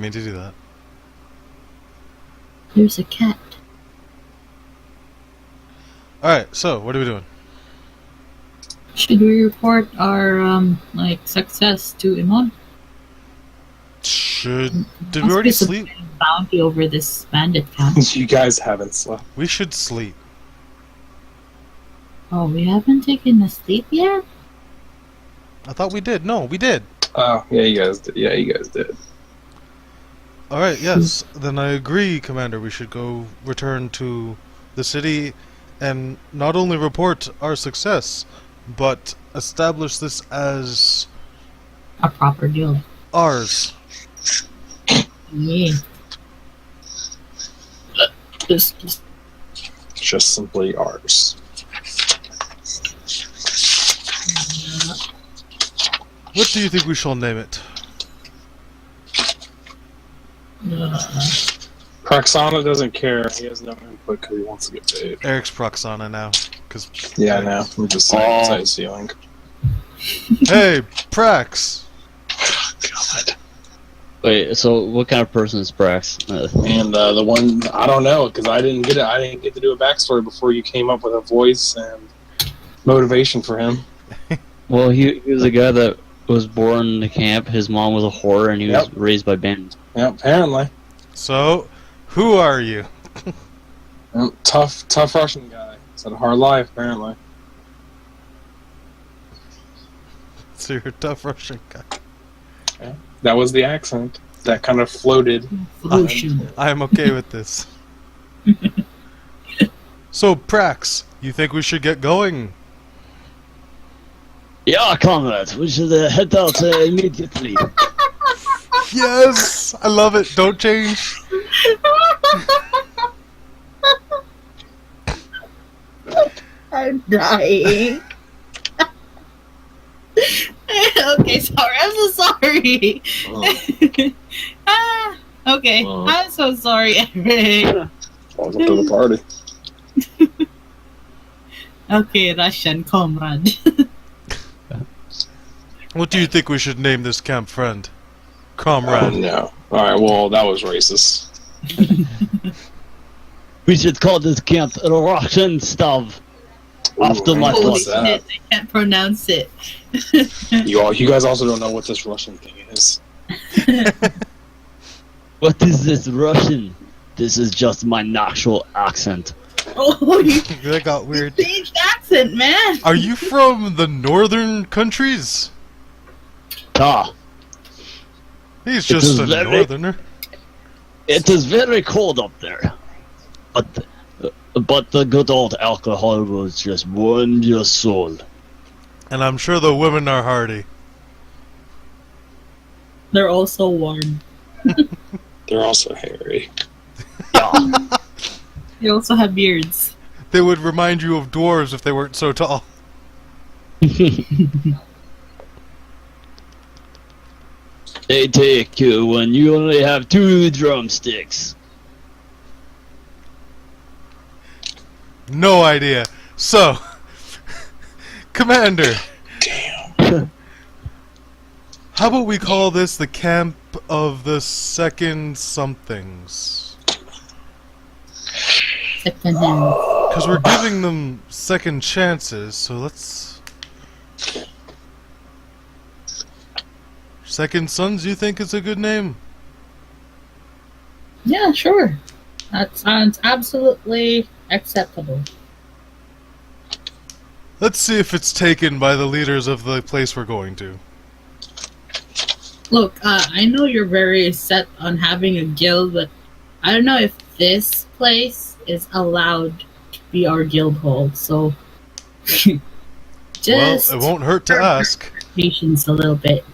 didn't mean to do that. There's a cat. Alright, so, what are we doing? Should we report our success to Imon? Did we already sleep? Bounty over this bandit camp. You guys haven't slept. We should sleep. Oh, we haven't taken a sleep yet? I thought we did. No, we did. Oh, yeah, you guys did. Yeah, you guys did. Alright, yes. Then I agree, Commander. We should go return to the city and not only report our success, but establish this as A proper guild. ours. Yeah. Just simply ours. What do you think we shall name it? Proxana doesn't care. He has no input because he wants to get paid. Eric's Proxana now. Cause Yeah, I know. I'm just saying. It's his feeling. Hey, Prax! God. Wait, so what kind of person is Brax? And the one I don't know because I didn't get it. I didn't get to do a backstory before you came up with a voice and motivation for him. Well, he was a guy that was born in the camp. His mom was a whore, and he was raised by bandits. Yeah, apparently. So, who are you? Tough Russian guy. He's had a hard life, apparently. So you're a tough Russian guy. That was the accent that kind of floated. I am okay with this. So, Prax, you think we should get going? Yeah, comrades, we should head out immediately. Yes! I love it. Don't change. I'm dying. Okay, sorry. I'm so sorry. Okay, I'm so sorry, Eric. Welcome to the party. Okay, Russian comrade. What do you think we should name this camp, friend? Comrade. No. Alright, well, that was racist. We should call this camp Russian Stav. After my Holy what's blood. that? shit, I can't pronounce it. You guys also don't know what this Russian thing is. What is this Russian? This is just my natural accent. Oh, you That got weird. changed accent, man. Are you from the northern countries? Ah, He's It just is a very- northerner. it is very cold up there. But the good old alcohol will just warm your soul. And I'm sure the women are hardy. They're also warm. They're also hairy. Yeah. They also have beards. They would remind you of dwarves if they weren't so tall. They take you when you only have 2 drumsticks. No idea. So, Commander, Damn. how about we call this the camp of the second somethings? Second hand. Because we're giving them second chances, so let's... Second Sons, you think is a good name? Yeah, sure. That sounds absolutely acceptable. Let's see if it's taken by the leaders of the place we're going to. Look, I know you're very set on having a guild, but I don't know if this place is allowed to be our guild hall, so just Well, it won't hurt to ask. patience a little bit.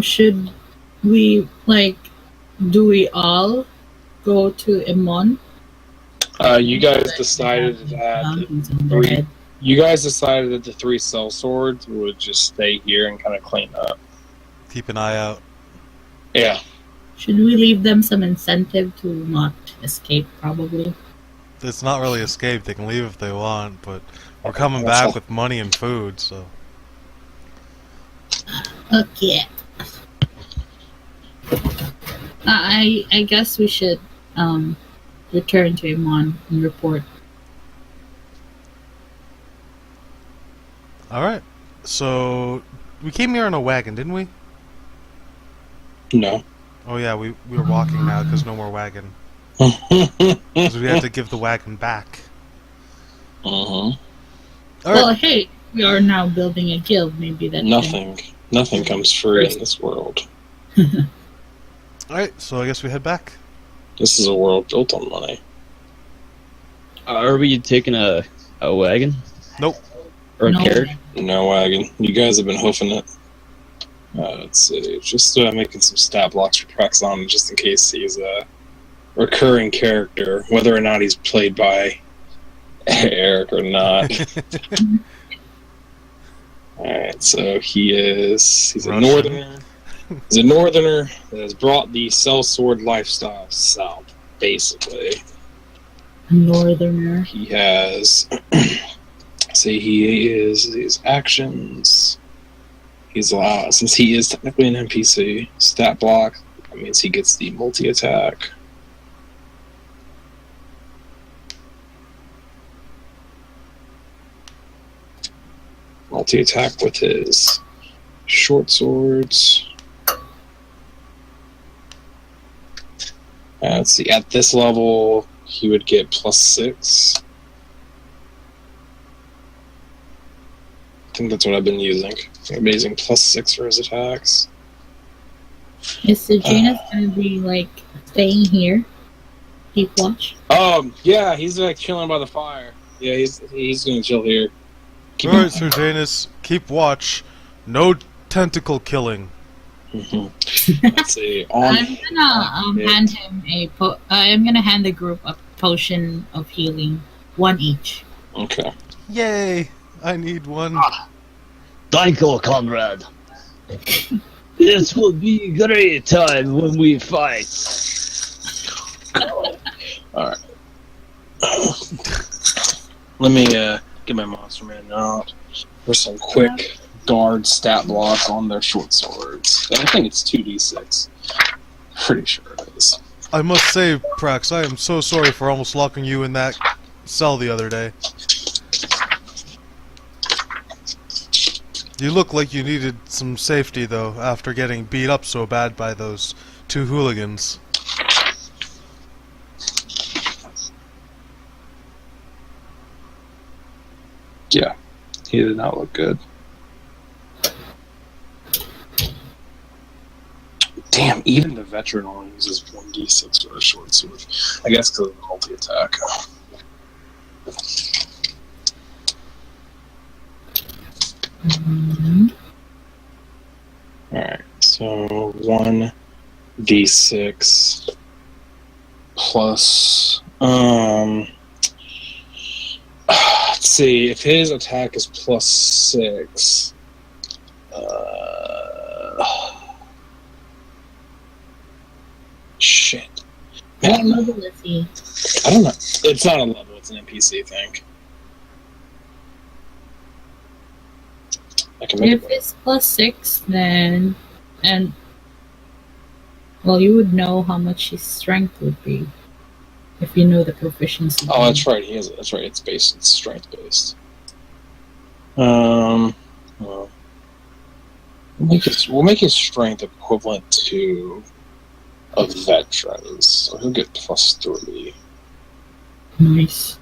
Should we, do we all go to Imon? You guys decided that the 3 cell swords would just stay here and kind of clean up. Keep an eye out. Yeah. Should we leave them some incentive to not escape, probably? It's not really escape, they can leave if they want, but we're coming back with money and food, so... Okay. I guess we should return to Amon and report. All right. So we came here in a wagon, didn't we? No. Oh yeah, we're walking now because no more wagon. Uh-huh. Because we had to give the wagon back. All Well, right. hey, we are now building a guild. Maybe that Nothing comes free in this world. All right. So I guess we head back. This is a world built on money. Are we taking a wagon? Nope. Or a No. carriage? No wagon. You guys have been hoofing it. Let's see. Just making some stat blocks for Praxon, just in case he's a recurring character, whether or not he's played by Eric or not. Alright, so he's a Russian. northerner. He's a northerner that has brought the sellsword lifestyle south, basically. Northerner. He has his actions. He's since he is technically an NPC, stat block, that means he gets the multi-attack. Multi-attack with his short swords. Let's see, at this level, he would get +6. I think that's what I've been using. Amazing +6 for his attacks. Is Sejanus gonna be like staying here? Keep watch. Yeah, he's like chilling by the fire. Yeah, he's gonna chill here. Keep All right, Sir Janus, keep watch. No tentacle killing. Let's see. I'm gonna Yeah. hand him I'm gonna hand the group a potion of healing, one each. Okay. Yay! I need one. Thank you, comrade. This will be a great time when we fight. Alright. Let me get my monster man out for some quick guard stat block on their short swords. And I think it's 2d6. Pretty sure it is. I must say, Prax, I am so sorry for almost locking you in that cell the other day. You look like you needed some safety, though, after getting beat up so bad by those two hooligans. Yeah. He did not look good. Damn, even the veteran only uses 1d6 for a short sword. I guess because of the multi-attack. Alright, so 1d6 plus let's see, if his attack is +6, shit. What Man, level is he? I don't know. It's not a level, it's an NPC thing. I can make If it. it's +6, then well, you would know how much his strength would be if you know the proficiency. Oh, that's right. He has it. That's right. It's based. It's strength based. Well, we'll make his strength equivalent to a veteran's, so he'll get +3 Nice.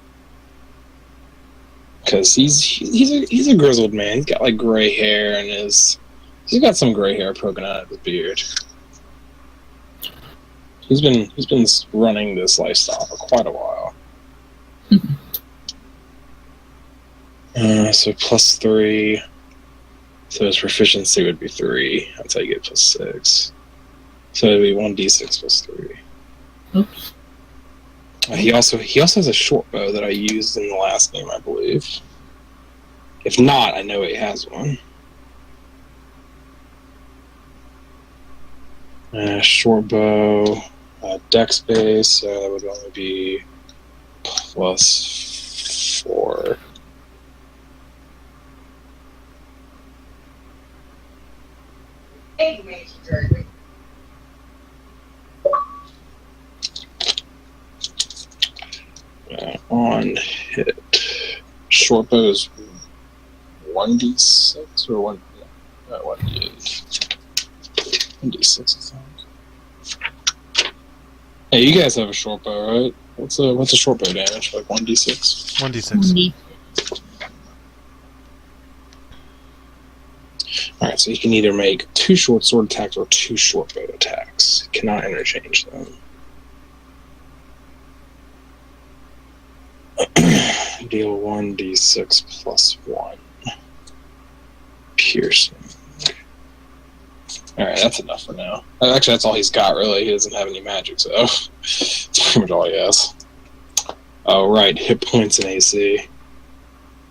because he's a grizzled man. He's got like gray hair and he's got some gray hair poking out of his beard. He's been running this lifestyle for quite a while. So +3. So his proficiency would be 3. That's how you get +6. So it'd be 1d6 +3. Oops. He also has a short bow that I used in the last game, I believe. If not, I know he has one. Short bow, dex base, so that would only be +4. On hit, short bow is 1d6 or 1d8. 1d6 I think. Hey, you guys have a short bow, right? What's a short bow damage? Like 1d6? 1d6. Alright, so you can either make 2 short sword attacks or 2 short bow attacks. You cannot interchange them. Deal 1d6 plus 1. Piercing. Alright, that's enough for now. Actually, that's all he's got, really. He doesn't have any magic, so it's pretty much all he has. Oh, right, hit points and AC.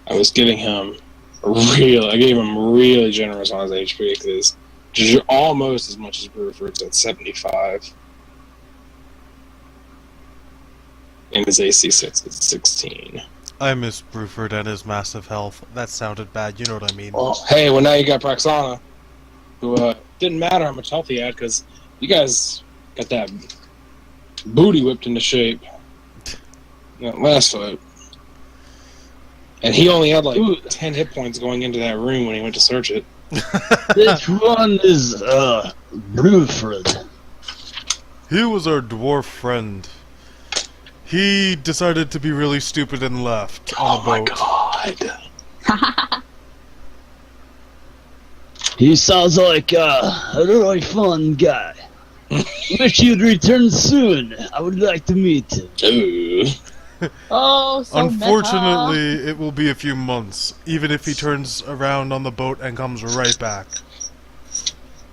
I was giving him I gave him really generous on his HP, because almost as much as Bruford's at 75. And his AC 6 is 16. I miss Bruford and his massive health. That sounded bad, you know what I mean. Well, hey, well now you got Praxana, who didn't matter how much health he had, because you guys got that booty whipped into shape that last fight. And he only had like 10 hit points going into that room when he went to search it. Which one is Bruford? He was our dwarf friend. He decided to be really stupid and left on a boat. God. He sounds like a really fun guy. Wish you'd return soon. I would like to meet him. Ooh. Oh, so Unfortunately, meta. it will be a few months, even if he turns around on the boat and comes right back.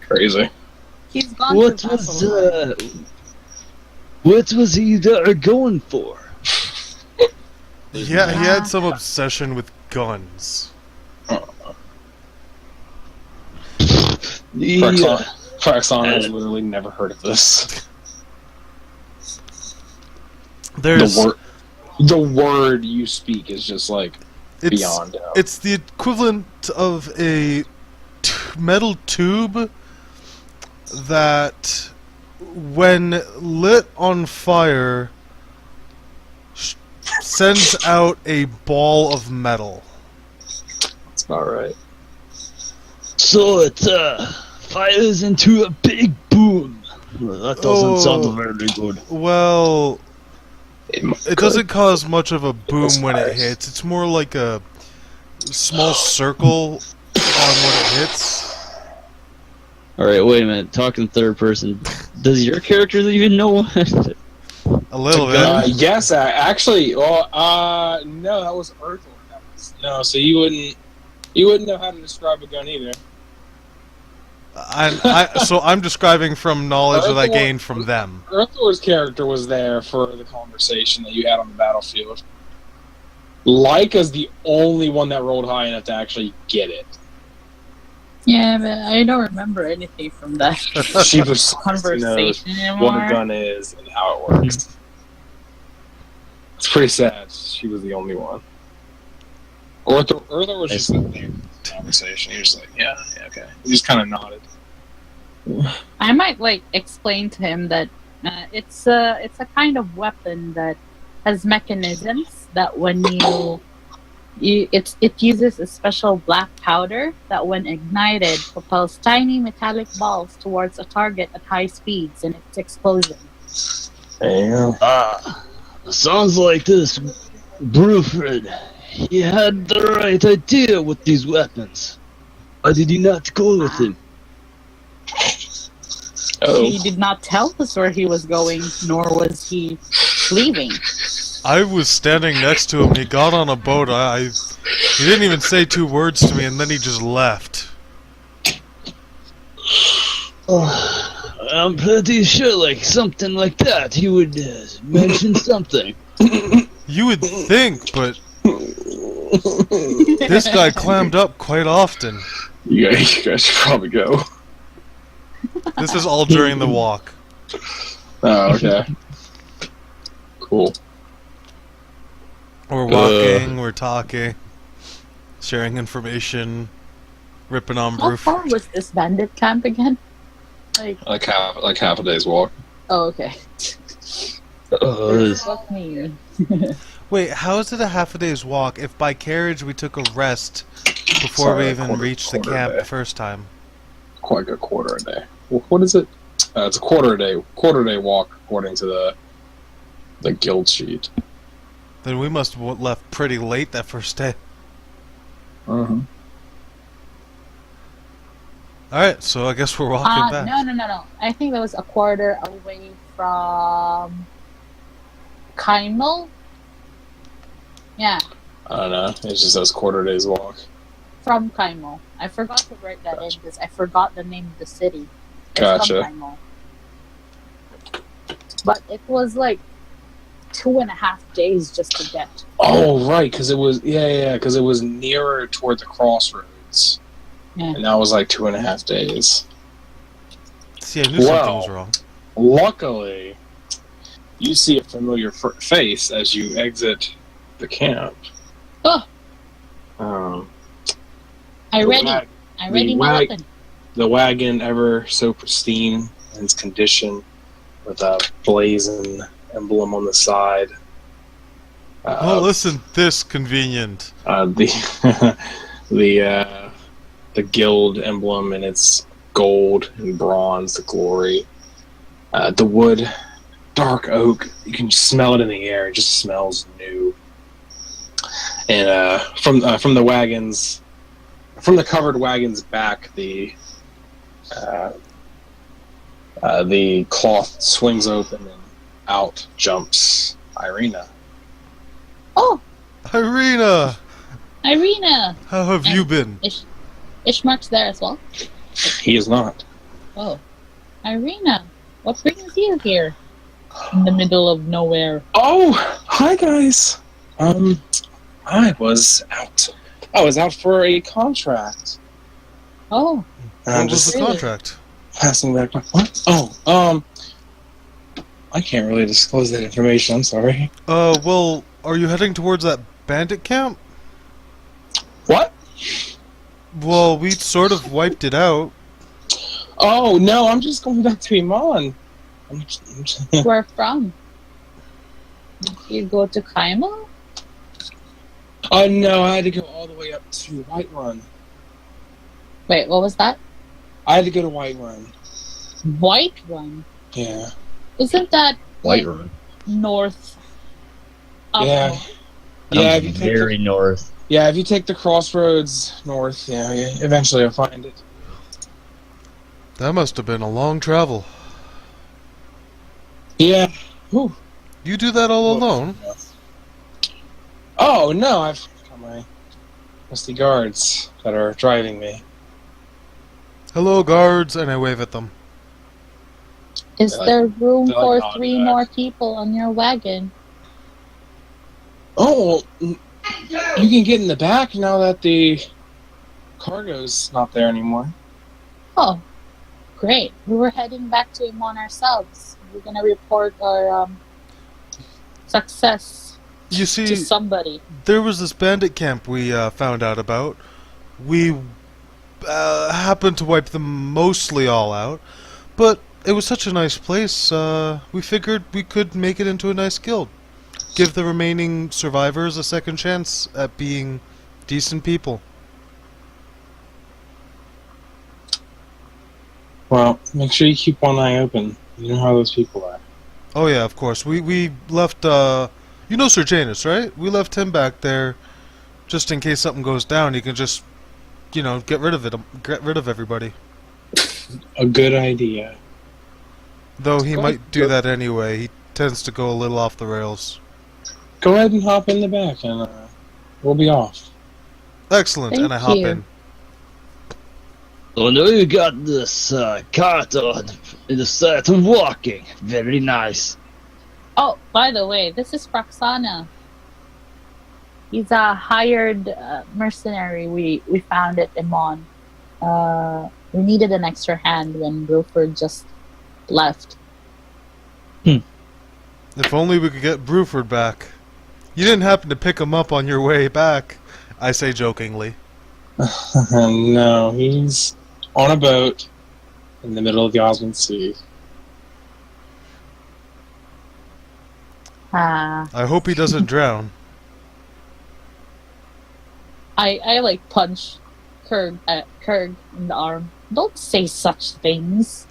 Crazy. He's gone What to was Vassal. what was he there going for? Yeah, he had some obsession with guns. Praxana has literally never heard of this. There's The word you speak is just like beyond doubt. It's the equivalent of a metal tube that, when lit on fire, sends out a ball of metal. That's about right. So it fires into a big boom. Well, that doesn't sound very good. Well, it doesn't cause much of a boom Those when it fires. hits. It's more like a small circle on when it hits. Alright, wait a minute. Talking third person. Does your character even know? A little bit. Yes, actually. Well, no, that was Earthor. No, so you wouldn't know how to describe a gun either. So I'm describing from knowledge that I Earthor- gained from them. Earthor's character was there for the conversation that you had on the battlefield. Laika's the only one that rolled high enough to actually get it. Yeah, but I don't remember anything from that She was conversation what a anymore. gun is and how it works. It's pretty sad. She was the only one. Earthor was just sitting there in the conversation. He was like, yeah, okay. He just kind of nodded. I might explain to him that it's a kind of weapon that has mechanisms that when it uses a special black powder that when ignited propels tiny metallic balls towards a target at high speeds in its explosion. Yeah. Sounds like this Bruford. He had the right idea with these weapons. Why did you not go with him? He did not tell us where he was going, nor was he leaving. I was standing next to him. He got on a boat. He didn't even say 2 words to me, and then he just left. I'm pretty sure, like something like that, he would mention something. You would think, but this guy clammed up quite often. You guys should probably go. This is all during the walk. Oh, okay. Cool. We're walking, we're talking, sharing information. ripping on How Broof. far was this bandit camp again? Like, Like half a day's walk. oh, okay. This- Fuck me. Wait, how is it a half a day's walk if by carriage we took a rest before Sorry, we a even quarter- reached the quarter camp day. the first time? Quite a quarter a day. What is it? It's a quarter day walk according to the guild sheet. Then we must have left pretty late that first day. Uh-huh. Alright, so I guess we're walking back. No. I think that was a quarter away from Kaimel. Yeah, I don't know. It just says quarter day's walk. from Kaimel. I forgot to write that in because I forgot the name of the city. It's Gotcha. from Kaimel. But it was like 2.5 days just to get. Oh, right, because it was because it was nearer toward the crossroads, Yeah. and that was like 2.5 days. See, I knew something Wow. was wrong. Luckily, you see a familiar face as you exit the camp. Oh, I The ready. wag- I the ready my wag- weapon. The wagon, ever so pristine in its condition, with a blazing emblem on the side. Oh, listen, this convenient. The the guild emblem and its gold and bronze, the glory. The wood, dark oak. You can smell it in the air. It just smells new. And from the wagons, from the covered wagons back, the cloth swings open and out jumps Irina. Oh, Irina! Irina! How have you been? Ishmark's there as well. He is not. Oh, Irina, what brings you here? In the middle of nowhere. Oh, hi guys. I was out for a contract. Oh, And What I'm was just the really? contract? passing back. What? Oh, I can't really disclose that information. I'm sorry. Well, are you heading towards that bandit camp? What? Well, we sort of wiped it out. Oh no, I'm just going back to Iman. where from? You go to Kaima? Oh no, I had to go all the way up to Whiterun. Wait, what was that? I had to go to Whiterun. White Run? Yeah. Isn't that like, Whiterun. north? Up Yeah. north? Yeah, if Sounds you take very north. if you take the crossroads north, yeah, eventually you'll find it. That must have been a long travel. Yeah. Whew. You do that all alone? Oh no, I've got my trusty guards that are driving me. Hello, guards, and I wave at them. Is They're like- there room they're like for nodding 3 back. more people on your wagon? Oh, well, you can get in the back now that the cargo's not there anymore. Oh, great. We were heading back to Imon ourselves. We're gonna report our success You see, to somebody. there was this bandit camp we found out about. We happened to wipe them mostly all out, but it was such a nice place, we figured we could make it into a nice guild. Give the remaining survivors a second chance at being decent people. Well, make sure you keep one eye open. You know how those people are. Oh yeah, of course. We left, you know Sir Janus, right? We left him back there just in case something goes down. He can just, you know, get rid of it, get rid of everybody. A good idea. Though he Go- might do that anyway. He tends to go a little off the rails. Go ahead and hop in the back, and we'll be off. Excellent, and I Thank hop you. in. Oh no, you got this cart on in the start of walking. Very nice. Oh, by the way, this is Roxana. He's a hired mercenary we found at Imon. We needed an extra hand when Bruford just left. If only we could get Bruford back. You didn't happen to pick him up on your way back, I say jokingly. No, he's on a boat in the middle of the Osmond Sea. Ah, I hope he doesn't drown. I like punch Kurg in the arm. Don't say such things.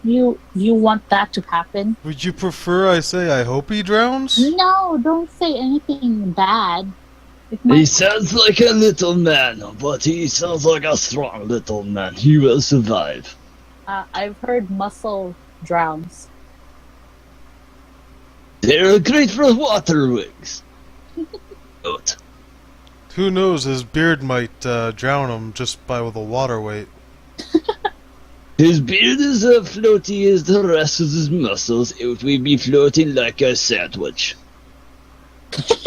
You want that to happen? Would you prefer I say I hope he drowns? No, don't say anything bad. It He might, sounds like a little man, but he sounds like a strong little man. He will survive. I've heard muscle drowns. They're great for water wings. But Who knows, his beard might drown him just by the water weight. his beard is as floaty as the rest of his muscles. It will be floating like a sandwich.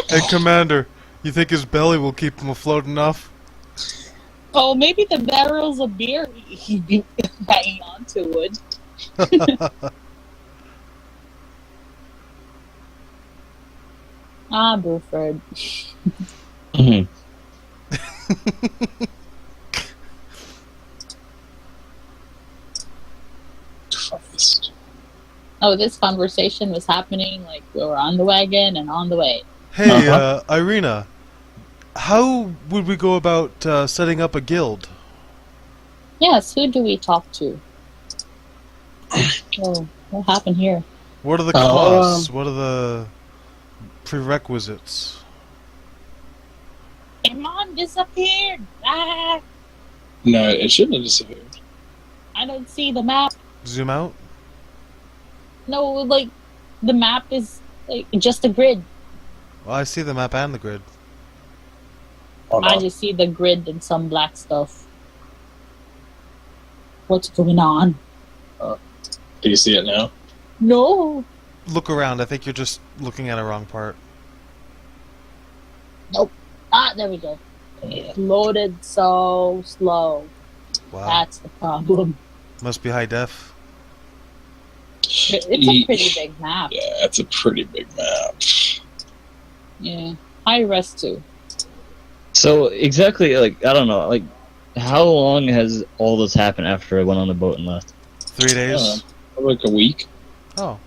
Hey, Commander, you think his belly will keep him afloat enough? Oh, maybe the barrels of beer he'd be hanging on to would. Ah, Bruford. Toughest. Oh, this conversation was happening like we were on the wagon and on the way. Hey, Irina, how would we go about setting up a guild? Yes, who do we talk to? Oh, what happened here? What are the Oh, costs? What are the prerequisites? Amon disappeared! Ah! No, it shouldn't have disappeared. I don't see the map. Zoom out? No, like, the map is like just a grid. Well, I see the map and the grid. Oh, no. I just see the grid and some black stuff. What's going on? Do you see it now? No! Look around, I think you're just looking at a wrong part. Ah, there we go. It loaded so slow. Wow. That's the problem. Must be high def. It's a pretty big map. Yeah, it's a pretty big map. Yeah. High res too. So exactly, like I don't know, like how long has all this happened after I went on the boat and left? 3 days? Like a week? Oh.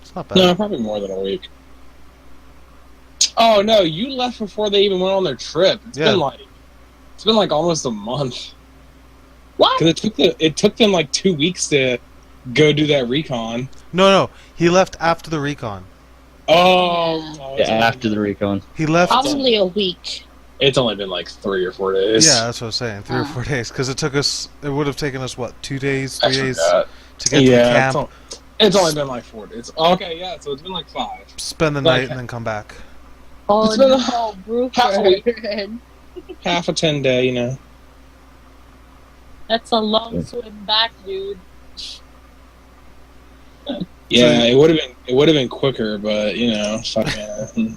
It's not bad. No, probably more than a week. Oh no, you left before they even went on their trip. It's been like almost a month. What? Because it took them like 2 weeks to go do that recon. No, he left after the recon. Oh, Yeah, after the recon. He left... Probably a week. it's only been like 3 or 4 days. Yeah, that's what I was saying. 3 or 4 days. Because it would have taken us, what, 2 days, I 3 days forgot. to get to the camp, It's only been like 4 days. Okay, yeah, so it's been like 5. spend the night, and then come back. Oh It's been a- no, half a week. Bruford. Half a 10-day, you know. That's a long swim back, dude. Yeah, it would have been quicker, but you know, fucking.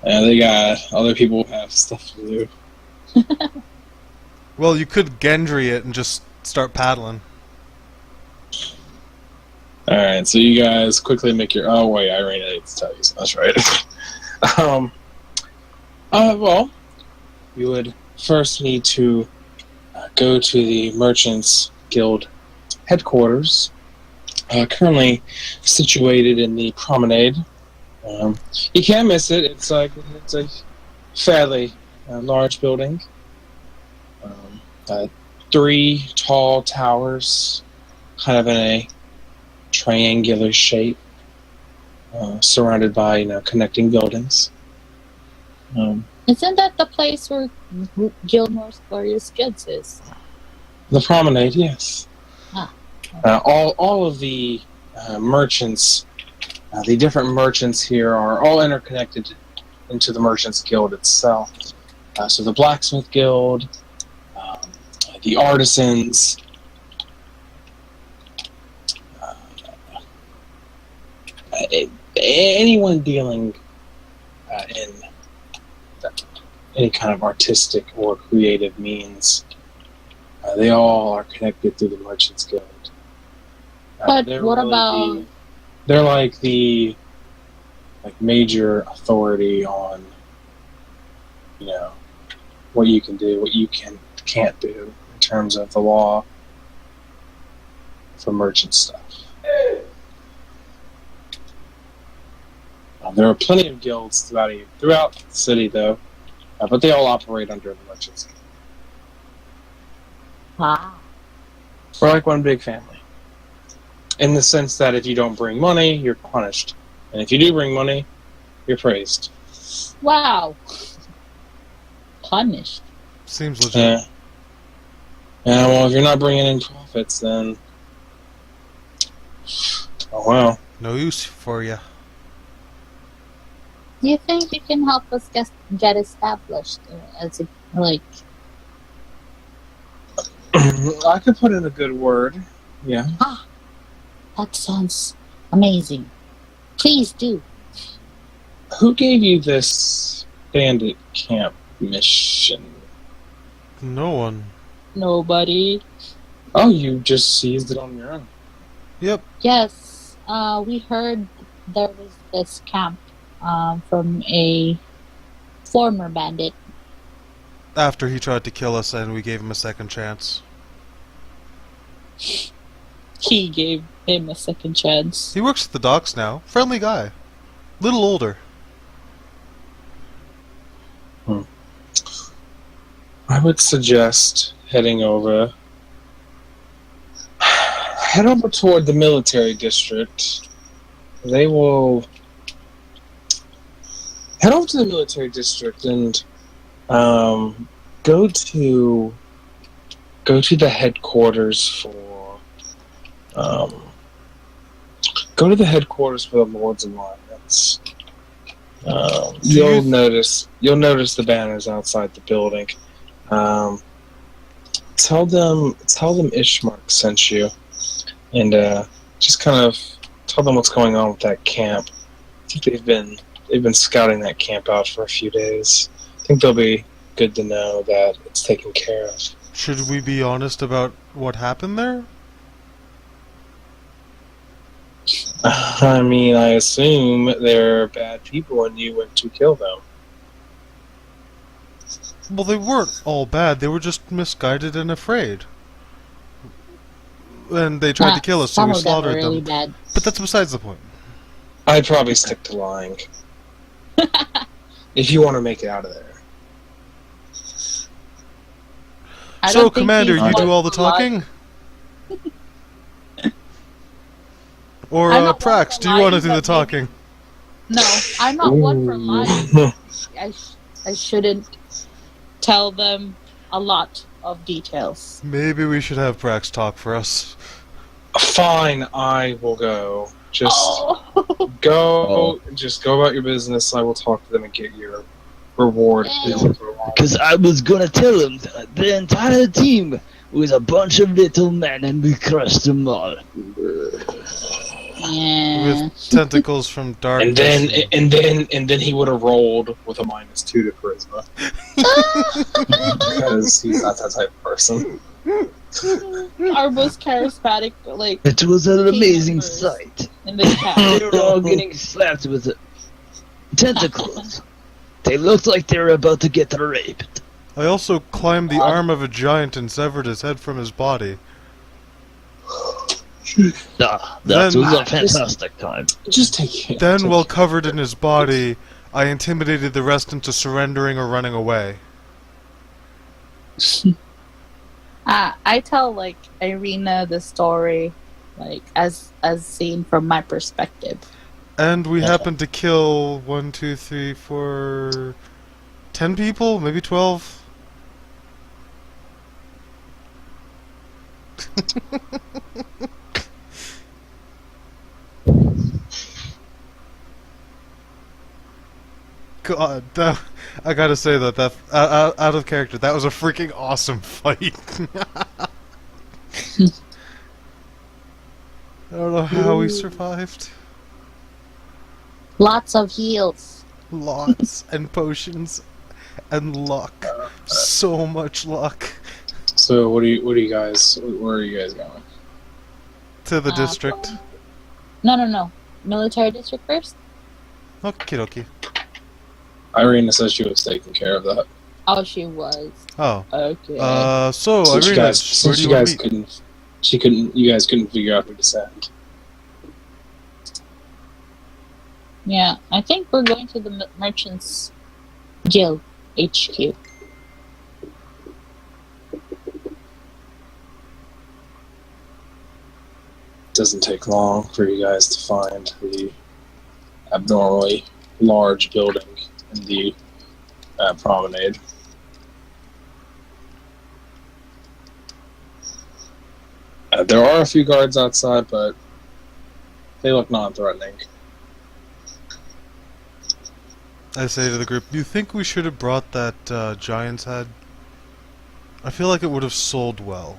Yeah, they got other people who have stuff to do. Well, you could Gendry it and just start paddling. All right, so you guys quickly make your. Oh wait, Irina needs to tell you. So that's right. Well, you would first need to go to the Merchants Guild headquarters, currently situated in the promenade. You can't miss it. It's a fairly large building. 3 tall towers, kind of in a triangular shape, surrounded by connecting buildings. Isn't that the place where Gilmore's Glorious Goods is? The promenade, yes. Ah. All of the merchants, the different merchants here are all interconnected into the Merchants Guild itself. So the Blacksmith Guild, the Artisans, anyone dealing in any kind of artistic or creative means, they all are connected through the Merchants Guild. But they're what really about... they're like the major authority on what you can do, what you can't do in terms of the law for merchant stuff. There are plenty of guilds throughout the city, though, but they all operate under the merchants. Wow. We're like one big family. In the sense that if you don't bring money, you're punished. And if you do bring money, you're praised. Wow. Punished. Seems legit. Yeah. Yeah, well, if you're not bringing in profits, then... Oh, well. No use for you. Do you think you can help us get established as a, like... I could put in a good word. Yeah. That sounds amazing. Please do. Who gave you this bandit camp mission? No one. Nobody. Oh, you just seized it on your own. Yep. Yes, we heard there was this camp from a former bandit. After he tried to kill us and we gave him a second chance. He gave him a second chance. He works at the docks now. Friendly guy. Little older. I would suggest heading over. Head over toward the military district. They will head over to the military district and go to the headquarters for the Lords Alliance. You'll notice the banners outside the building. Tell them Ishmark sent you, and just kind of tell them what's going on with that camp. I think they've been scouting that camp out for a few days. I think they'll be good to know that it's taken care of. Should we be honest about what happened there? I mean, I assume they're bad people and you went to kill them. Well, they weren't all bad. They were just misguided and afraid. And they tried to kill us, so Some we of them were slaughtered really them. bad. But that's besides the point. I'd probably stick to lying. If you want to make it out of there. I So, don't think Commander, he's you do one all the for lying. talking? Or, I'm not one Prax, for do you want to lying, do the but talking? No, I'm not one for lying. I shouldn't tell them a lot of details. Maybe we should have Prax talk for us. Fine, I will go. Just Oh. just go about your business. I will talk to them and get your reward. Because I was gonna tell him that the entire team was a bunch of little men and we crushed them all. Yeah. With tentacles from darkness. And then he would have rolled with a -2 to charisma. Because he's not that type of person. Our most charismatic, like, It was an Team amazing members. sight. in this They camp. were all getting slapped with tentacles. They looked like they were about to get raped. I also climbed the arm of a giant and severed his head from his body. That Then- was a fantastic time. Just take it. Then, while covered in his body, I intimidated the rest into surrendering or running away. I tell, like, Irina the story, like, as seen from my perspective. And we happened to kill 1, 2, 3, 4, 10 people, maybe 12. God, I gotta say that out of character, that was a freaking awesome fight. I don't know how we survived. Lots of heals. Lots and potions and luck. So much luck. So where are you guys going? To the district. No. Military district first? Okie dokie. Irina says she was taking care of that. Oh, she was. Oh. Okay. So Since you Irina, guys, where since do you you want guys to meet? you guys couldn't figure out who to send. Yeah, I think we're going to the Merchants Guild HQ. Doesn't take long for you guys to find the abnormally large building in the promenade. There are a few guards outside, but they look non-threatening. I say to the group, do you think we should have brought that giant's head? I feel like it would have sold well.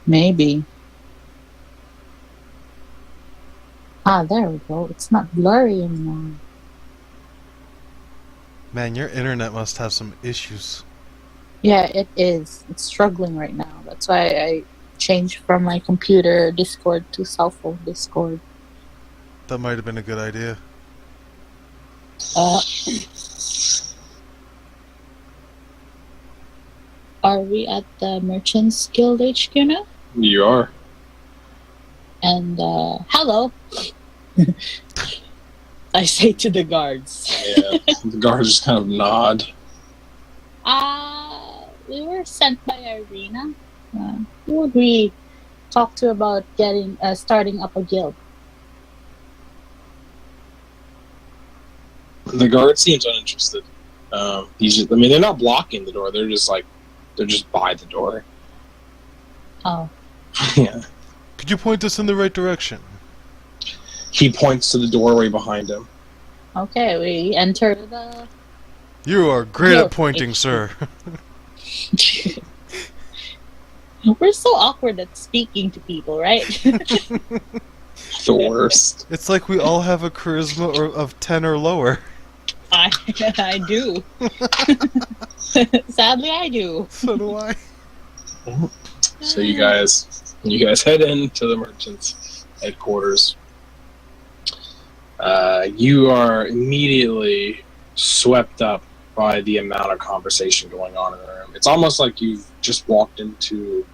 Maybe. Ah, there we go. It's not blurry anymore. Man, your internet must have some issues. Yeah, it is. It's struggling right now. That's why I changed from my computer Discord to cell phone Discord. That might have been a good idea. Are we at the Merchants Guild HQ now? You are. And, hello! I say to the guards. Yeah. The guards just kind of nod. We were sent by Irina. Who would we talk to about starting up a guild? The guard seems uninterested. They're not blocking the door. They're just by the door. Oh. Yeah. Could you point us in the right direction? He points to the doorway behind him. Okay, we enter the... You are great No, at pointing, HQ. sir. We're so awkward at speaking to people, right? The worst. It's like we all have a charisma of 10 or lower. I do. Sadly, I do. So do I. So you guys head into the merchant's headquarters. You are immediately swept up by the amount of conversation going on in the room. It's almost like you've just walked into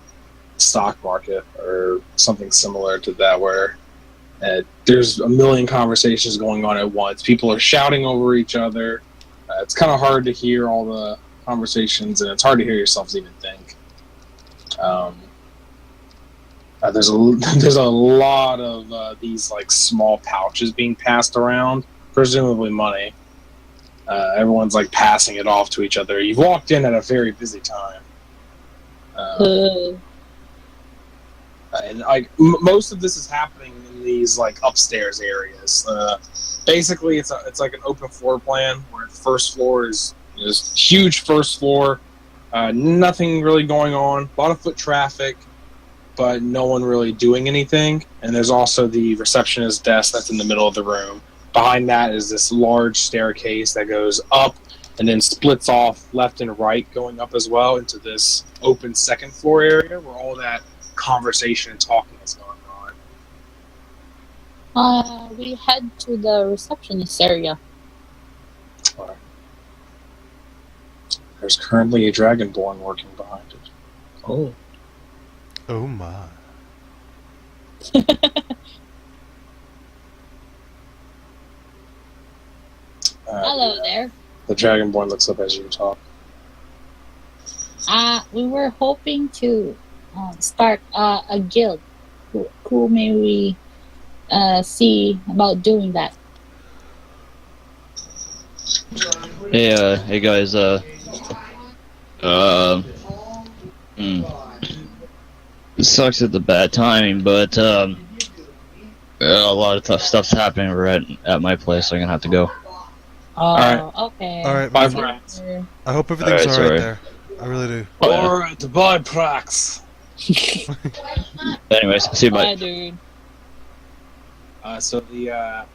the stock market or something similar to that, where there's a million conversations going on at once. People are shouting over each other. It's kind of hard to hear all the conversations, and it's hard to hear yourselves even think. There's a lot of these like small pouches being passed around, presumably money. Everyone's like passing it off to each other. You've walked in at a very busy time, and like most of this is happening in these like upstairs areas. Basically, it's like an open floor plan where the first floor is huge first floor. Nothing really going on. A lot of foot traffic, but no one really doing anything. And there's also the receptionist desk that's in the middle of the room. Behind that is this large staircase that goes up and then splits off left and right, going up as well into this open second floor area where all that conversation and talking is going on. We head to the receptionist area. There's currently a Dragonborn working behind it. Oh. Oh my. Hello there. The Dragonborn looks up as you talk. We were hoping to start a guild. Who may we see about doing that? Hey guys, it sucks at the bad timing, but a lot of tough stuff's happening right at my place, so I'm gonna have to go. Oh, Alright. okay. Alright, Bye, man. friends. I hope everything's Alright, alright sorry. there. I really do. Oh, yeah. Alright, bye, Prax. Anyways, see you, Bye, bye. dude. So the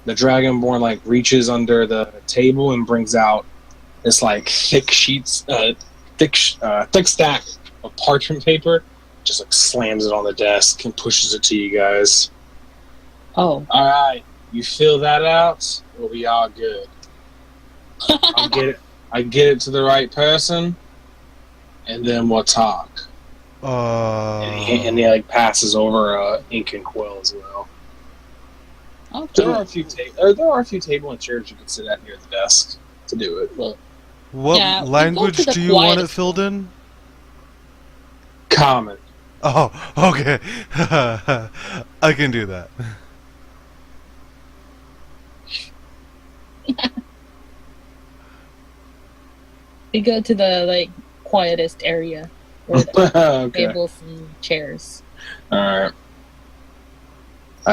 Dragonborn like reaches under the table and brings out this like thick stack of parchment paper. Just like slams it on the desk and pushes it to you guys. Oh. All right, you fill that out, we'll be all good. I get it to the right person, and then we'll talk. And he like passes over ink and quill as well. Okay. There are a few table and chairs you can sit at near the desk to do it. Well, What yeah, we go language to the do you want it quietest filled in? Common. Oh, okay. I can do that. We go to the like quietest area where the Okay. tables and chairs. Alright.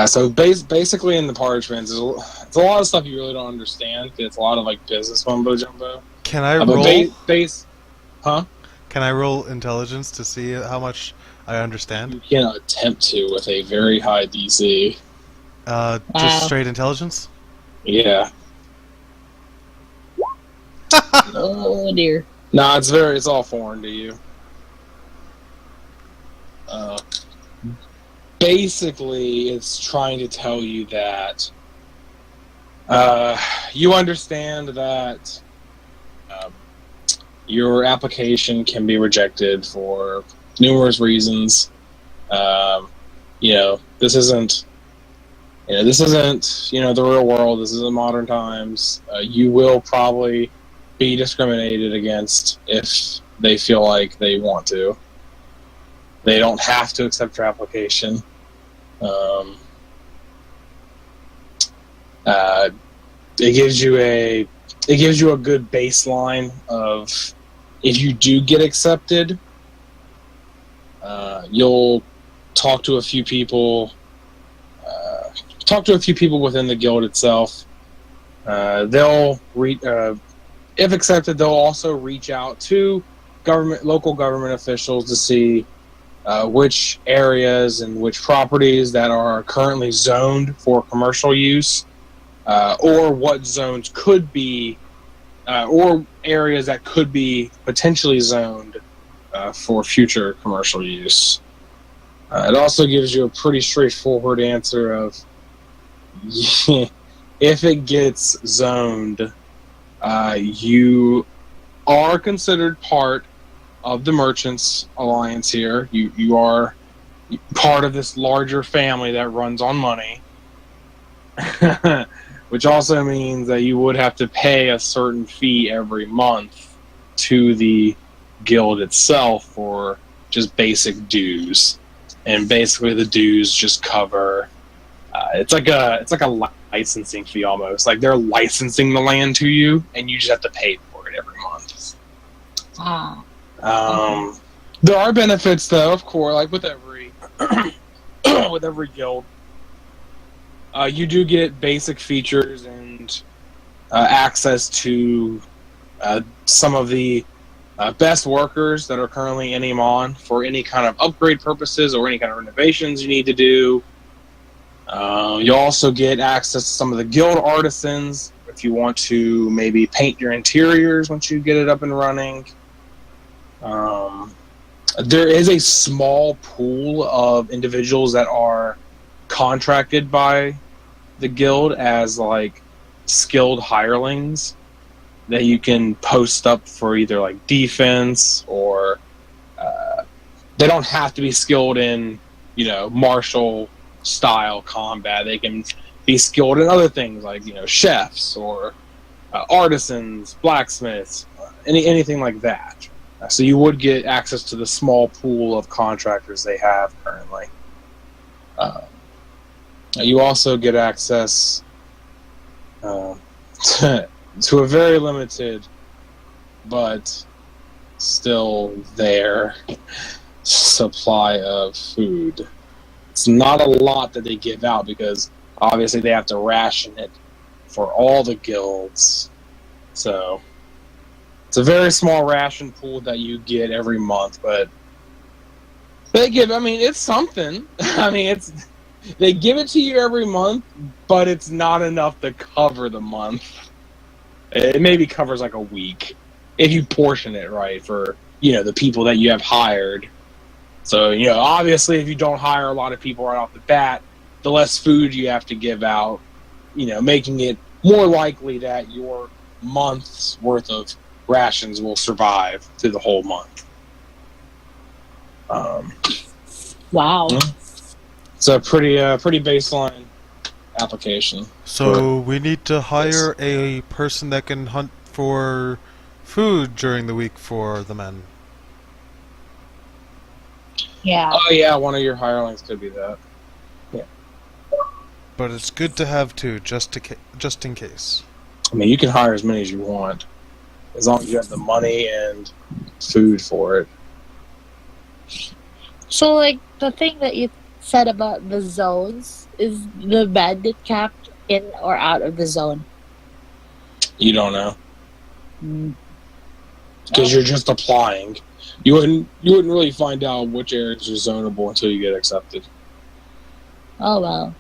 So basically in the parchments, it's a lot of stuff you really don't understand. It's a lot of like business mumbo jumbo. Can I But roll? huh? Can I roll intelligence to see how much I understand? You can attempt to with a very high DC. Wow. Just straight intelligence. Yeah. Oh dear. Nah, it's all foreign to you. Basically, it's trying to tell you that you understand that your application can be rejected for numerous reasons. This isn't the real world. This isn't modern times. You will probably be discriminated against if they feel like they want to. They don't have to accept your application. It gives you a good baseline of if you do get accepted. You'll talk to a few people. Within the guild itself. If accepted, they'll also reach out to local government officials to see which areas and which properties that are currently zoned for commercial use, or what zones could be, or areas that could be potentially zoned for future commercial use. It also gives you a pretty straightforward answer of if it gets zoned, you are considered part of the Merchants Alliance here. You are part of this larger family that runs on money. Which also means that you would have to pay a certain fee every month to the guild itself for just basic dues. And basically the dues just cover it's like a licensing fee almost. Like they're licensing the land to you and you just have to pay for it every month. Ah. There are benefits, though, of course, like with every with every guild. You do get basic features and access to some of the best workers that are currently in Emon for any kind of upgrade purposes or any kind of renovations you need to do. You also get access to some of the guild artisans if you want to maybe paint your interiors once you get it up and running. There is a small pool of individuals that are contracted by the guild as like skilled hirelings that you can post up for either like defense or they don't have to be skilled in martial style combat. They can be skilled in other things like chefs or artisans, blacksmiths, anything like that. So you would get access to the small pool of contractors they have currently. You also get access to a very limited, but still there, supply of food. It's not a lot that they give out because obviously they have to ration it for all the guilds. So it's a very small ration pool that you get every month, but it's something. They give it to you every month, but it's not enough to cover the month. It maybe covers like a week if you portion it right for, the people that you have hired. So, obviously if you don't hire a lot of people right off the bat, the less food you have to give out, making it more likely that your month's worth of rations will survive through the whole month. Wow. It's a pretty baseline application. So we need to hire a person that can hunt for food during the week for the men. Yeah. Oh yeah, one of your hirelings could be that. But it's good to have two, just in case. I mean, you can hire as many as you want, as long as you have the money and food for it. So, like, the thing that you said about the zones, is the bandit capped in or out of the zone? You don't know Mm. because you're just applying. You wouldn't really find out which areas are zonable until you get accepted. Oh, well.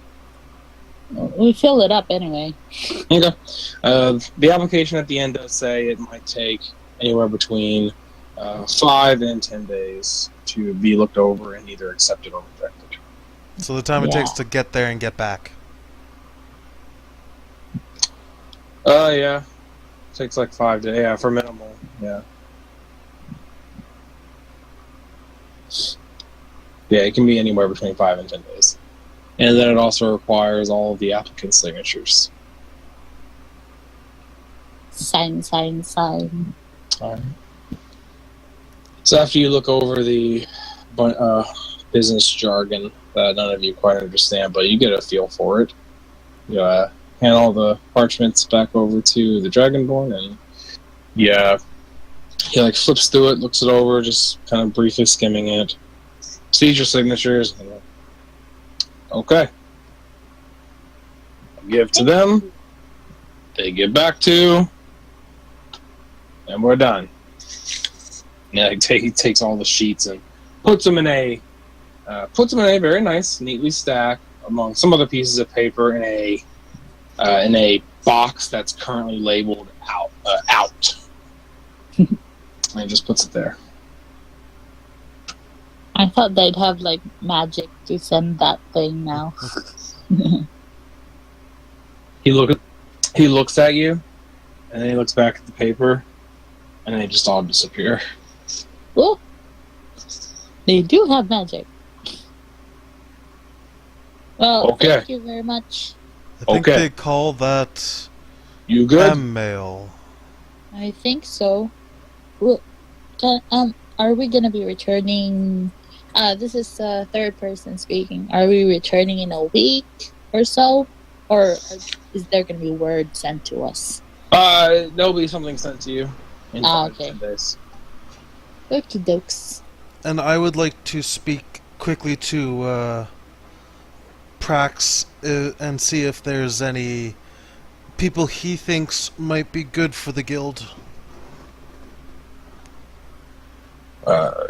We fill it up anyway. Okay. The application at the end does say it might take anywhere between 5 and 10 days to be looked over and either accepted or rejected. So the time it Yeah. takes to get there and get back. Yeah. Takes like 5 days. Yeah, for minimal. Yeah. Yeah, it can be anywhere between 5 and 10 days. And then it also requires all of the applicant's signatures. Sign. Alright. So after you look over the business jargon that none of you quite understand, but you get a feel for it, you hand all the parchments back over to the Dragonborn, and he like flips through it, looks it over, just kind of briefly skimming it, sees your signatures, and okay. Give to them, they get back to, and we're done. Yeah, he takes all the sheets and puts them in a very nice, neatly stacked among some other pieces of paper in a box that's currently labeled out. And he just puts it there. I thought they'd have, like, magic to send that thing now. He looks at you, and then he looks back at the paper, and they just all disappear. Oh, they do have magic. Well, Okay. thank you very much. I think Okay. they call that You good? mail. I think so. Well, are we gonna be returning? This is third person speaking. Are we returning in a week or so, or is there gonna be word sent to us? There'll be something sent to you in 5 okay. 10 days. Okie dokes. And I would like to speak quickly to Prax and see if there's any people he thinks might be good for the guild.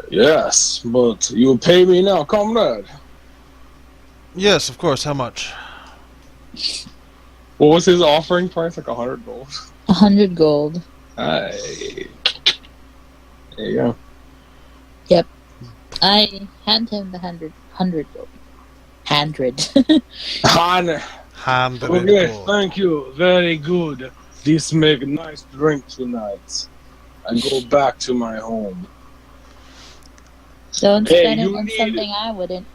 Yes, but you pay me now, comrade. Yes, of course. How much? What was his offering price? Like 100 gold. 100 gold. There you go. I hand him the 100 gold. 100. Hand them Okay, gold. thank you. Very good. This make nice drink tonight. I go back to my home. Don't Hey, spend it you on need something I wouldn't.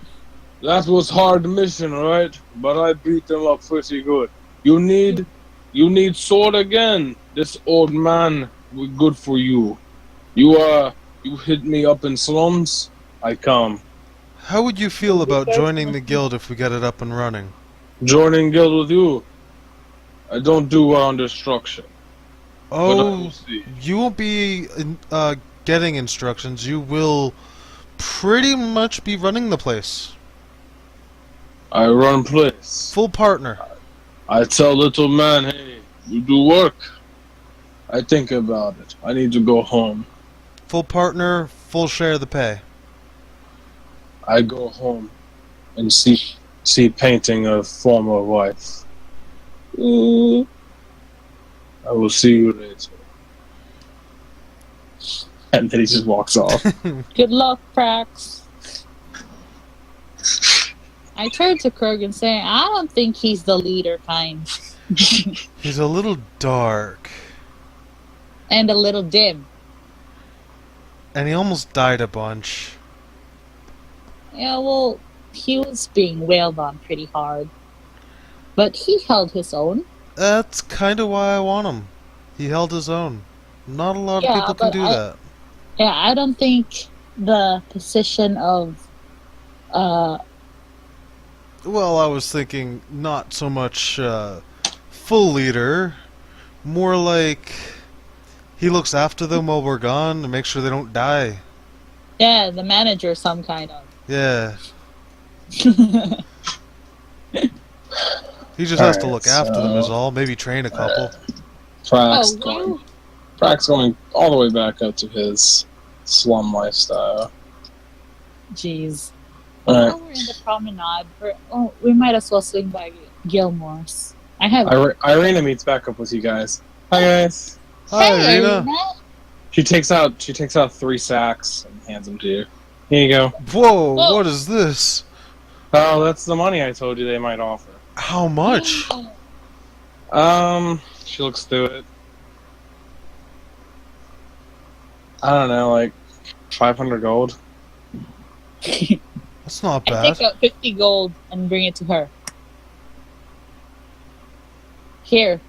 That was hard mission, right? But I beat them up pretty good. You need sword again. This old man was good for you. You hit me up in slums. I come. How would you feel about joining the guild if we get it up and running? Joining guild with you. I don't do well on destruction. But I Oh, will see. you won't be getting instructions. You will pretty much be running the place. I run place. Full partner. I tell little man, hey, you do work. I think about it. I need to go home. Full partner, full share of the pay. I go home and see painting of former wife. I will see you later. And then he just walks off. Good luck, Prax. I turned to Kurgan saying, I don't think he's the leader kind. He's a little dark. And a little dim. And he almost died a bunch. Yeah, well, he was being wailed on pretty hard. But he held his own. That's kind of why I want him. He held his own. Not a lot of Yeah, people can but do that. Yeah, I don't think the position of Well, I was thinking not so much full leader, more like he looks after them while we're gone and makes sure they don't die. yeah, the manager some kind of. Yeah, he just has to Alright, look after them is so- all. Maybe train a couple. Frack's Oh, going all the way back up to his slum lifestyle. jeez. Alright. While we're in the promenade, we might as well swing by Gilmore's. I have. Irina meets back up with you guys. Hi guys. Hi, Hey, Irina. Irina. She takes out 3 sacks and hands them to you. Here you go. Whoa, Whoa. what is this? Oh, that's the money I told you they might offer. How much? She looks through it. I don't know, like 500 gold. That's not I bad. take out 50 gold and bring it to her. Here.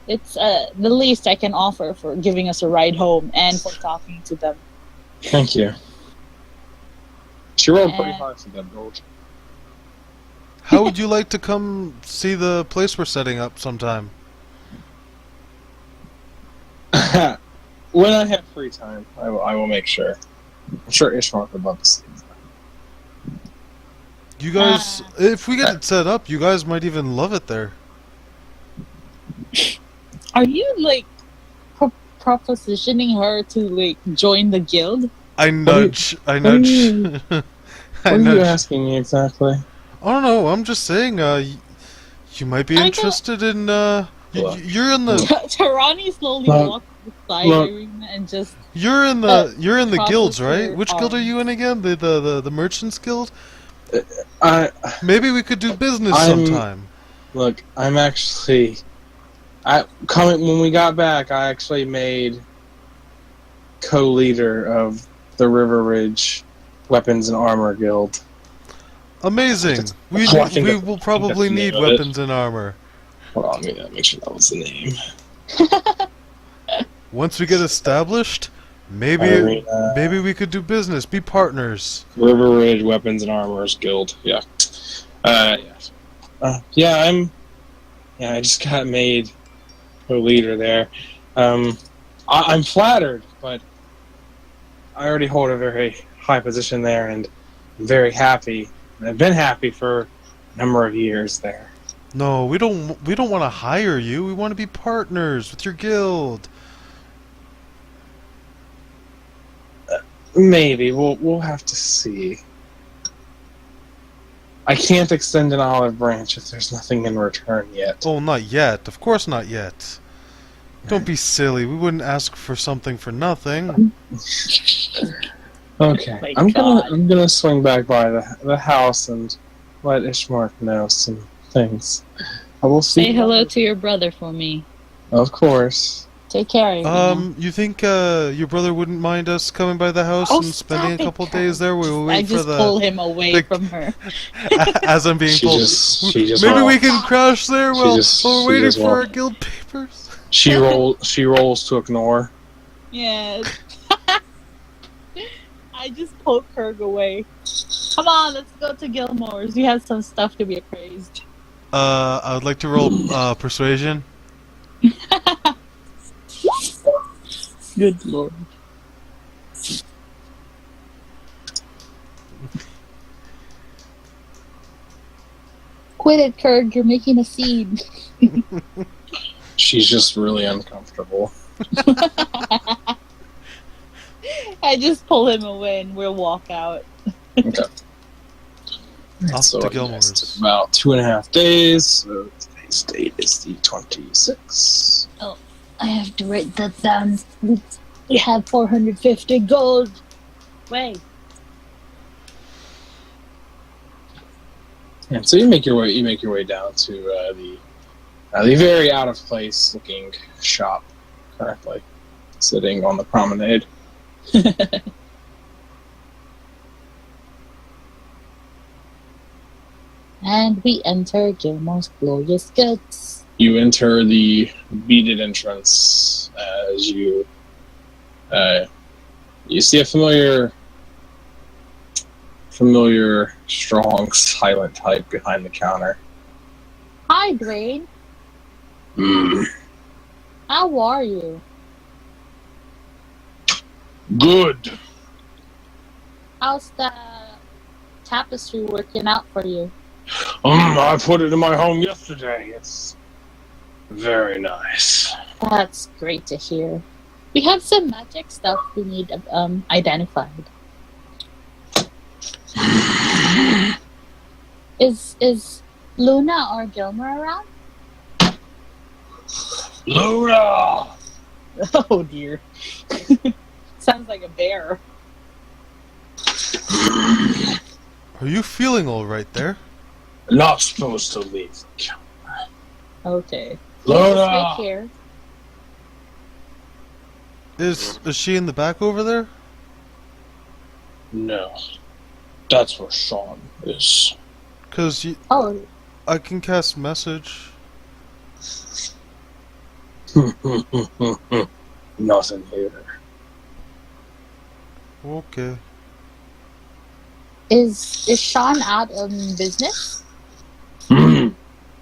It's the least I can offer for giving us a ride home and for talking to them. Thank you. She rolled pretty Uh, high for that gold. How would you like to come see the place we're setting up sometime? When I have free time, I will make sure. I'm sure Ishmael would love to see it. You guys, if we get it set up, you guys might even love it there. Are you like propositioning her to like join the guild? I nudge. I nudge. you- I What are you nudge. asking me exactly? I don't know. I'm just saying. You might be I don't- interested in. Look. You're in the. Tarani slowly Look. walks beside Look. Irina and just You're in the. You're in the crosses guilds, right? her Which guild are arms. you in again? The Merchants Guild. I Maybe we could do business I'm- sometime. look. I'm actually. When we got back, I actually made co-leader of the River Ridge Weapons and Armor Guild. Amazing. We Oh, I think we that's- will I think probably that's the need name of it. weapons and armor. Hold on, let me make sure that was the name. Once we get established, maybe Irina, maybe we could do business, be partners. River Ridge Weapons and Armors Guild. Yeah. Yeah. I just got made co-leader there. I'm flattered, but I already hold a very high position there, and I'm very happy. I've been happy for a number of years there. No, we don't want to hire you. We want to be partners with your guild. Maybe we'll have to see. I can't extend an olive branch if there's nothing in return yet. Oh, not yet. Of course not yet. Don't be silly. We wouldn't ask for something for nothing. Okay, My I'm God. gonna swing back by the house and let Ishmark know some things. I will see. say hello to your brother for me. Of course. Take care. Irina. You think your brother wouldn't mind us coming by the house Oh, and spending a stop it, couple Karen. days there? We'll I wait for just pull the. him away the- from her. As I'm being She told. just Maybe roll- we can crash there She while just- we're she waiting just for roll- our guild papers. She rolls to ignore. Yes. I just poke her away. Come on, let's go to Gilmore's. You have some stuff to be appraised. I would like to roll persuasion. Good lord. Quit it, Kurg. You're making a scene. She's just really uncomfortable. I just pull him away and we'll walk out. Okay. Off So to it Gilmore's. took about 2.5 days. So today's date is the 26th. I have to write that down. We have 450 gold. Wait. And so you make your way down to the very out of place looking shop currently. sitting on the promenade. And we enter Gilmore's Glorious Goods. You enter the beaded entrance as you see a familiar, strong, silent type behind the counter. Hi, Dwayne. How are you? Good. How's the tapestry working out for you? I put it in my home yesterday. It's very nice. That's great to hear. We have some magic stuff we need identified. Is Luna or Gilmore around? Luna! Oh dear. Sounds like a bear. Are you feeling all right there? Not supposed to leave. Okay. Luna! Just right here. Is she in the back over there? No. That's where Sean is. Cause Oh, I can cast message. Nothing here. Okay. is Sean out on business?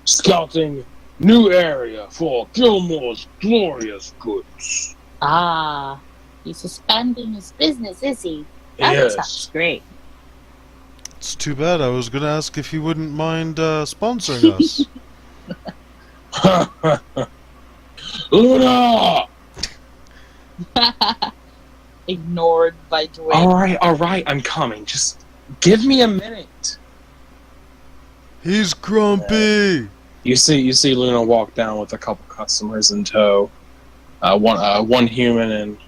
Scouting new area for Gilmore's Glorious Goods. Ah, he's expanding his business, is he? That Yes. sounds great. It's too bad. I was gonna ask if you wouldn't mind sponsoring us. Luna! Ignored by Dwayne. All right, I'm coming. Just give me a minute. He's grumpy. You see Luna walk down with a couple customers in tow. One human and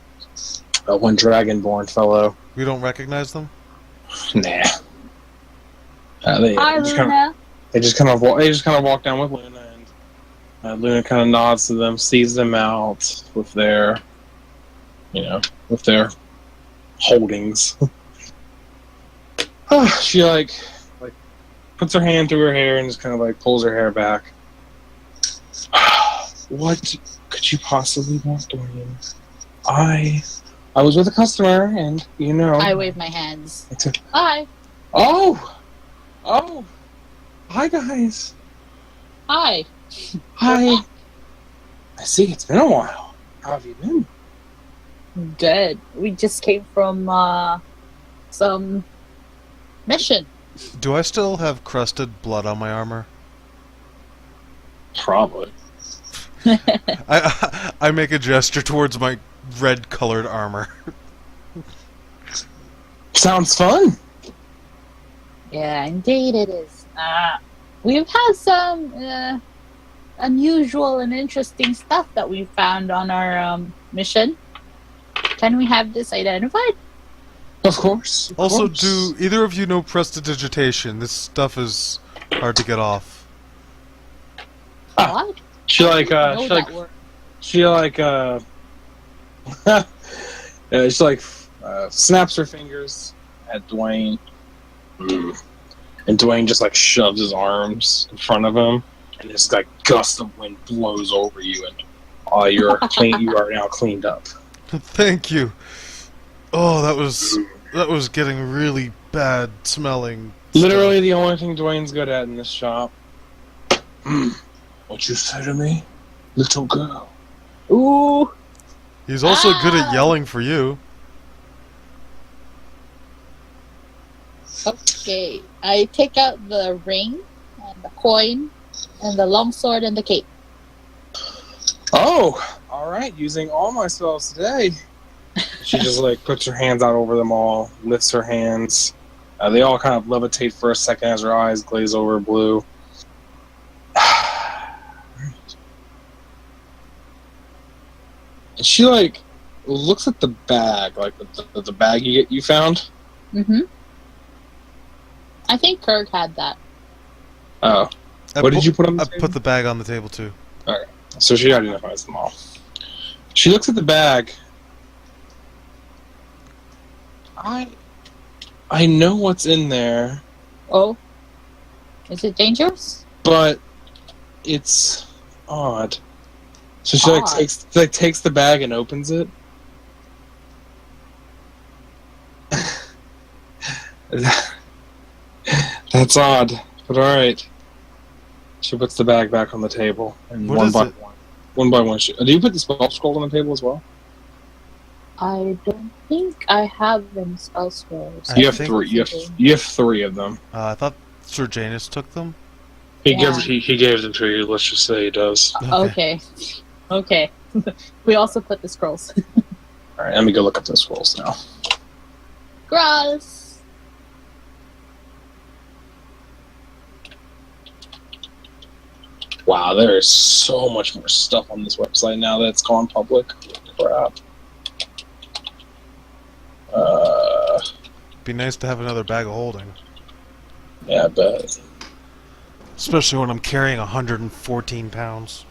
one dragonborn fellow. We don't recognize them. Nah. Hi, Luna. They just kind of walk down with Luna, and Luna kind of nods to them, sees them out with their holdings. She like puts her hand through her hair and just kind of like pulls her hair back. What could you possibly want, Dorian? I was with a customer, and I wave my hands. Hi. Oh, hi guys. Hi. Hi. I see. It's been a while. How have you been? Good. We just came from some mission. Do I still have crusted blood on my armor? Probably. I make a gesture towards my red-colored armor. Sounds fun. Yeah, indeed it is. We've had some unusual and interesting stuff that we found on our mission. Can we have this identified? Of course. Also, do either of you know prestidigitation? This stuff is hard to get off. What? She snaps her fingers at Dwayne. And Dwayne just like shoves his arms in front of him, and this like gust of wind blows over you, and you are now cleaned up. Thank you. Oh, that was getting really bad smelling. Literally the only thing Dwayne's good at in this shop. What you say to me, little girl? Ooh. He's also good at yelling for you. Okay. I take out the ring and the coin and the longsword and the cape. Oh, all right. Using all my spells today. She just like puts her hands out over them all, lifts her hands. They all kind of levitate for a second as her eyes glaze over blue. And she like looks at the bag, like the bag you found. Mm-hmm. I think Kirk had that. Oh, what did you put on the I table? put the bag on the table too. So she identifies them all. She looks at the bag, I know what's in there, Oh, is it dangerous? but it's odd. So she Odd. takes the bag and opens it. That's odd, but all right. She puts the bag back on the table, and What one is by it? one by one. Do you put the spell scroll on the table as well? I don't think I have any spell scrolls. I You have think- three. You have three of them. I thought Sir Janus took them. Yeah. He gave them to you. Let's just say he does. Okay. Okay. We also put the scrolls. All right, let me go look up those scrolls now. Gross. Wow, there is so much more stuff on this website now that it's gone public. Crap. Be nice to have another bag of holding, Yeah, I bet. especially when I'm carrying 114 pounds.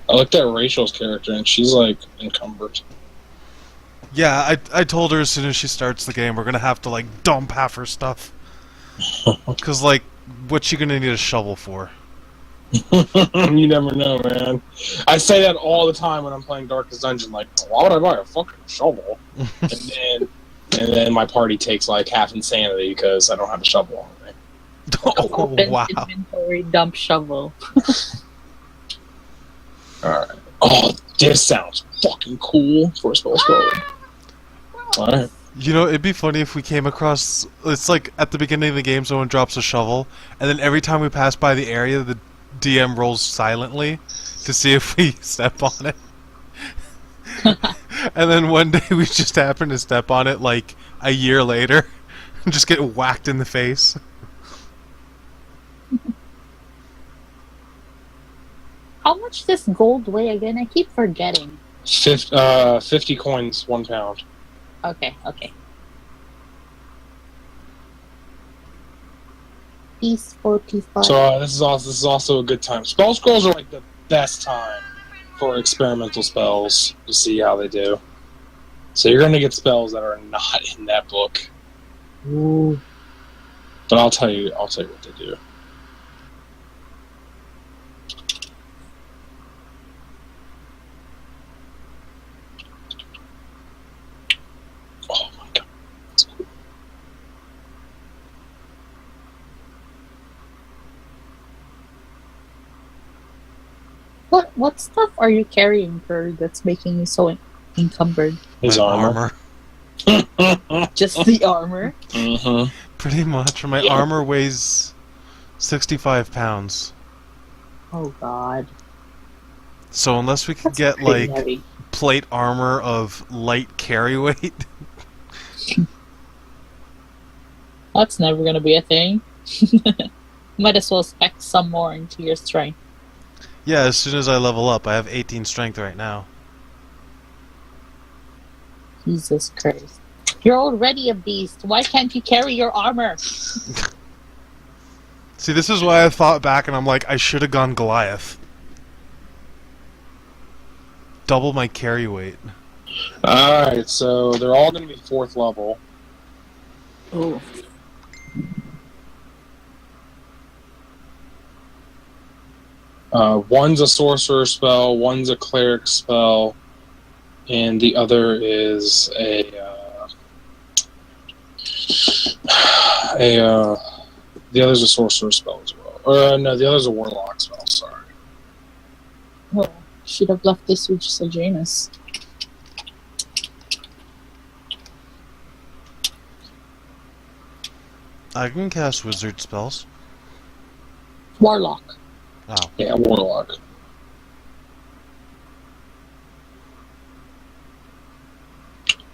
I looked at Rachel's character, and she's like encumbered. Yeah, I told her as soon as she starts the game, we're gonna have to like dump half her stuff. Cause like, what's she gonna need a shovel for? You never know, man. I say that all the time when I'm playing Darkest Dungeon. Like, why would I buy a fucking shovel? and then my party takes like half insanity because I don't have a shovel on me. Oh Open wow! inventory, dump shovel. Alright. Oh, this sounds fucking cool for a spell scroll. Alright. You know, it'd be funny if we came across. It's like at the beginning of the game, someone drops a shovel, and then every time we pass by the area, the DM rolls silently to see if we step on it. And then one day we just happen to step on it like a year later and just get whacked in the face. How much does gold weigh again? I keep forgetting. 50 coins, 1 pound. Okay, okay. Piece 45. So this is also a good time. Spell scrolls are like the best time for experimental spells to see how they do. So you're gonna get spells that are not in that book. Ooh. But I'll tell you what they do. Oh my god. That's cool. What stuff are you carrying, Bird, that's making you so encumbered? His My armor. Just the armor? Mm-hmm. Pretty much. My Yeah. armor weighs 65 pounds. Oh god. So unless we could That's get pretty like heavy. plate armor of light carry weight, That's never gonna be a thing. Might as well spec some more into your strength. yeah. As soon as I level up, I have 18 strength right now. Jesus Christ. You're already a beast. Why can't you carry your armor? See, this is why I thought back and I'm like, I should have gone Goliath. Double my carry weight. Alright, so they're all gonna be 4th level. Oh. One's a sorcerer spell, one's a cleric spell, and the other is the other's a sorcerer spell as well. Or no, the other's a warlock spell. Sorry. Well, should have left this with just a Janus. I can cast wizard spells. Warlock. Oh, Yeah, warlock.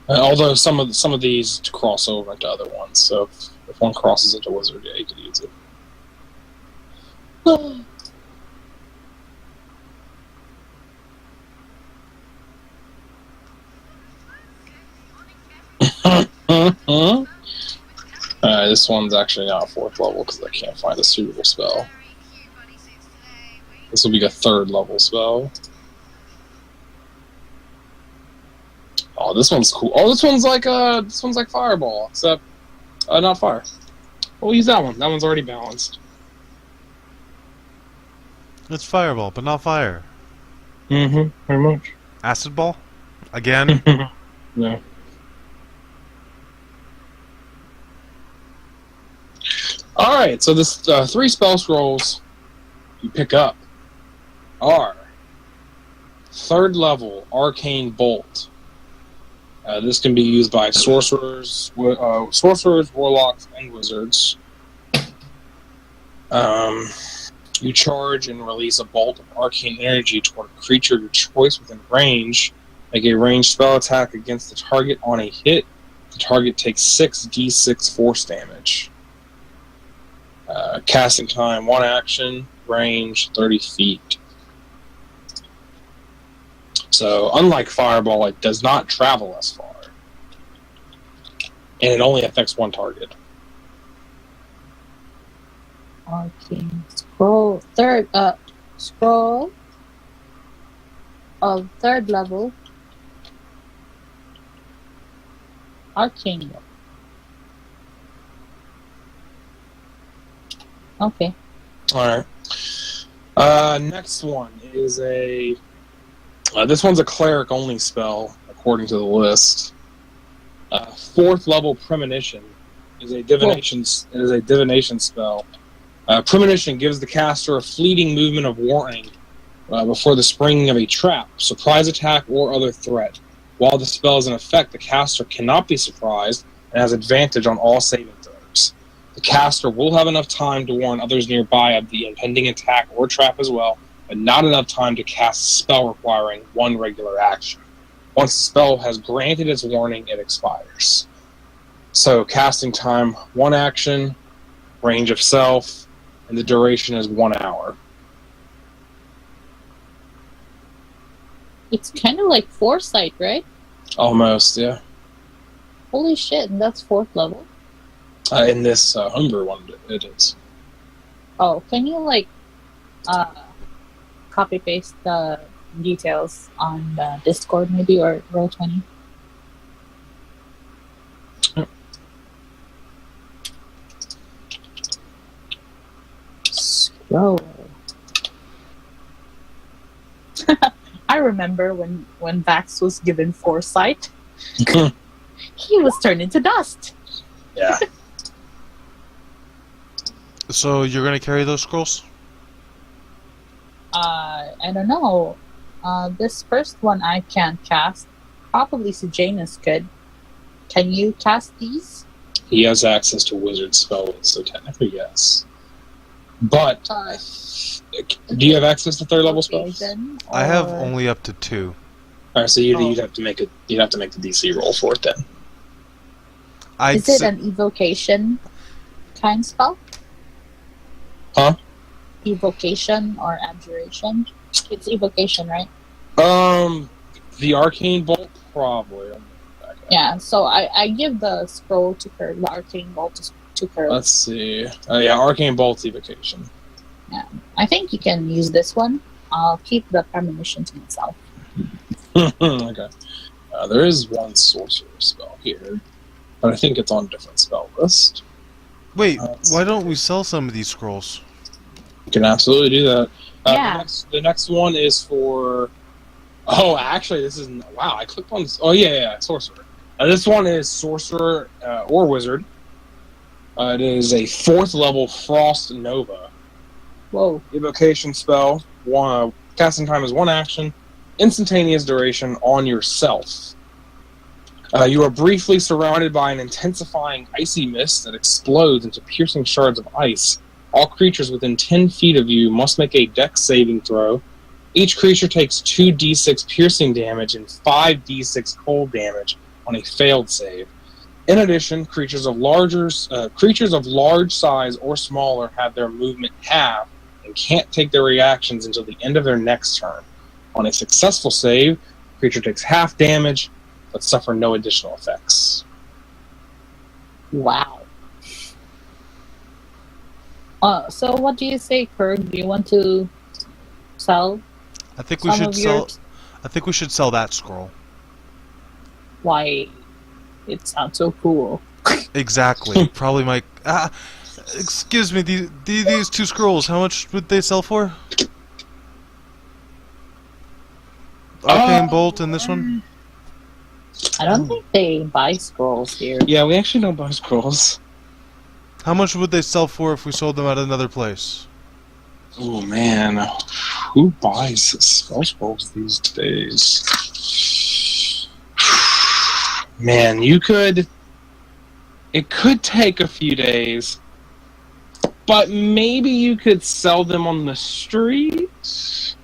Although some of these cross over into other ones, so if one crosses into wizard, yeah, you could use it. This one's actually not 4th level because I can't find a suitable spell. This will be a 3rd level spell. Oh, this one's cool. Oh, this one's like Fireball, except not fire. We'll use that one. That one's already balanced. It's fireball, but not fire. Mm-hmm. Very much. Acid ball? Again? No. Alright, so this 3 spell scrolls you pick up are 3rd level Arcane Bolt. This can be used by sorcerers, warlocks, and wizards. You charge and release a bolt of arcane energy toward a creature of your choice within range. Make a ranged spell attack against the target on a hit. The target takes 6d6 force damage. Casting time, 1 action, range 30 feet. So, unlike Fireball, it does not travel as far. And it only affects 1 target. Arcane scroll scroll of 3rd level. Arcane. Okay. Alright. Next one is a... this one's a cleric-only spell, according to the list. 4th level Premonition is a divination spell. Premonition gives the caster a fleeting movement of warning before the springing of a trap, surprise attack, or other threat. While the spell is in effect, the caster cannot be surprised and has advantage on all saving throws. The caster will have enough time to warn others nearby of the impending attack or trap as well, but not enough time to cast a spell requiring 1 regular action. Once the spell has granted its warning, it expires. So, casting time, 1 action, range of self, and the duration is 1 hour. It's kind of like Foresight, right? Almost, yeah. Holy shit, and that's 4th level. In this Humber one, it is. Oh, can you copy paste the details on the Discord maybe, or Roll20? Yep. Scroll. I remember when Vax was given Foresight, he was turned into dust. Yeah. So you're gonna carry those scrolls? I don't know. This first one I can't cast. Probably Sejanus could. Can you cast these? He has access to wizard spells, so technically yes. But do you have access to 3rd level spells? Poison, I have or- only up to 2. Alright, so you'd have to make the DC roll for it then. Is it an evocation kind spell? Huh? Evocation or abjuration? It's evocation, right? The arcane bolt probably. Yeah. So I give the scroll to her, the arcane bolt to her. Let's see. Yeah, arcane bolt evocation. I think you can use this one. I'll keep the premonition to myself. Okay. There is 1 sorcerer spell here, but I think it's on a different spell list. Wait, Let's why don't we sell some of these scrolls? You can absolutely do that. Yeah. The next one is for... Oh, actually, this is... Wow, I clicked on... Oh, yeah, sorcerer. This one is sorcerer or wizard. It is a 4th level Frost Nova. Whoa. Evocation spell. Casting time is 1 action. Instantaneous duration on yourself. You are briefly surrounded by an intensifying icy mist that explodes into piercing shards of ice. All creatures within 10 feet of you must make a dex saving throw. Each creature takes 2d6 piercing damage and 5d6 cold damage on a failed save. In addition, creatures of large size or smaller have their movement halved and can't take their reactions until the end of their next turn. On a successful save, the creature takes half damage, but suffer no additional effects. Wow. So what do you say, Kirk? Do you want to sell I think we some should of sell. yours? I think we should sell that scroll. why it sounds so cool. Exactly. Probably my. Excuse me. These two scrolls. How much would they sell for? Arcane Bolt and this one. I don't think they buy scrolls here. Yeah, we actually don't buy scrolls. How much would they sell for if we sold them at another place? Oh man, who buys spell scrolls these days? Man, you could. It could take a few days, but maybe you could sell them on the streets.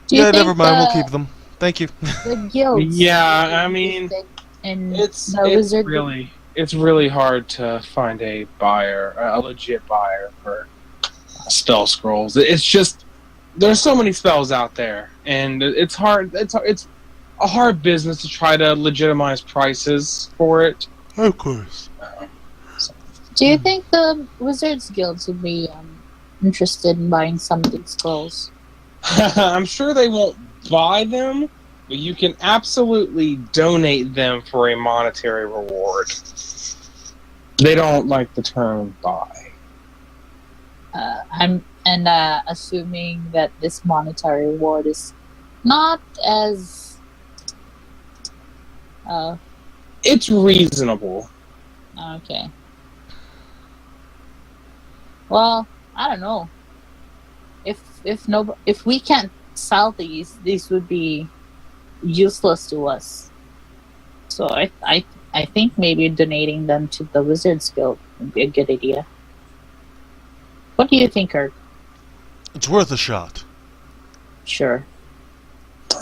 Do you Yeah, think never mind. We'll keep them. Thank you. the guilds? Yeah, I mean, and it's the wizard it's really hard to find a buyer, a legit buyer for spell scrolls. It's just there's so many spells out there, and it's hard. It's a hard business to try to legitimize prices for it. Of course. Do you think the wizards guilds would be interested in buying some of these scrolls? I'm sure they won't buy them, but you can absolutely donate them for a monetary reward. They don't like the term buy. I'm assuming that this monetary reward is not as It's reasonable. okay. Well, I don't know. If we can't sell these would be useless to us. So I think maybe donating them to the Wizards Guild would be a good idea. What do you think, Kurt? It's worth a shot. Sure.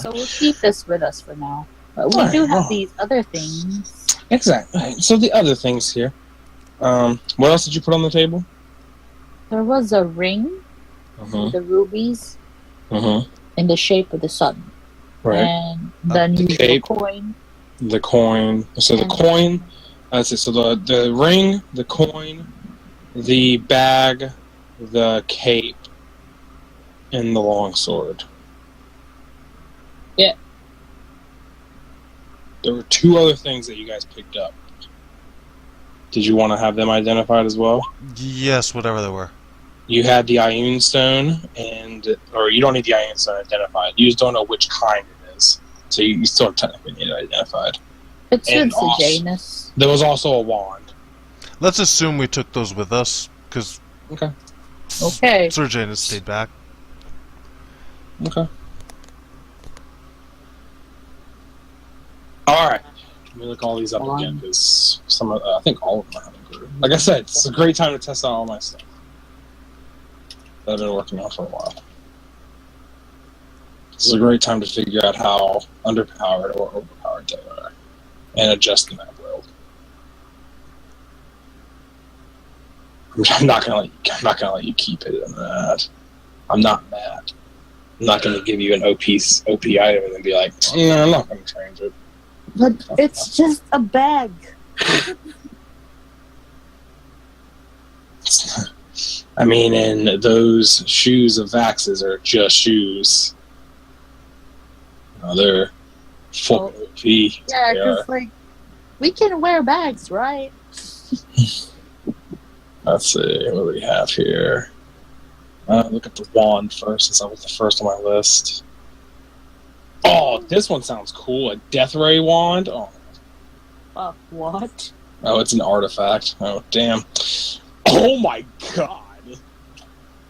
So we'll keep this with us for now. But we do have these other things. Exactly. So the other things here. What else did you put on the table? There was a ring with the rubies in the shape of the sun. Right. And then The the cape. coin. The coin. So the coin. That's it. So the ring, the coin, the bag, the cape, and the longsword. Yeah. There were two other things that you guys picked up. Did you want to have them identified as well? Yes, whatever they were. You had the Ioun Stone, or you don't need the Ioun Stone identified. You just don't know which kind it is. So you still technically need it identified. It's And with also- Sejanus. There was also a wand. Let's assume we took those with us, because Okay. Okay. Sir Janus stayed back. Okay. All right. Let me look all these up again, because I think all of them are included. Like I said, it's a great time to test out all my stuff that I've been working on for a while. This is a great time to figure out how underpowered or overpowered they are, and adjust them at will. I'm not gonna let you keep it in that. I'm not mad. I'm not gonna give you an OP item and then be like, no, I'm not gonna change it. But it's just a bag. I mean, and those shoes of Vax's are just shoes. They're full OP. Yeah, They are. because like we can wear bags, right? Let's see, what do we have here? Look at the wand first, since that was the first on my list. Oh, this one sounds cool. A Death Ray wand? What? Oh, it's an artifact. Oh, damn. Oh my god!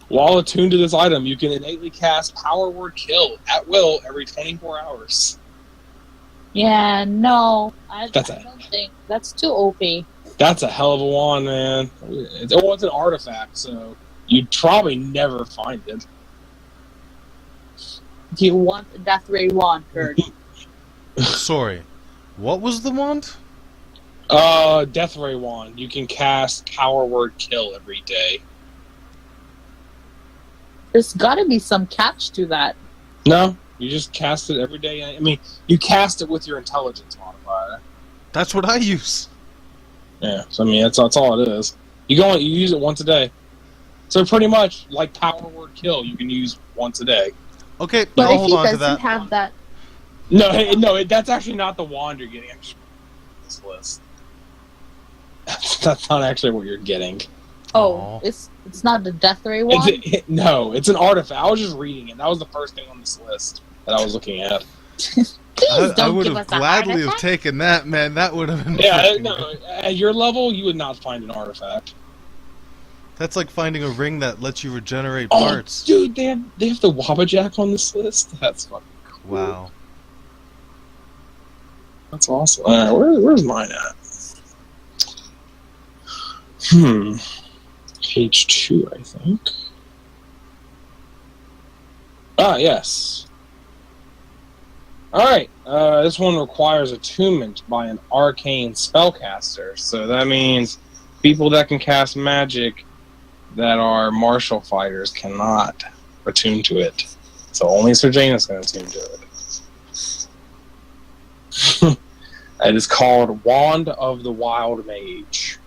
While attuned to this item, you can innately cast Power Word Kill at will every 24 hours. Yeah, no. I That's don't think that's too OP. That's a hell of a wand, man. It's an artifact, so you'd probably never find it. Do you want the Death Ray wand, Kurt? Sorry. What was the wand? Death Ray wand. You can cast Power Word Kill every day. There's gotta be some catch to that. No, you just cast it every day. I mean, you cast it with your intelligence modifier. That's what I use. Yeah, so I mean, that's all it is. You use it once a day. So pretty much, like Power Word Kill, you can use once a day. Okay, But I'll if hold he on to doesn't that. have that, No, hey, no, that's actually not the wand you're getting. I'm just this list. That's not actually what you're getting. Oh, it's not the Death Ray one. No, it's an artifact. I was just reading it. That was the first thing on this list that I was looking at. Please I don't would give have us a gladly heart have attack. taken that, man. That would have been. Yeah, freaking no, great. at your level, you would not find an artifact. That's like finding a ring that lets you regenerate Oh, parts. dude, they have the Wabbajack on this list. That's fucking cool. Wow. That's awesome. Where's mine at? Page 2, I think. Ah, yes. Alright, this one requires attunement by an arcane spellcaster. So that means people that can cast magic that are martial fighters cannot attune to it. So only Sir Janus can attune to it. It is called Wand of the Wild Mage.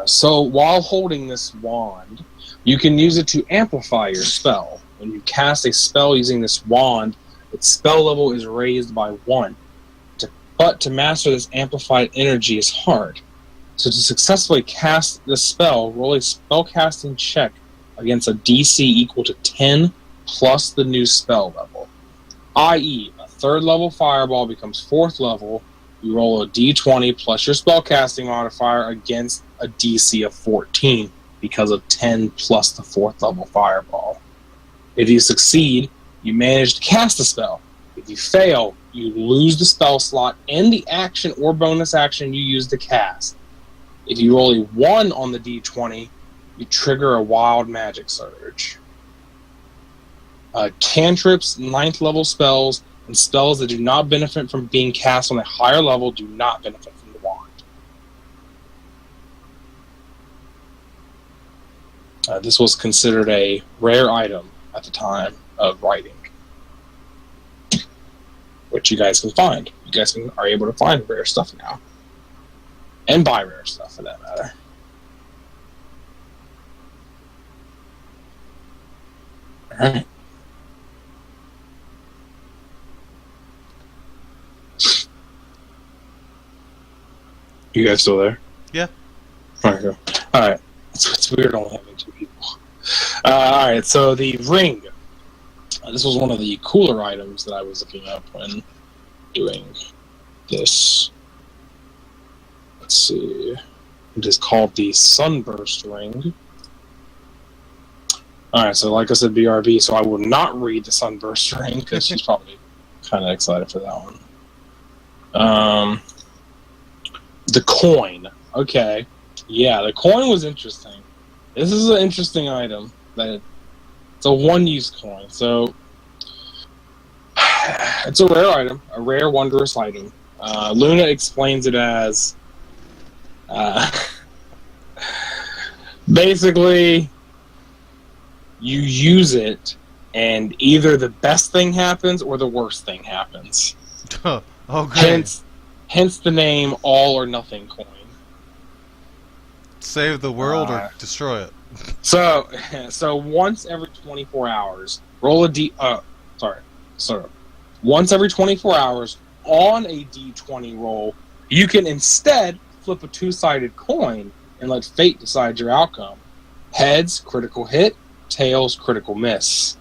So while holding this wand, you can use it to amplify your spell. When you cast a spell using this wand, its spell level is raised by 1. But to master this amplified energy is hard. So to successfully cast the spell, roll a spellcasting check against a DC equal to 10 plus the new spell level. I.e., a 3rd level fireball becomes 4th level. You roll a d20 plus your spellcasting modifier against a DC of 14 because of 10 plus the 4th level fireball. If you succeed, you manage to cast the spell. If you fail, you lose the spell slot and the action or bonus action you use to cast. If you roll a 1 on the d20, you trigger a wild magic surge. Cantrips, 9th level spells, and spells that do not benefit from being cast on a higher level do not benefit from the wand. This was considered a rare item at the time of writing, which you guys can find. You guys are able to find rare stuff now. And buy rare stuff, for that matter. Alright. You guys still there? Yeah. Alright, cool. Alright. It's weird only having 2 people. Alright, so the ring. This was one of the cooler items that I was looking up when doing this. Let's see. It is called the Sunburst Ring. Alright, so like I said, BRB, so I will not read the Sunburst Ring because she's probably kind of excited for that one. The coin. Okay. Yeah, the coin was interesting. This is an interesting item. It's a one-use coin, so it's a rare item, a rare, wondrous item. Luna explains it as basically you use it and either the best thing happens or the worst thing happens. Okay. Hence the name All or Nothing coin. Save the world or destroy it. So once every 24 hours, roll a once every 24 hours on a D20 roll, you can instead flip a 2-sided coin and let fate decide your outcome. Heads, critical hit. Tails, critical miss.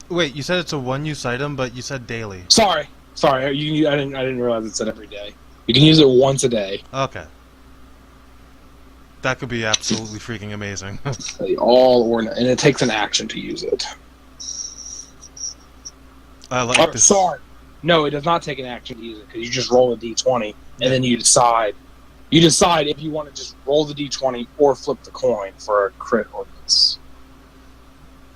Wait, you said it's a one-use item, but you said daily. Sorry. I didn't realize it said every day. You can use it once a day. Okay. That could be absolutely freaking amazing. All or and it takes an action to use it. I like this. Sorry. No, it does not take an action to use it because you just roll a d20 and then you decide. You decide if you want to just roll the d20 or flip the coin for a crit or miss.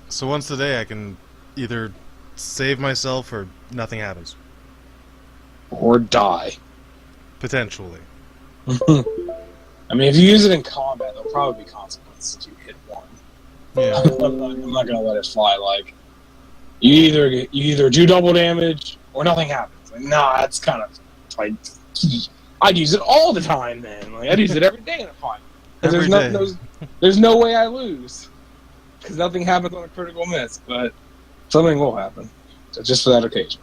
So once a day I can either save myself or nothing happens. Or die. Potentially. I mean, if you use it in combat, there'll probably be consequences if you hit one. Yeah. I'm not gonna let it fly. Like you either do double damage or nothing happens. Like, nah, that's kind of like I'd use it all the time. Then, like I'd use it every day in a fight. Every There's no way I lose. because nothing happens on a critical miss, but something will happen. So just for that occasion.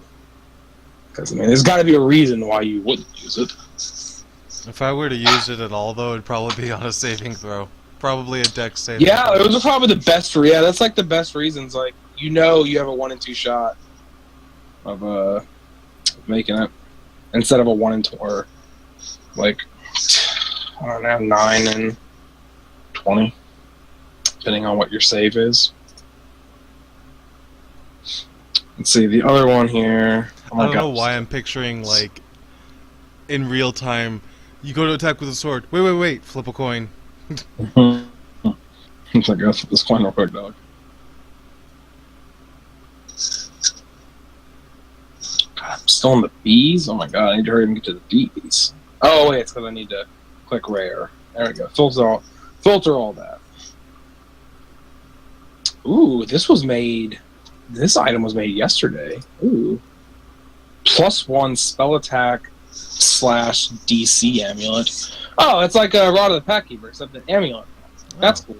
Because, I mean, there's got to be a reason why you wouldn't use it. If I were to use it at all, though, it'd probably be on a saving throw. Probably a dex saving Yeah, throw. those are probably the best. Yeah, that's like the best reasons. Like, you know, you have a 1 in 2 shot of making it instead of a 1 in 2, or like, I don't know, 9 and 20, depending on what your save is. Let's see the other one here. Oh my I don't know gosh. why I'm picturing, like, in real time, you go to attack with a sword. Wait, flip a coin. I'm like, let's flip this coin real quick, dog. God, I'm still in the bees? Oh my god, I need to hurry and get to the bees. Oh wait, it's because I need to click rare. There we go. Filter all that. Ooh, this item was made yesterday. Ooh. +1 spell attack / DC amulet. Oh, it's like a Rod of the Packkeeper, except an amulet. That's cool.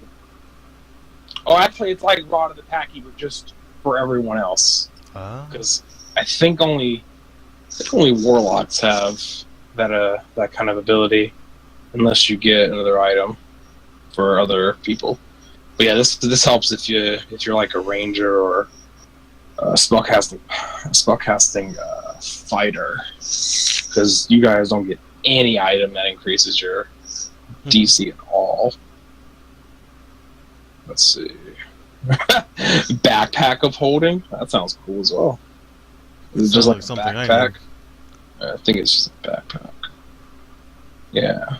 Oh, actually, it's like Rod of the Packkeeper, just for everyone else. Because I think only warlocks have that kind of ability, unless you get another item for other people. But yeah, this helps if you're like a ranger or a spellcasting fighter, because you guys don't get any item that increases your DC at all. Let's see. Backpack of holding. That sounds cool as well. Is it just like a something I backpack? I think it's just a backpack. Yeah.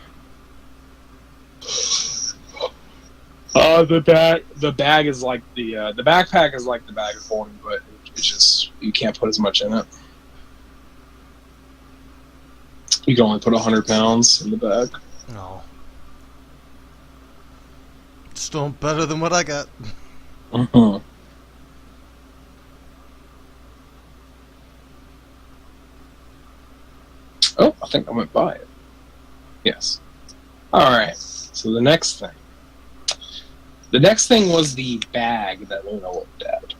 The bag is like the backpack is like the bag of holding, but it's just you can't put as much in it. You can only put 100 pounds in the bag. No. Still better than what I got. Mm-hmm. Oh, I think I went by it. Yes. Alright, so the next thing. The next thing was the bag that Luna looked at.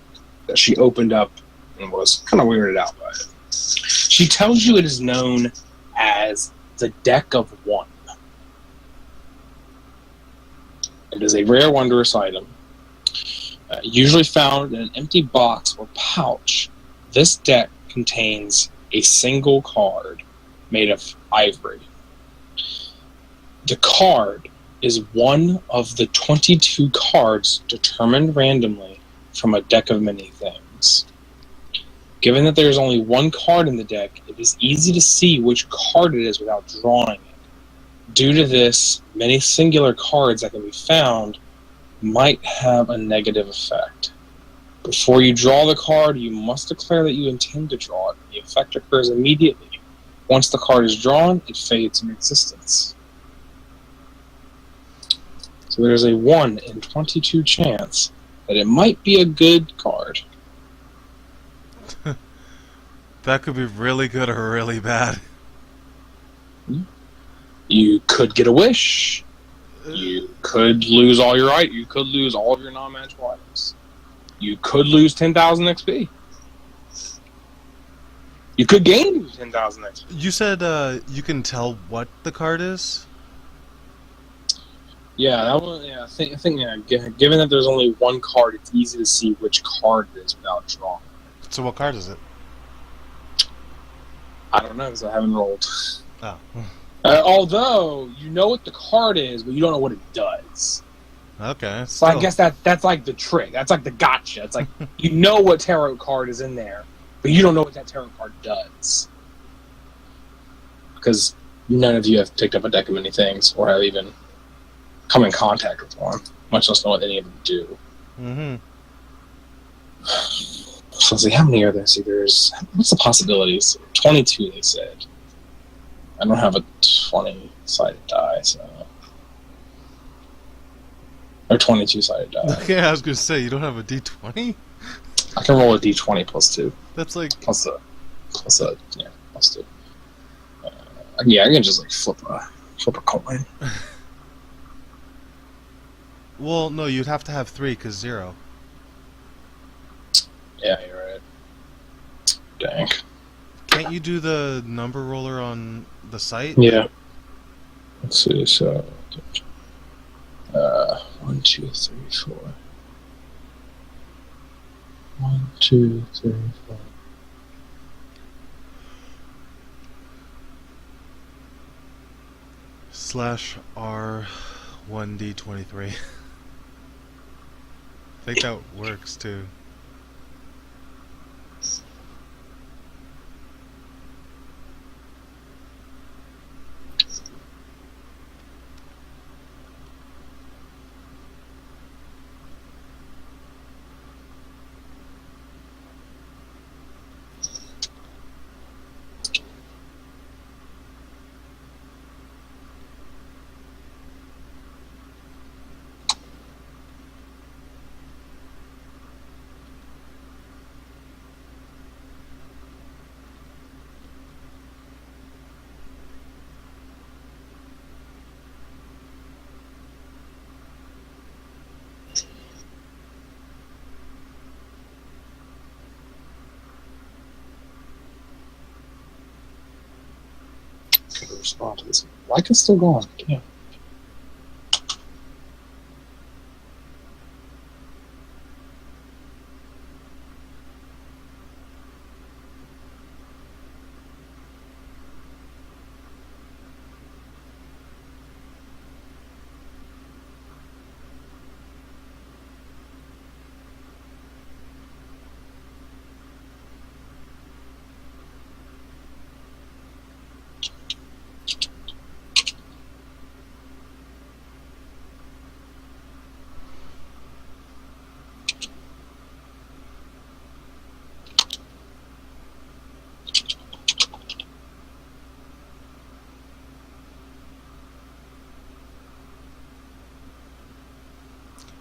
That she opened up and was kind of weirded out by it. She tells you it is known as the Deck of One. It is a rare, wondrous item. Usually found in an empty box or pouch. This deck contains a single card made of ivory. The card is one of the 22 cards determined randomly from a deck of many things. Given that there is only one card in the deck, it is easy to see which card it is without drawing it. Due to this, many singular cards that can be found might have a negative effect. Before you draw the card, you must declare that you intend to draw it. The effect occurs immediately. Once the card is drawn, it fades from existence. So there's a 1 in 22 chance that it might be a good card. That could be really good or really bad. You could get a wish. You could lose all your You could lose all of your non-magical items. You could lose 10,000 XP. You could gain 10,000 XP. You said you can tell what the card is? Yeah, that one. Yeah, I think. Yeah, given that there's only one card, it's easy to see which card it is without drawing. So what card is it? I don't know because I haven't rolled. Oh. Although you know what the card is, but you don't know what it does. Okay. So I guess that's like the trick. That's like the gotcha. It's like you know what tarot card is in there, but you don't know what that tarot card does because none of you have picked up a deck of many things or have even come in contact with one, much less know what any of them do. Mm-hmm. So let's see, how many are there? See, what's the possibilities? 22, they said. I don't have a 20-sided die, so... Or 22-sided die. Yeah, I was gonna say, you don't have a D20? I can roll a d20 plus 2. That's like... Plus 2. Yeah, I can just, like, flip a coin. Well, no, you'd have to have 3 because 0. Yeah, you're right. Dang. Can't you do the number roller on the site? Yeah. Let's see. So, 1, 2, 3, 4. 1, 2, 3, 4. /R1D23. I think that works too. Gotta respond to this. Like it's still going. Yeah.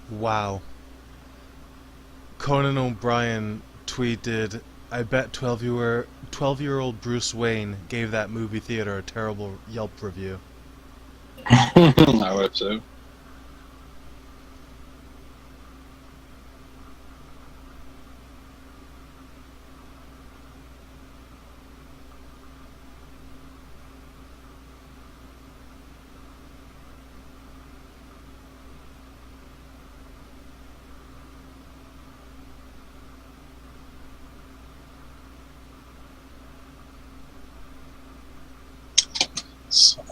Wow. Conan O'Brien tweeted, I bet 12-year-old Bruce Wayne gave that movie theater a terrible Yelp review. I would too.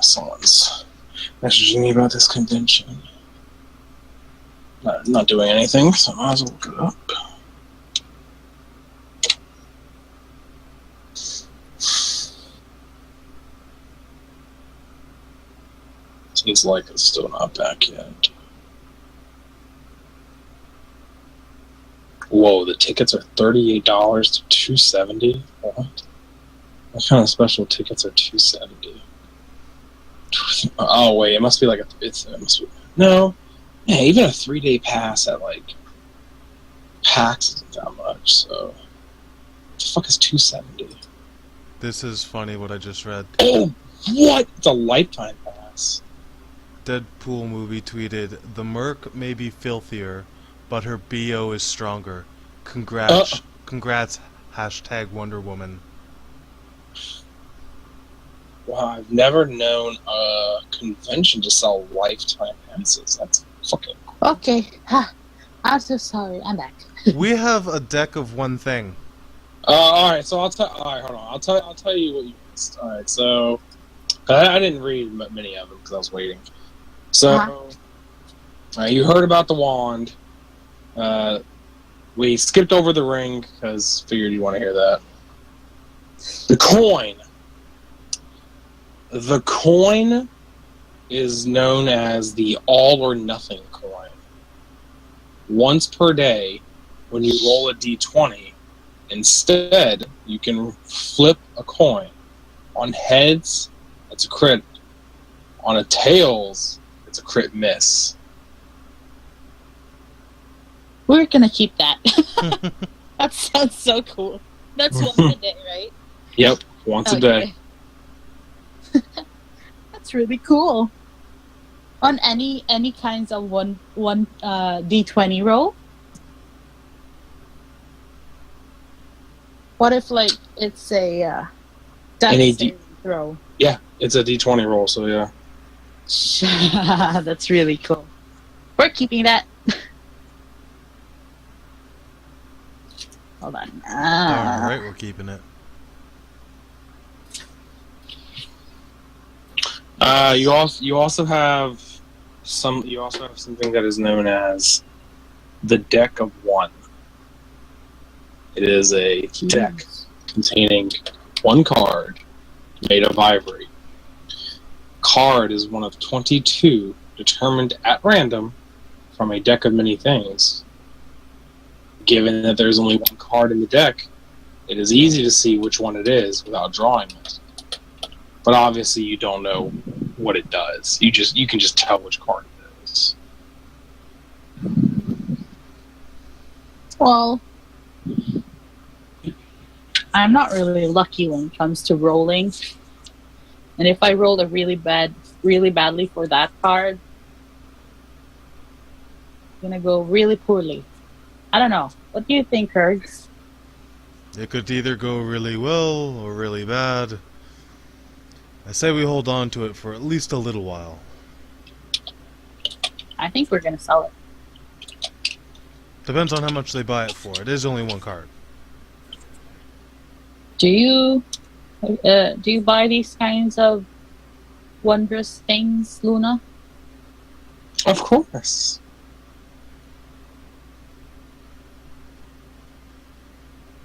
Someone's messaging me about this convention. Not doing anything, so I might as well look it up. Seems like it's still not back yet. Whoa, the tickets are $38 to $270. What? What kind of special tickets are $270? Oh wait, it must be like it must be, no. Yeah, even a 3-day pass at like PAX isn't that much. So, what the fuck is $270? This is funny what I just read. Oh, what? It's a lifetime pass. Deadpool movie tweeted, the Merc may be filthier, but her BO is stronger. Congrats, hashtag Wonder Woman. Wow, I've never known a convention to sell lifetime passes. That's fucking. Okay. I'm so sorry. I'm back. We have a deck of one thing. All right, so I'll tell. All right, hold on. I'll tell you what you missed. All right, so I didn't read many of them because I was waiting. So you heard about the wand. We skipped over the ring because figured you want to hear that. The coin. The coin is known as the all or nothing coin. Once per day, when you roll a d20, instead you can flip a coin. On heads, it's a crit. On a tails, it's a crit miss. We're gonna keep that. That sounds so cool. That's once a day, right? Yep, once a day. That's really cool. On any kinds of one D20 roll? What if like it's a death Any saving throw? Yeah, it's a D20 roll, so yeah. That's really cool. We're keeping that. Hold on. Darn right, we're keeping it. You also have something that is known as the Deck of One. It is a deck containing one card made of ivory. Card is one of 22 determined at random from a deck of many things. Given that there's only one card in the deck, it is easy to see which one it is without drawing it. But obviously you don't know what it does. You can just tell which card it is. Well, I'm not really lucky when it comes to rolling. And if I roll really badly for that card, it's gonna go really poorly. I don't know. What do you think, Hergs? It could either go really well or really bad. I say we hold on to it for at least a little while. I think we're gonna sell it. Depends on how much they buy it for. It is only one card. Do you buy these kinds of wondrous things, Luna? Of course.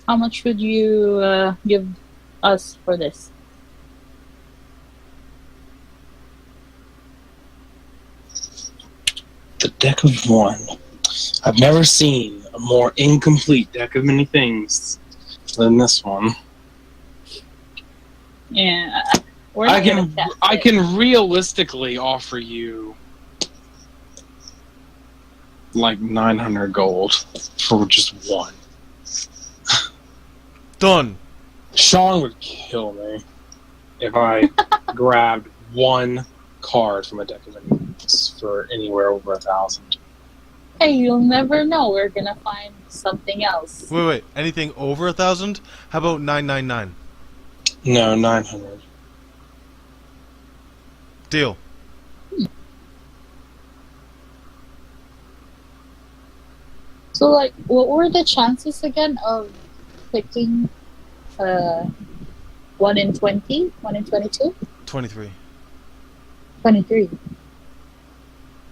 How much would you give us for this? The Deck of One. I've never seen a more incomplete deck of many things than this one. Yeah, we're not gonna test I it. can realistically offer you like 900 gold for just one. Done! Sean would kill me if I grabbed one card from a deck of enemies for anywhere over 1,000. Hey, you'll never know. We're gonna find something else. Wait. Anything over 1,000? How about 999? No, 900. Deal. So, like, what were the chances again of picking 1 in 20? 1 in 22? 23. 23.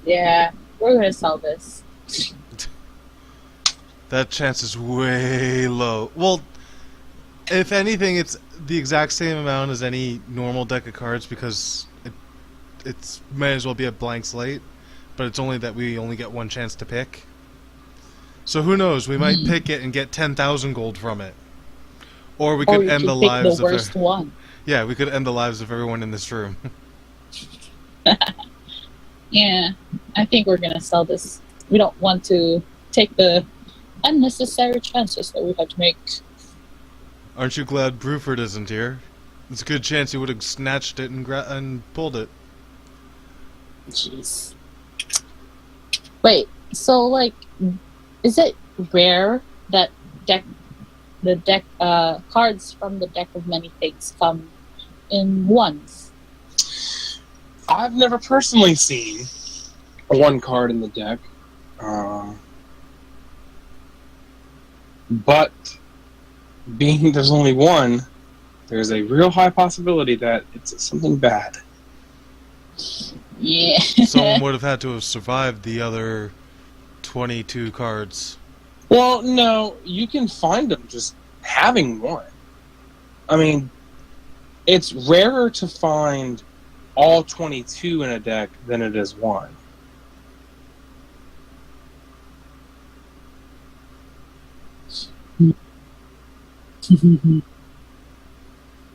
Yeah, we're gonna sell this. That chance is way low. Well, if anything, it's the exact same amount as any normal deck of cards because it's may as well be a blank slate, but it's only that we only get one chance to pick. So who knows? We might pick it and get 10,000 gold from it, or we could you end could the pick lives the worst of one. yeah, we could end the lives of everyone in this room. Yeah, I think we're gonna sell this. We don't want to take the unnecessary chances that we have to make. Aren't you glad Bruford isn't here? It's a good chance he would have snatched it and pulled it. Jeez. Wait, so like, is it rare that the deck cards from the deck of many things come in ones? I've never personally seen one card in the deck. But being there's only one, there's a real high possibility that it's something bad. Yeah. Someone would have had to have survived the other 22 cards. Well, no, you can find them just having one. I mean, it's rarer to find all 22 in a deck than it is one.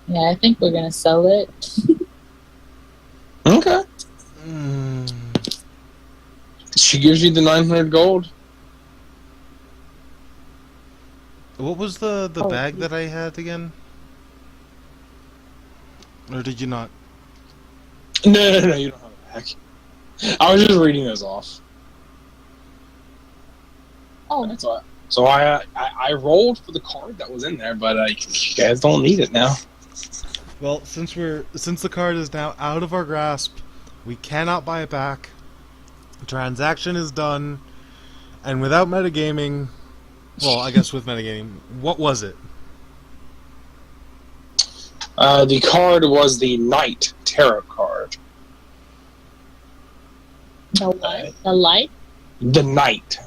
Yeah, I think we're gonna sell it. Okay. Mm. She gives you the 900 gold. What was the Oh, bag that I had again? Or did you not? No, you don't have a back. I was just reading those off. Oh, That's all. So I rolled for the card that was in there, but you guys don't need it now. Well, since the card is now out of our grasp, we cannot buy it back. The transaction is done, and without metagaming, well, I guess with metagaming, what was it? The card was the Knight Tarot card. the what? The light? The Knight.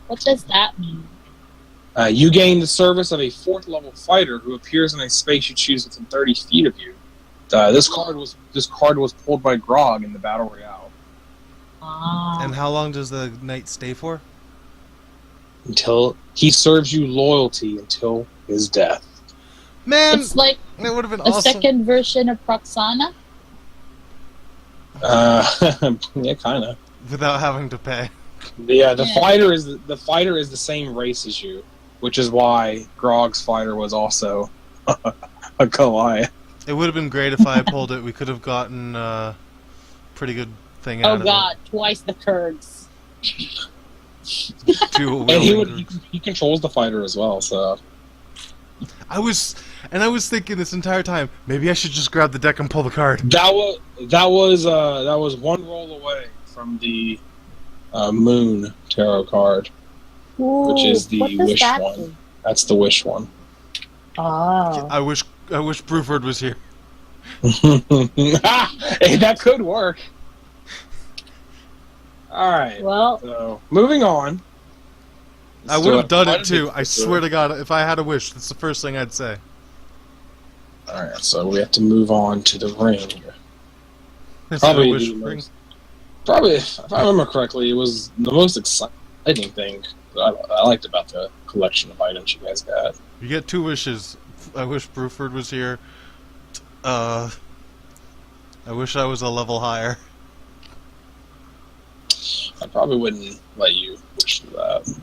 What does that mean? You gain the service of a 4th level fighter who appears in a space you choose within 30 feet of you. This card was pulled by Grog in the Battle Royale. Ah. And how long does the knight stay for? Until he serves you loyalty until his death. Man, It's like that would have been a awesome. second version of Proxana. Yeah, kind of. Without having to pay. Yeah, the Yeah. fighter is the same race as you, which is why Grog's fighter was also a Goliath. It would have been great if I had pulled it. We could have gotten a pretty good thing out Oh of god, twice the Kurgs. it. And he controls the fighter as well. So I was thinking this entire time, maybe I should just grab the deck and pull the card. that was one roll away from the Moon Tarot card. Which is the what does wish that one. do? That's the wish one. Oh. I wish Bruford was here. Hey, that could work. All right. Well, So moving on. I would have done it too. I swear to God, if I had a wish, that's the first thing I'd say. All right, so we have to move on to the ring. Is it Probably a wish the ring? most- Probably, if I remember correctly, it was the most exciting thing that I liked about the collection of items you guys got. You get 2 wishes. I wish Bruford was here. I wish I was a level higher. I probably wouldn't let you wish for that.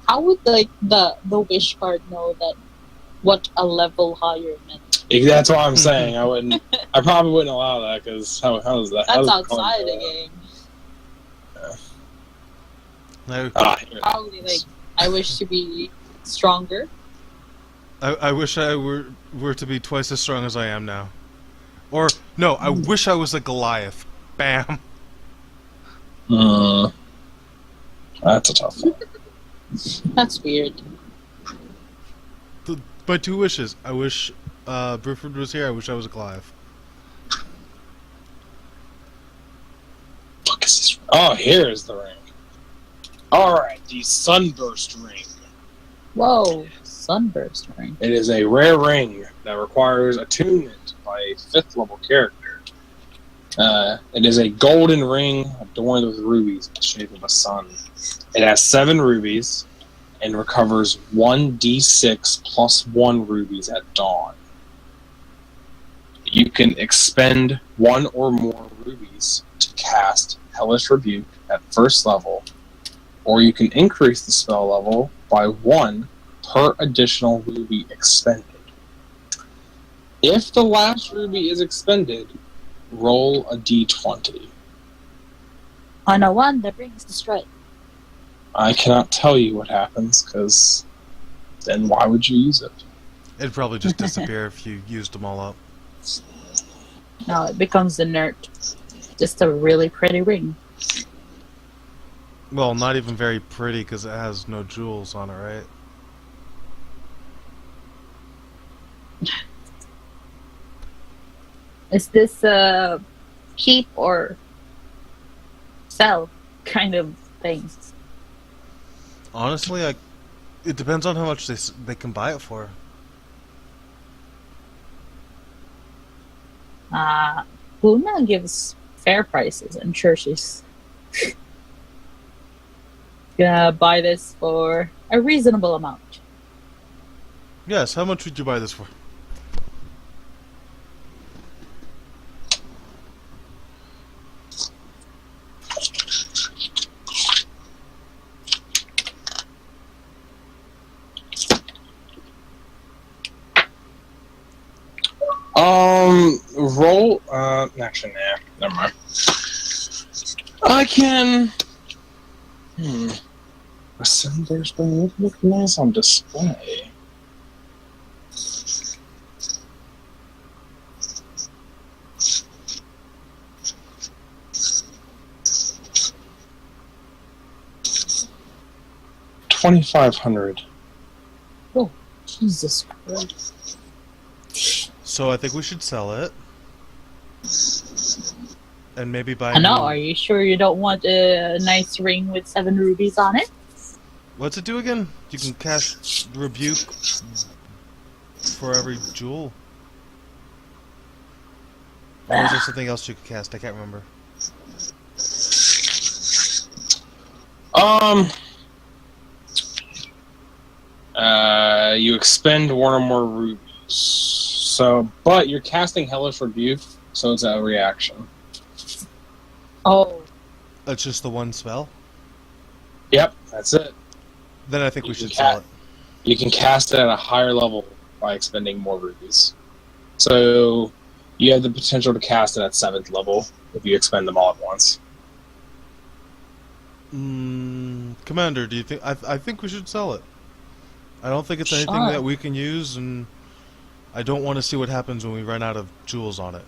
how would like the wish card know that what a level higher meant? That's what I'm saying. I wouldn't. I probably wouldn't allow that because how is that? how That's does the card outside know the that? game. I, Probably like I wish to be stronger. I wish I were to be twice as strong as I am now. Or, no, I wish I was a Goliath. Bam. That's a tough one. That's weird. My 2 wishes. I wish Bruford was here. I wish I was a Goliath. Fuck is this? Oh, here's the ring. Alright, the Sunburst Ring. Whoa, sunburst ring. It is a rare ring that requires attunement by a 5th level character. It is a golden ring adorned with rubies in the shape of a sun. It has 7 rubies and recovers 1d6 plus 1 rubies at dawn. You can expend 1 or more rubies to cast Hellish Rebuke at 1st level, or you can increase the spell level by 1 per additional ruby expended. If the last ruby is expended, roll a d20. On a 1, the ring is destroyed. I cannot tell you what happens, because then why would you use it? It'd probably just disappear if you used them all up. No, it becomes inert. Just a really pretty ring. Well, not even very pretty because it has no jewels on it, right? Is this a keep or sell kind of thing? Honestly, it depends on how much they can buy it for. Luna gives fair prices. I'm sure she's gonna buy this for a reasonable amount. Yes, how much would you buy this for? Roll. Actually, nah. Never mind. I can. Assemblers, but it look nice on display. $2,500. Jesus Christ. So I think we should sell it. And maybe buy I know, new- are you sure you don't want a nice ring with 7 rubies on it? What's it do again? You can cast Rebuke for every jewel. Or is there something else you could cast? I can't remember. You expend one or more rubies. So, but you're casting Hellish Rebuke, so it's a reaction. Oh, It's just the one spell? Yep, that's it. Then I think we You should can sell it. You can cast it at a higher level by expending more rubies. So, you have the potential to cast it at 7th level if you expend them all at once. Commander, do you think... I think we should sell it. I don't think it's anything Sure. that we can use, and I don't want to see what happens when we run out of jewels on it.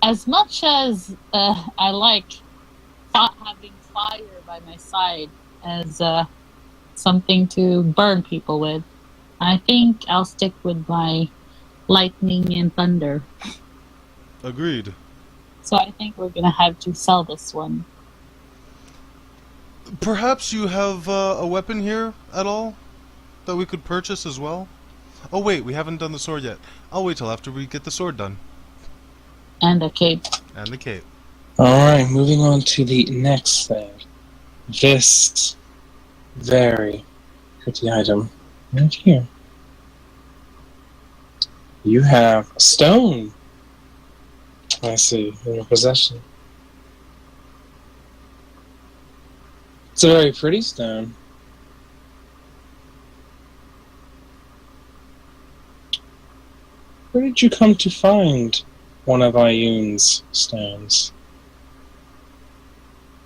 As much as I like having fire by my side as something to burn people with, I think I'll stick with my lightning and thunder. Agreed. So I think we're gonna have to sell this one. Perhaps you have a weapon here at all that we could purchase as well? Oh wait, we haven't done the sword yet. I'll wait till after we get the sword done. And a cape. And the cape. Alright, moving on to the next thing. This very pretty item right here. You have a stone. I see, in your possession. It's a very pretty stone. Where did you come to find one of Ioun's stones?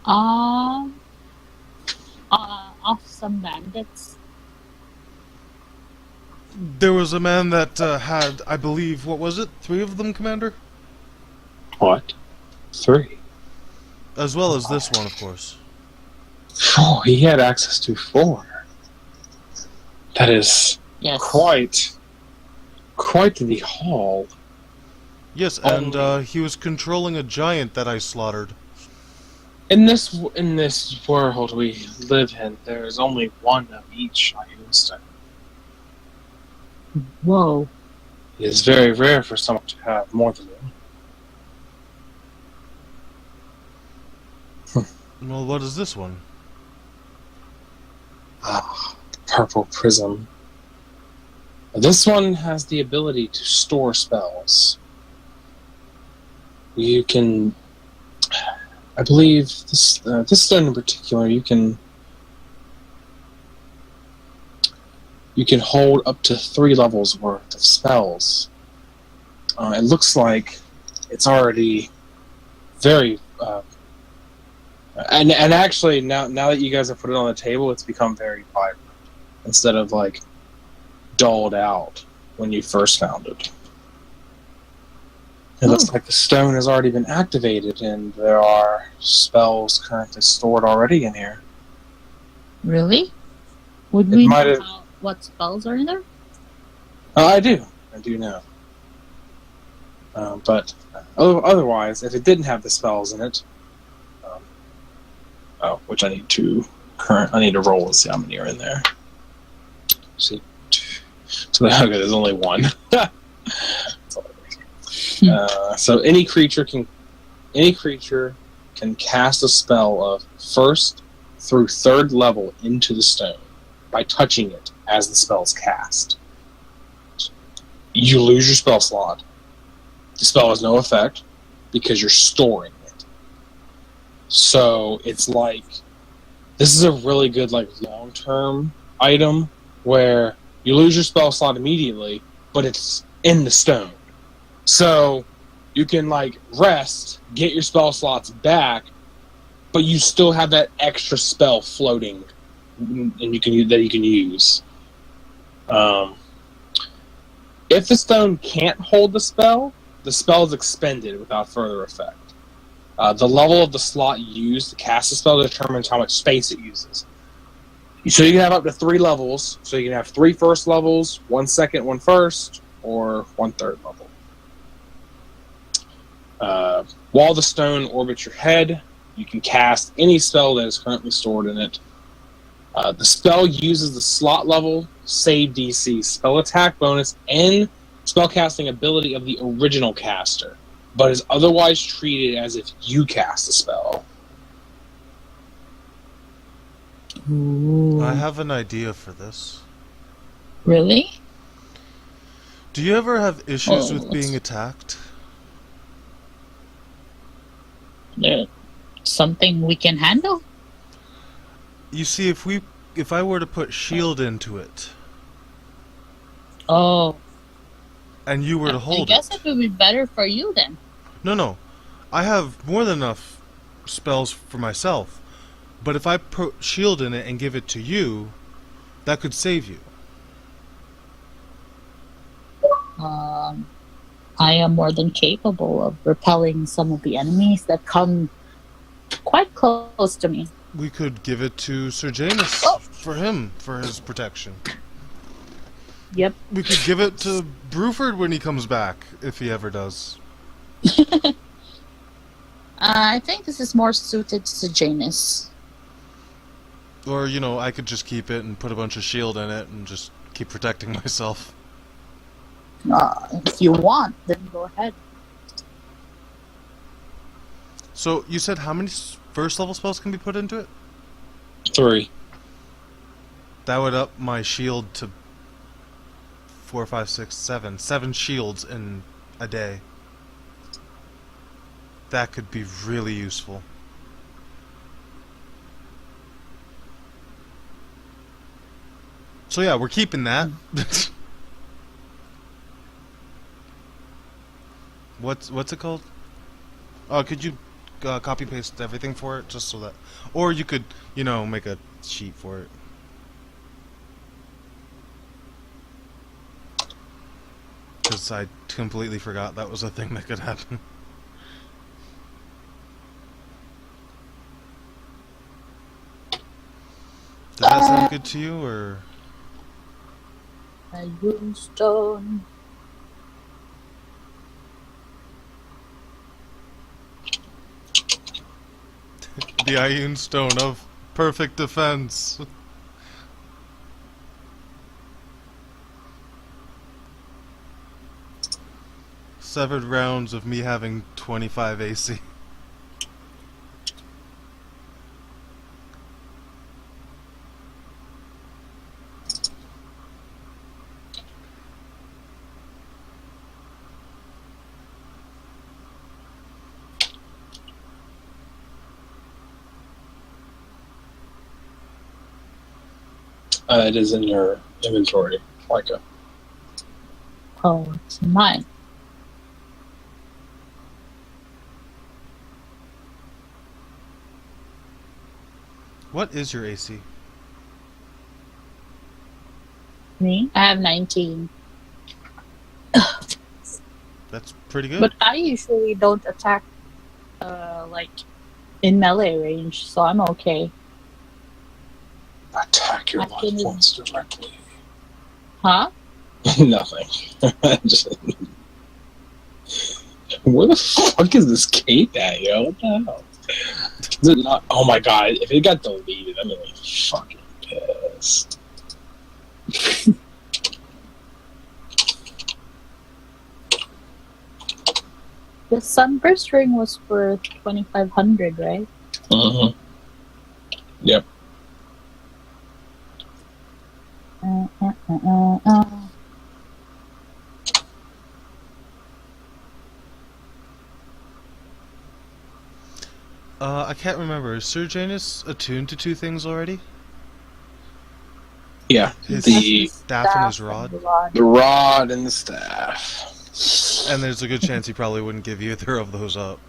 Off some bandits. There was a man that had, I believe, what was it? 3 of them, Commander? What? 3? As well as this one, of course. 4. He had access to 4. That is Yes. quite the haul. Yes, and he was controlling a giant that I slaughtered. In this world we live in, there is only one of each Ioun stone. Whoa. It is very rare for someone to have more than one. Well, what is this one? Ah, the purple prism. This one has the ability to store spells. You can, I believe, this stone in particular, you can hold up to 3 levels worth of spells. It looks like it's already very, and actually now that you guys have put it on the table, it's become very vibrant instead of like dulled out when you first found it. It looks like the stone has already been activated, and there are spells currently stored already in here. Really? Would It we might know have- what spells are in there? I do know. But otherwise, if it didn't have the spells in it, which I need to roll and see how many are in there. See, so okay, there's only 1. That's all it is. So any creature can cast a spell of 1st through 3rd level into the stone by touching it as the spell's cast. You lose your spell slot. The spell has no effect because you're storing it. So it's like, this is a really good like long-term item where you lose your spell slot immediately, but it's in the stone. So you can like rest, get your spell slots back, but you still have that extra spell floating, and you can use. If the stone can't hold the spell is expended without further effect. The level of the slot used to cast the spell determines how much space it uses. So you can have up to 3 levels. So you can have 3 first levels, 1 second, 1 first, or 1 third level. While the stone orbits your head, you can cast any spell that is currently stored in it. The spell uses the slot level, save DC, spell attack bonus, and spellcasting ability of the original caster, but is otherwise treated as if you cast a spell. Ooh. I have an idea for this. Really? Do you ever have issues with being attacked? There, something we can handle? You see, if I were to put shield into it, Oh, and you were to I hold guess it. it would be better for you then. No. I have more than enough spells for myself. But if I put shield in it and give it to you, that could save you. I am more than capable of repelling some of the enemies that come quite close to me. We could give it to Sir Janus for his protection. Yep. We could give it to Bruford when he comes back, if he ever does. I think this is more suited to Janus. Or, I could just keep it and put a bunch of shield in it and just keep protecting myself. If you want, then go ahead. So, you said how many first level spells can be put into it? 3. That would up my shield to 4, 5, 6, 7. 7 shields in a day. That could be really useful. So yeah, we're keeping that. What's it called? Could you copy paste everything for it, just so that, or you could, make a sheet for it. Because I completely forgot that was a thing that could happen. Does that sound good to you, or? A Runestone. The Ioun Stone of perfect defense. Severed rounds of me having 25 AC. It is in your inventory, Micah. Oh, it's mine. What is your AC? Me? I have 19. That's pretty good. But I usually don't attack, in melee range, so I'm okay. Attack your I life can- points directly. Huh? Nothing. Where the fuck is this cape at, yo? What the hell? Is it not? Oh my god! If it got deleted, I'm gonna be fucking pissed. The Sunburst ring was for 2,500, right? Mm-hmm. Yep. I can't remember. Is Sir Janus attuned to 2 things already? Yeah, His the staff and his rod. the rod and the staff. And there's a good chance he probably wouldn't give either of those up.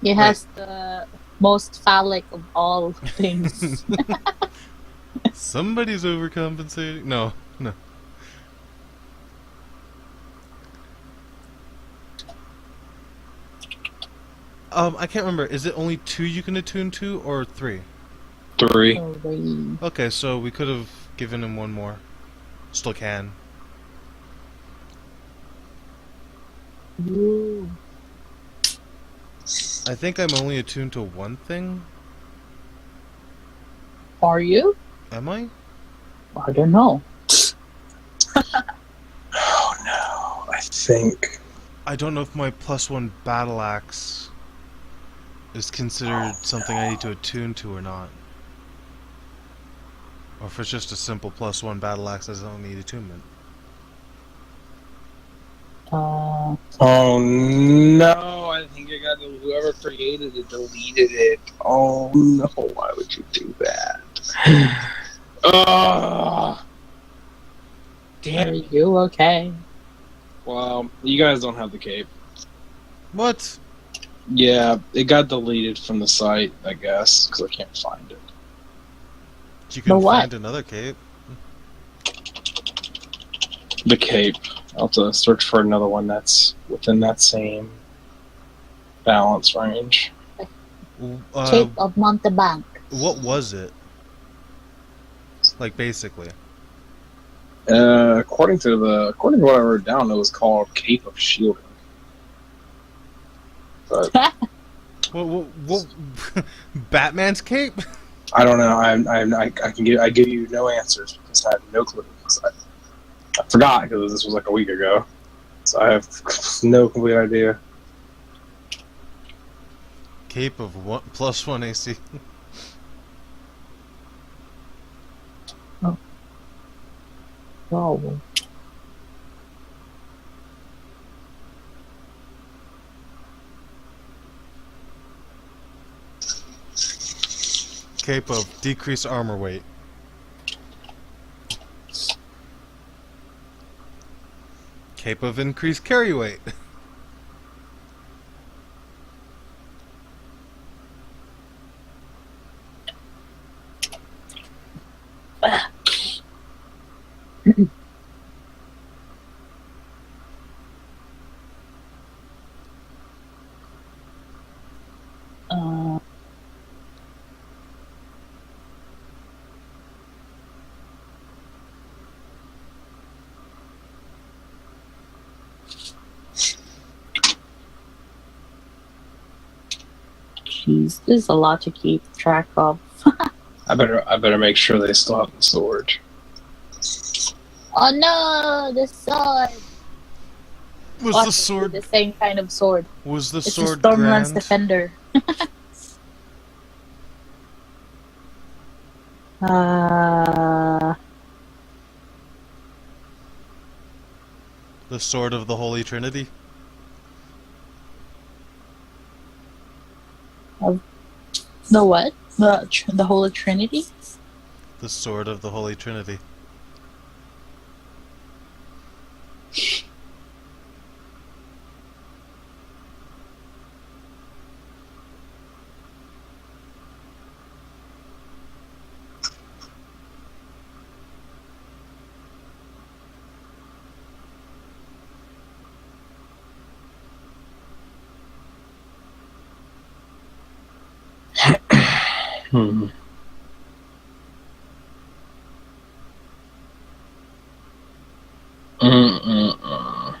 He has the most phallic of all things. Somebody's overcompensating. No, no. I can't remember. Is it only 2 you can attune to, or 3? 3. So they- Okay, so we could have given him one more. Still can. Ooh. I think I'm only attuned to one thing. Are you? Am I? I don't know. Oh no, I think. I don't know if my +1 battle axe is considered something I need to attune to or not. Or if it's just a simple +1 battle axe that doesn't need attunement. Oh no, I think whoever created it deleted it. Oh no, why would you do that? Oh, Are damn. you okay? Well, you guys don't have the cape. What? Yeah, it got deleted from the site, I guess, because I can't find it. You The can what? find another cape. The cape. I'll have to search for another one that's within that same balance range. Cape of Montebank. What was it? Like, basically. According to what I wrote down, it was called Cape of Shielding. But What Batman's cape? I don't know. I give you no answers because I have no clue. 'Cause I forgot because this was like a week ago, so I have no complete idea. Cape of +1 AC. Oh. Cape of decreased armor weight. Cape of increased carry weight. Uh, Jeez, there's a lot to keep track of. I better make sure they still have the sword. Oh no, the sword! Was Watch the it, sword? the same kind of sword. Was the It's sword the Stormland's grand? Defender. uh, The sword of the Holy Trinity? the what? The Holy Trinity? The sword of the Holy Trinity. Hmm. Mm-mm-mm.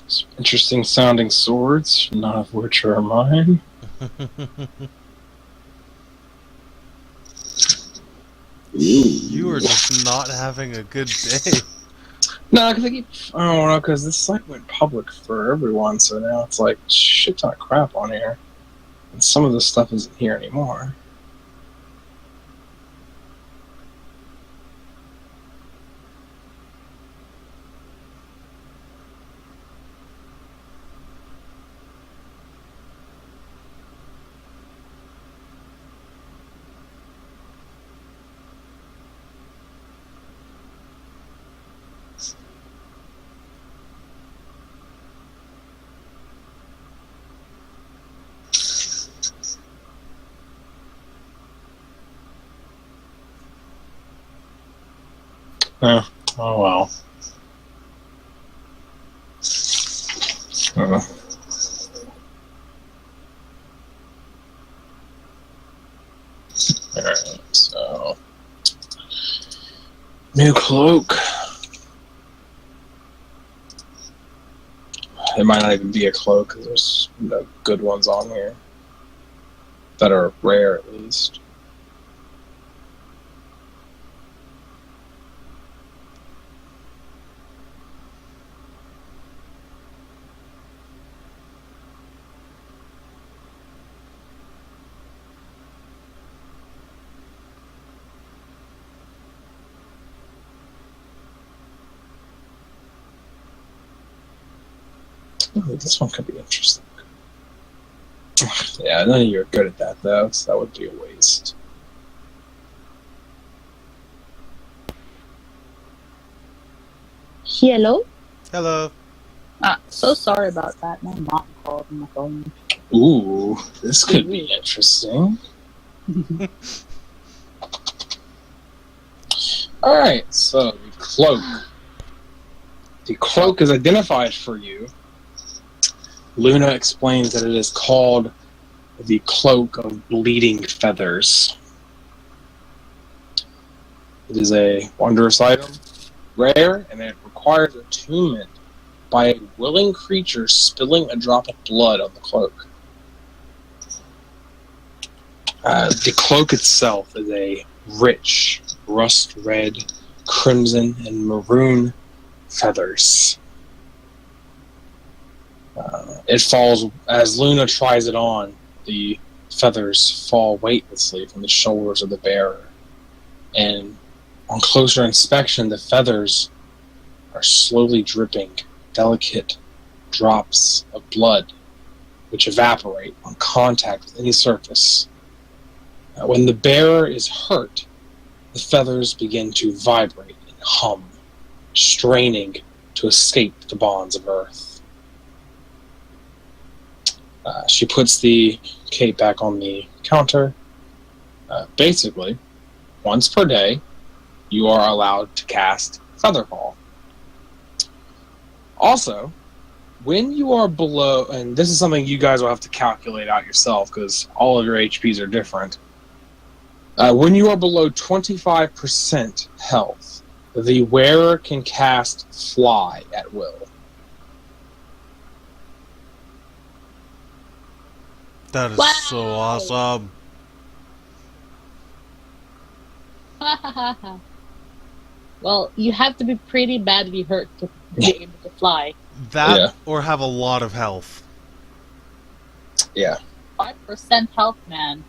Some interesting sounding swords, none of which are mine. You are just not having a good day. No, because I don't know, because this site went public for everyone, so now it's like shit ton of crap on here. And some of this stuff isn't here anymore. Oh well. Uh, Alright, so new cloak. It might not even be a cloak because there's no good ones on here that are rare, at least. Ooh, this one could be interesting. Yeah, none of you are good at that, though, so that would be a waste. Hello? Hello. So sorry about that. My mom called on my phone. Ooh, this could be interesting. Alright, so the cloak. The cloak is identified for you. Luna explains that it is called the Cloak of Bleeding Feathers. It is a wondrous item, rare, and it requires attunement by a willing creature spilling a drop of blood on the cloak. The cloak itself is a rich, rust red, crimson, and maroon feathers. It falls, as Luna tries it on, the feathers fall weightlessly from the shoulders of the bearer. And on closer inspection, the feathers are slowly dripping delicate drops of blood, which evaporate on contact with any surface. When the bearer is hurt, the feathers begin to vibrate and hum, straining to escape the bonds of earth. She puts the cape back on the counter. Basically, once per day, you are allowed to cast Featherfall. Also, when you are below, and this is something you guys will have to calculate out yourself because all of your HPs are different. When you are below 25% health, the wearer can cast Fly at will. That is so awesome. Well, you have to be pretty badly hurt to be able to fly. That Yeah. or have a lot of health. Yeah. 5% health, man.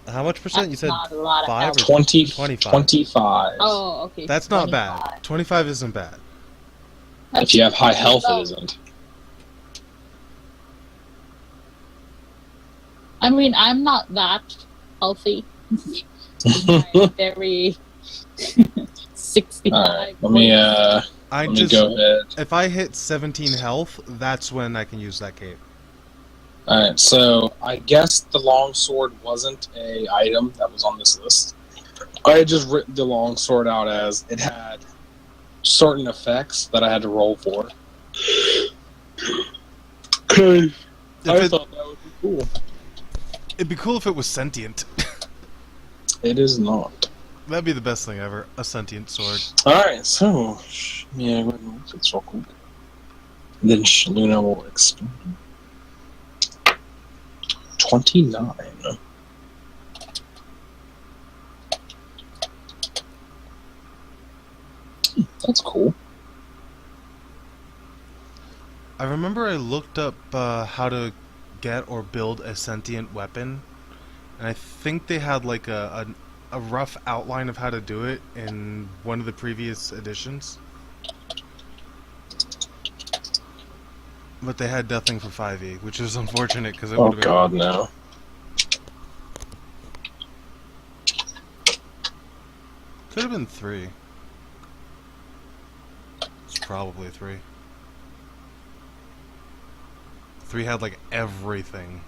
How much percent? You That's said not a lot of 5 health. or 25. 25. Oh, okay. That's not 25. bad. 25 isn't bad. If you have high health, low. it isn't. I mean, I'm not that healthy. I'm very 65. Alright, let me I let me just go ahead. if I hit 17 health, that's when I can use that cape. Alright, so I guess the longsword wasn't a item that was on this list. I had just written the longsword out as it had certain effects that I had to roll for. Okay. I thought that would be cool. It'd be cool if it was sentient. It is not. That'd be the best thing ever. A sentient sword. Alright, so yeah, go ahead and look at this real quick. And then Luna will explain. 29. That's cool. I remember I looked up how to get or build a sentient weapon, and I think they had like a rough outline of how to do it in one of the previous editions. But they had nothing for 5e, which is unfortunate because it Oh would have been. god, no. Could have been 3. It's probably 3. 3 had like everything.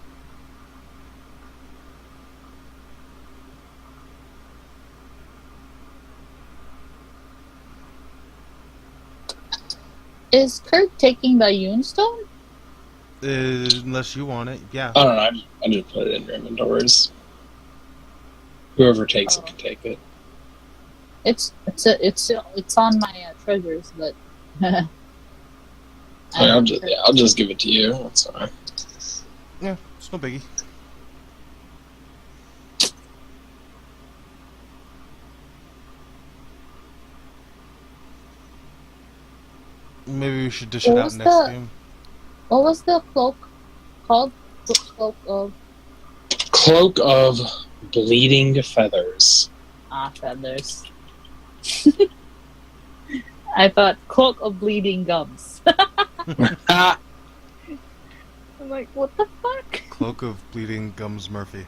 Is Kurt taking the Unestone? Unless you want it, yeah. I don't know. I just put it in your inventories. Whoever takes it can take it. It's on my treasures, but I'll just give it to you. That's fine. Yeah, it's no biggie. Maybe we should dish it What out was next the- game. What was the cloak called? The cloak of Cloak of Bleeding Feathers. feathers. I thought cloak of bleeding gums. Ah, I'm like, what the fuck? Cloak of Bleeding Gums Murphy.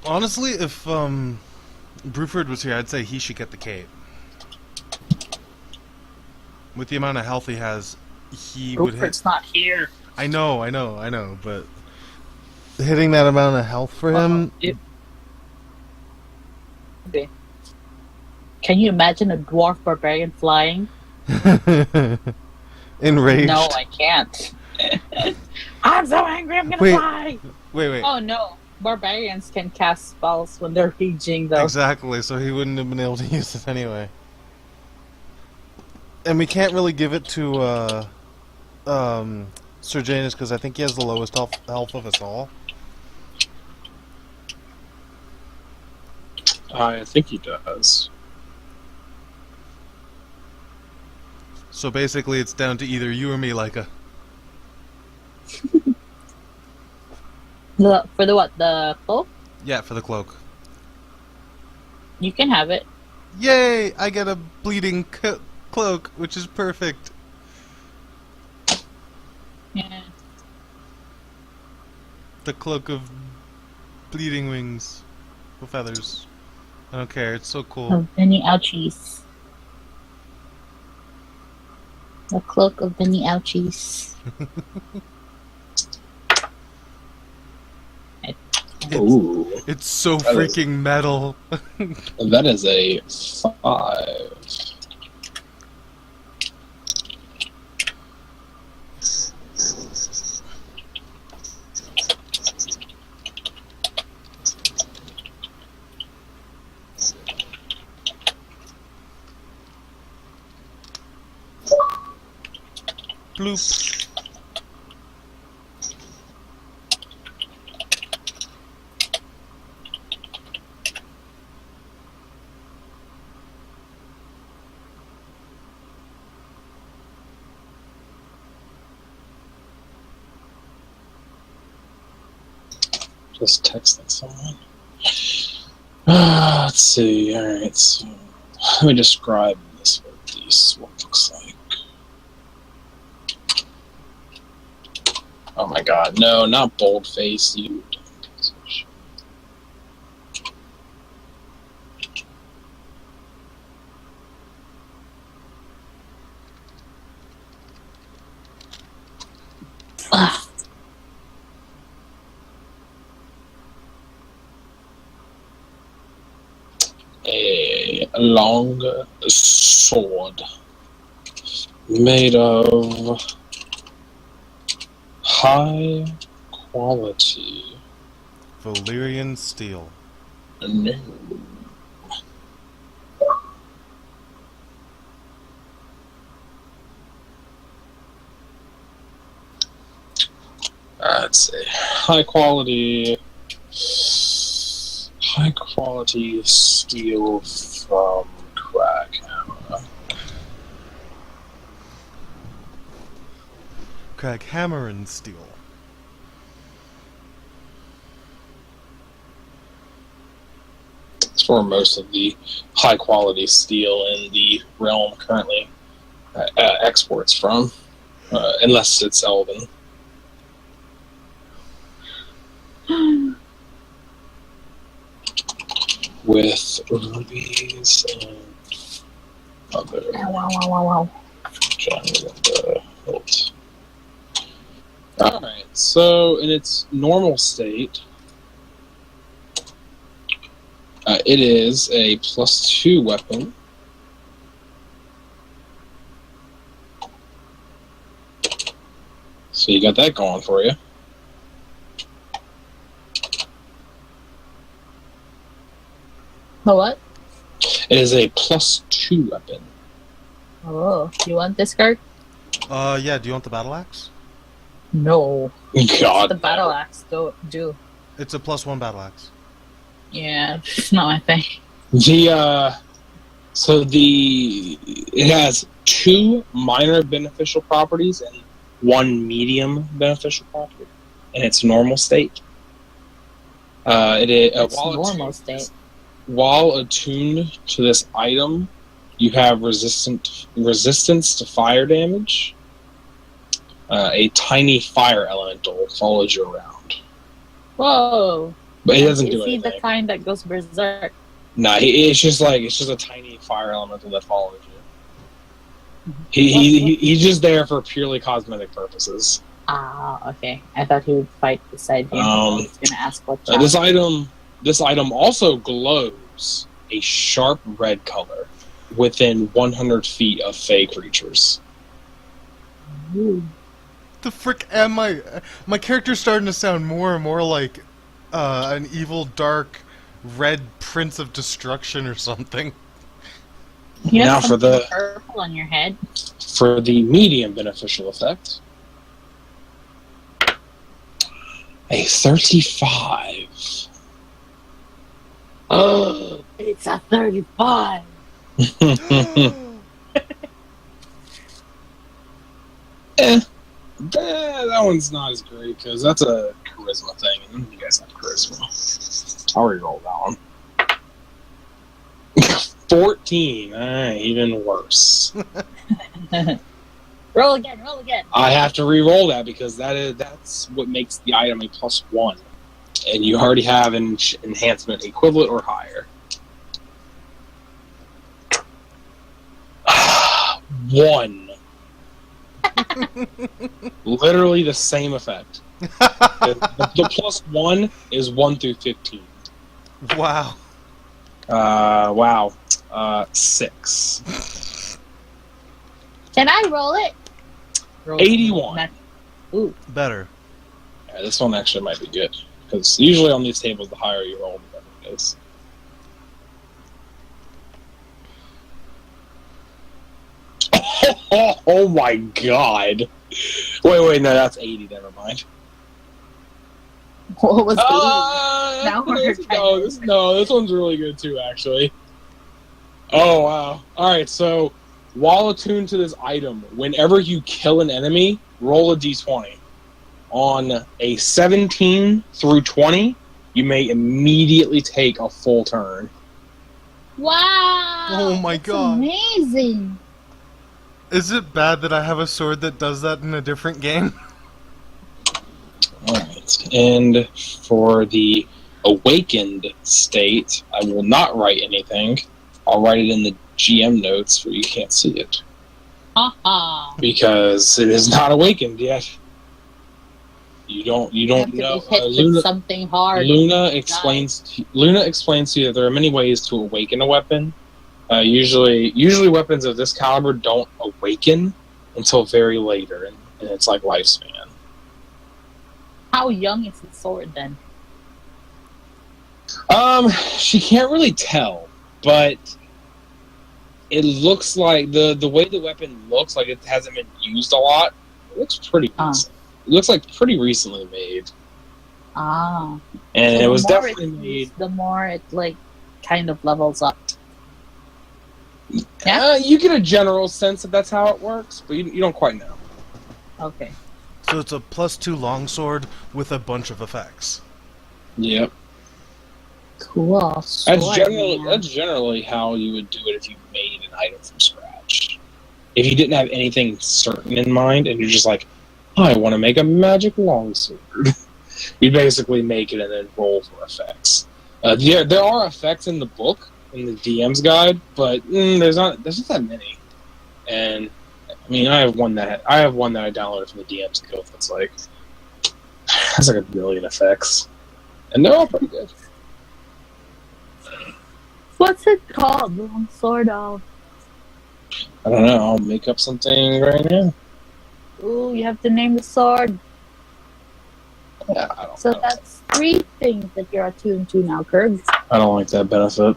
Honestly, if Bruford was here, I'd say he should get the cape. With the amount of health he has, he would hit. Rupert's not here. I know, but hitting that amount of health for him. Can you imagine a dwarf barbarian flying? Enraged. No, I can't. I'm so angry, I'm gonna Wait. fly! Wait. Oh no, barbarians can cast spells when they're raging though. Exactly, so he wouldn't have been able to use it anyway. And we can't really give it to Sir Janus because I think he has the lowest health of us all. I think he does. So basically, it's down to either you or me, Leica. For the what? The cloak? Yeah, for the cloak. You can have it. Yay! I get a bleeding cloak, which is perfect. Yeah. The cloak of bleeding wings with feathers. I don't care. It's so cool. Of Benny Ouchies. The cloak of Benny Ouchies. Ooh, It's so That is- freaking metal. that is a 5. Bloop. Just texting someone. Let's see. Alright, so let me describe this what it looks like. Oh my god, no, not boldface, you dumb piece of shit. Ah, A long sword made of high quality. Valyrian steel. No. Let's see. High quality steel from Crackhammer. Craig hammer and steel. It's for most of the high quality steel in the realm currently exports from, unless it's Elven. With rubies and other wow. gems in the hilt. Alright, so in its normal state, It is a +2 weapon. So you got that going for you. The what? It is a +2 weapon. Oh, you want this card? Yeah, do you want the battle axe? No. God. The battle axe do. It's a +1 battle axe. Yeah, it's not my thing. It has 2 minor beneficial properties and 1 medium beneficial property in its normal state. It's normal state. While attuned to this item, you have resistance to fire damage. A tiny fire elemental follows you around, Whoa. but it doesn't do Is he anything. the kind that goes berserk? Nah, it's just a tiny fire elemental that follows you. He's just there for purely cosmetic purposes. Ah, okay. I thought he would fight beside him. I was gonna ask what This item also glows a sharp red color within 100 feet of Fey creatures. Ooh. The frick am I? My character's starting to sound more and more like an evil, dark, red prince of destruction or something. You Now have for something the- purple on your head. For the medium beneficial effect, a 35. Oh, it's a 35. That one's not as great because that's a charisma thing, and none of you guys have charisma. I'll reroll that one. 14. Even worse. Roll again. I have to re-roll that because that's what makes the item a +1, and you already have an enhancement equivalent or higher. 1. Literally the same effect. The +1 is 1 through 15. Wow. Wow. 6. Can I roll it? Roll 81. Ooh. Better. Yeah, this one actually might be good because usually on these tables, the higher you roll, the better it is. Oh my god! Wait, no, that's 80. Never mind. What was 80? Now we're this one's really good too, actually. Oh wow! All right, so while attuned to this item, whenever you kill an enemy, roll a d20. On a 17 through 20, you may immediately take a full turn. Wow! Oh my that's god. Amazing! Is it bad that I have a sword that does that in a different game? Alright, and for the awakened state, I will not write anything. I'll write it in the GM notes where you can't see it. Haha. Because it is not awakened yet. You don't You have to know. be hit with something hard. Luna explains to you that there are many ways to awaken a weapon. Usually weapons of this caliber don't awaken until very later in its like lifespan. How young is the sword then? She can't really tell, but it looks like the way the weapon looks like it hasn't been used a lot. It looks pretty recent. It looks like pretty recently made. Ah. And So it was the more definitely it's made. used, the more it like kind of levels up. Yeah. You get a general sense that that's how it works, but you don't quite know. Okay. So it's a +2 longsword with a bunch of effects. Yep. Cool. That's generally how you would do it if you made an item from scratch. If you didn't have anything certain in mind and you're just like, I want to make a magic longsword, you basically make it and then roll for effects. There are effects in the book, in the DM's guide, but there's not that many. And I mean, I have one that I downloaded from the DM's guide that's like has like 1 million effects, and they're all pretty good. What's it called? Sort of. I don't know. I'll make up something right now. Ooh, you have to name the sword. Yeah, I don't So know. that's 3 things that you're attuned to now, Kurg. I don't like that benefit.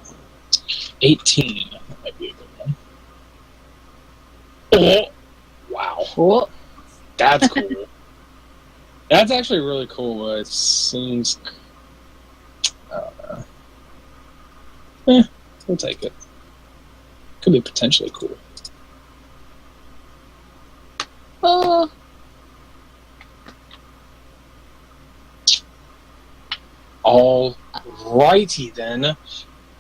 18. That might be a good one. Oh! Wow. Cool. That's cool. That's actually really cool. It seems... I don't know. We'll take it. Could be potentially cool. Oh, Alrighty then.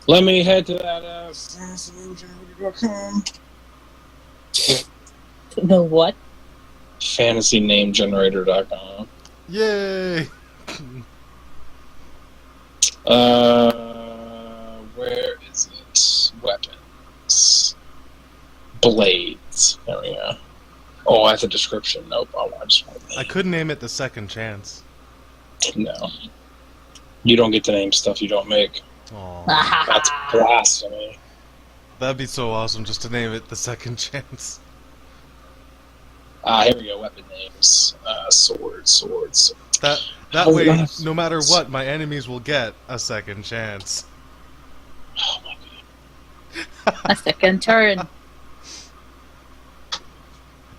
Let me head to that fantasynamegenerator.com. the what? Fantasynamegenerator.com. Yay! Where is it? Weapons. Blades. There we go. Oh, that's a description. Nope. I just want I could name it the second chance. No. You don't get to name stuff you don't make. Aw, That's blasphemy. that'd be so awesome just to name it the second chance. Here we go. Weapon names. Swords. That Oh, way, yes. no matter what, my enemies will get a second chance. Oh my god. A second turn.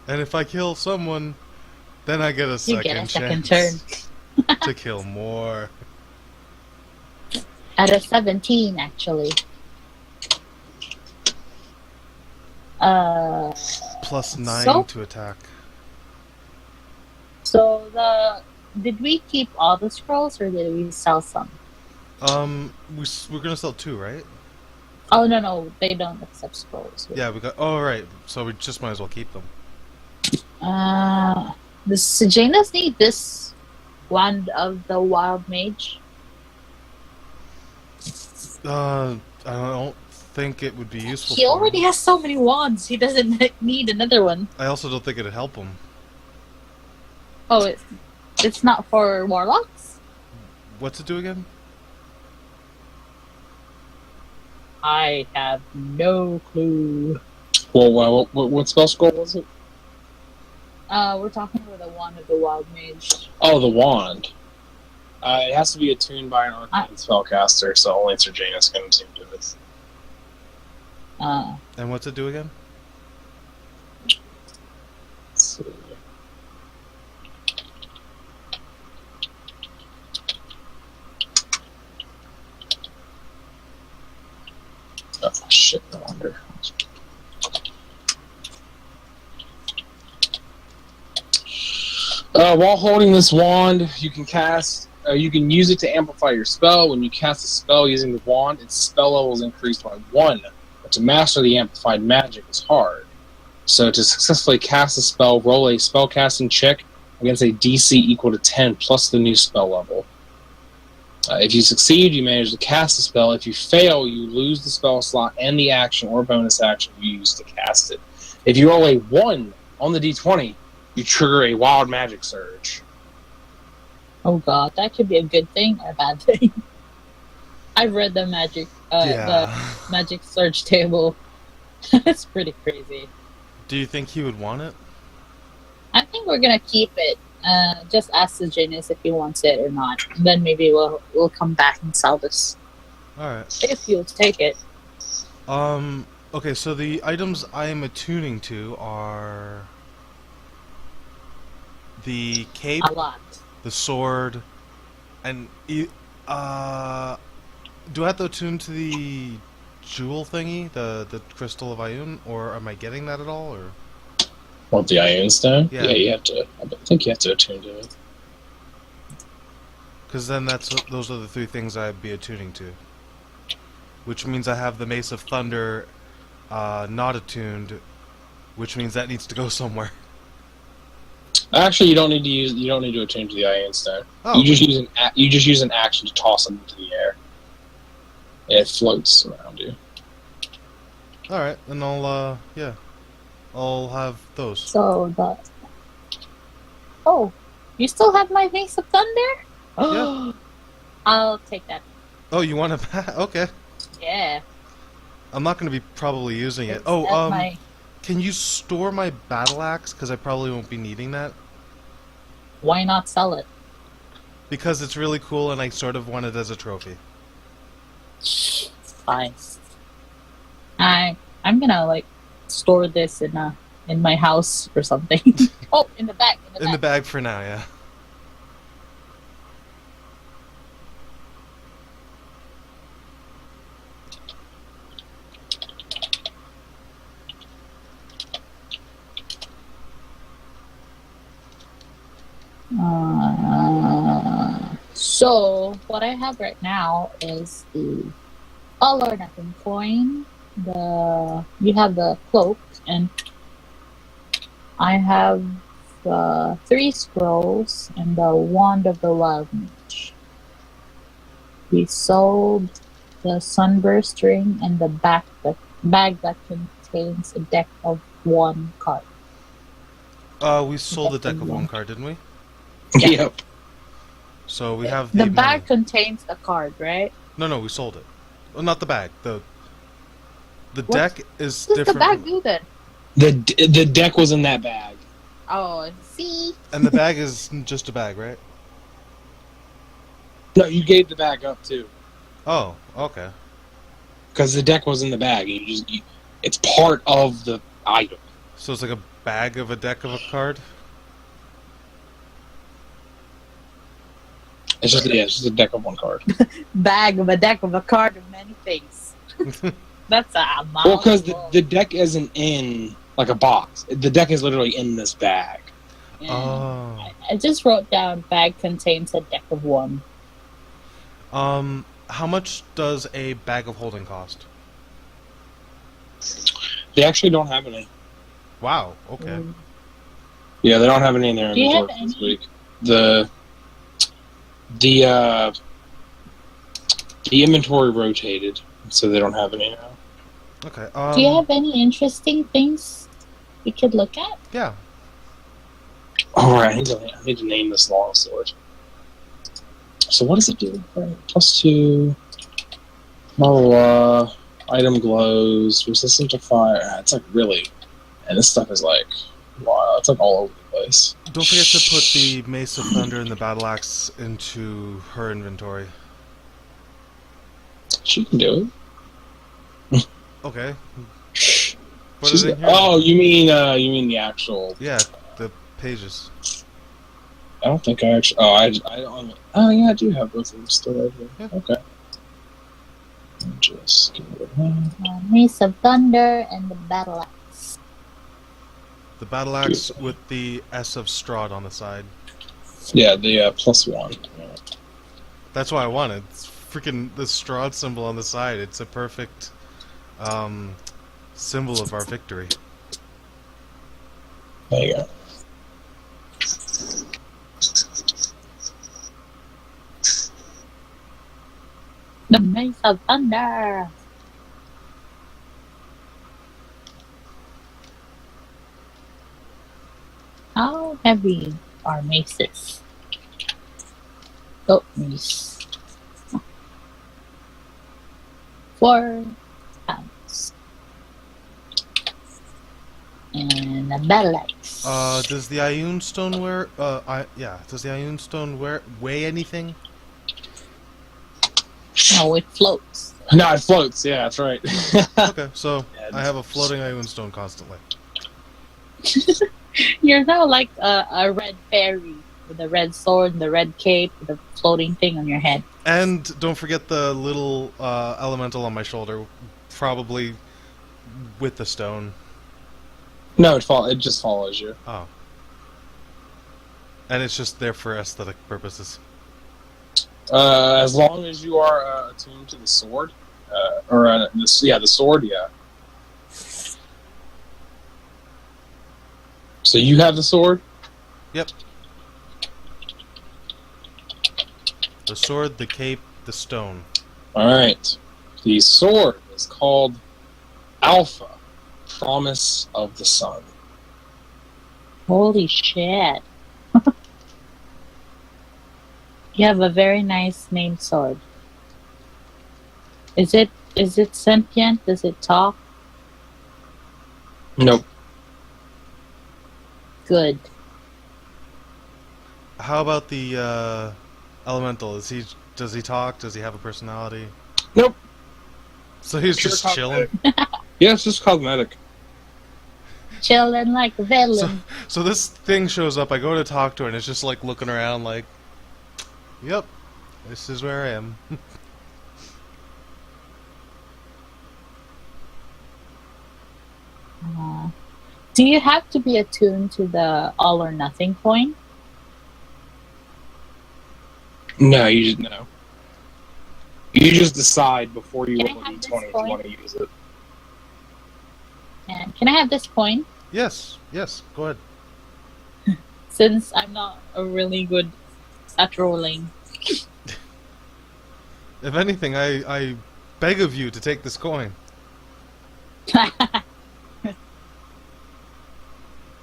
And if I kill someone, then I get a You second get a second chance to kill more. At a 17, actually. Plus 9 So? to attack. So did we keep all the scrolls or did we sell some? We're gonna sell 2, right? Oh no, they don't accept scrolls. Yeah, we got. Oh, right. So we just might as well keep them. Does Sejanus need this wand of the wild mage? I don't think it would be useful. He for already him. has so many wands. He doesn't need another one. I also don't think it'd help him. Oh, it's not for warlocks? What's it do again? I have no clue. Well, what spell scroll was it? We're talking about the wand of the wild mage. Oh, the wand. It has to be attuned by an arcane spellcaster, so only Sir Janus can attune to it. And what's it do again? Let's see. Oh, shit, no wonder. While holding this wand, you can cast. You can use it to amplify your spell. When you cast a spell using the wand, its spell level is increased by 1. But to master the amplified magic is hard. So to successfully cast a spell, roll a spellcasting check against a DC equal to 10 plus the new spell level. If you succeed, you manage to cast the spell. If you fail, you lose the spell slot and the action or bonus action you used to cast it. If you roll a 1 on the d20, you trigger a wild magic surge. Oh god, that could be a good thing or a bad thing. I've read the magic surge table. It's pretty crazy. Do you think he would want it? I think we're gonna keep it. Just ask the Janus if he wants it or not. Then maybe we'll come back and sell this Alright. if you'll take it. Okay, so the items I am attuning to are the cape, A lot. the sword, and do I have to attune to the jewel thingy, the crystal of Ioun, or am I getting that at all? Or Want the Ioun Stone? Yeah. You have to. I think you have to attune to it. because then those are the 3 things I'd be attuning to, which means I have the Mace of Thunder not attuned, which means that needs to go somewhere. Actually, you don't need to attune to the Ioun Stone. Oh, You just use an action to toss it into the air. It floats around you. all right, then I'll have those. So that. Oh, you still have my Mace of Thunder? Yeah. I'll take that. Oh, you want to? Okay. Yeah. I'm not going to be probably using it. It's Oh, at my- can you store my battle axe? Because I probably won't be needing that. why not sell it? Because it's really cool and I sort of want it as a trophy. Fine. I'm gonna like store this in my house or something. Oh, in the back. In the bag for now, yeah. So what I have right now is the all or nothing coin. You have the cloak, and I have 3 scrolls and the wand of the wild mage. We sold the sunburst ring and the bag that contains a deck of 1 card. We sold a deck of 1 card, didn't we? Yeah. Yep. So we have The the bag money. contains a card, right? No, we sold it. Well, not the bag. The What deck is What does the different. bag do then? The deck was in that bag. Oh, see? And the bag is just a bag, right? No, you gave the bag up too, Oh, okay. because the deck was in the bag. It's part of the item. So it's like a bag of a deck of a card? It's just a deck of 1 card. Bag of a deck of a card of many things. That's a mouthful. Well, because the deck isn't in like a box. The deck is literally in this bag. Yeah. Oh. I just wrote down bag contains a deck of 1. How much does a bag of holding cost? They actually don't have any. Wow, okay. Yeah, they don't have any in their Do you have inventory this any? week. The inventory rotated, so they don't have any now. Okay. Do you have any interesting things we could look at? Yeah. Alright, I need to name this longsword. So what does it do? +2. Blah, blah, blah. Item glows. Resistant to fire. It's like really... And this stuff is like... Wow, it's like all over the place. Don't forget to put the Mace of Thunder and the Battle Axe into her inventory. She can do it. Okay. Put She's it in here. oh, you mean the actual... Yeah, the pages. I don't think I actually... I don't... Oh, yeah, I do have both of them still over there. Yeah. Okay. Just get rid of that. Mace of Thunder and the Battle Axe. The Battle Axe with the S of Strahd on the side. Yeah, the +1. That's why I want it. It's freaking the Strahd symbol on the side. It's a perfect symbol of our victory. There you go. The Mace of Thunder. How heavy are maces? Oh, mace. 4 pounds. And a battle axe. Does the Ioun Stone does the Ioun Stone weigh anything? No, it floats. No, it floats. Yeah, that's right. Okay, so Yeah, I have a floating Ioun Stone constantly. You're now like a red fairy with a red sword and the red cape with a floating thing on your head. And don't forget the little elemental on my shoulder, probably with the stone. No, it just follows you. Oh. And it's just there for aesthetic purposes. As long as you are attuned to the sword, the sword, yeah. So you have the sword? Yep. The sword, the cape, the stone. Alright. The sword is called Alpha, Promise of the Sun. Holy shit. You have a very nice named sword. Is it Is it sentient? Does it talk? Nope. Good. How about the elemental? Does he talk? Does he have a personality? Nope. So he's Pure just chilling. Yeah, it's just cosmetic. Chilling like a villain. So this thing shows up. I go to talk to it, and it's just like looking around, like, "Yep, this is where I am." Do you have to be attuned to the all or nothing coin? No, you just no. You just decide before you Can I roll a have this d20 if you coin? want to use it. And can I have this coin? Yes, go ahead. Since I'm not a really good at rolling. If anything, I beg of you to take this coin. Do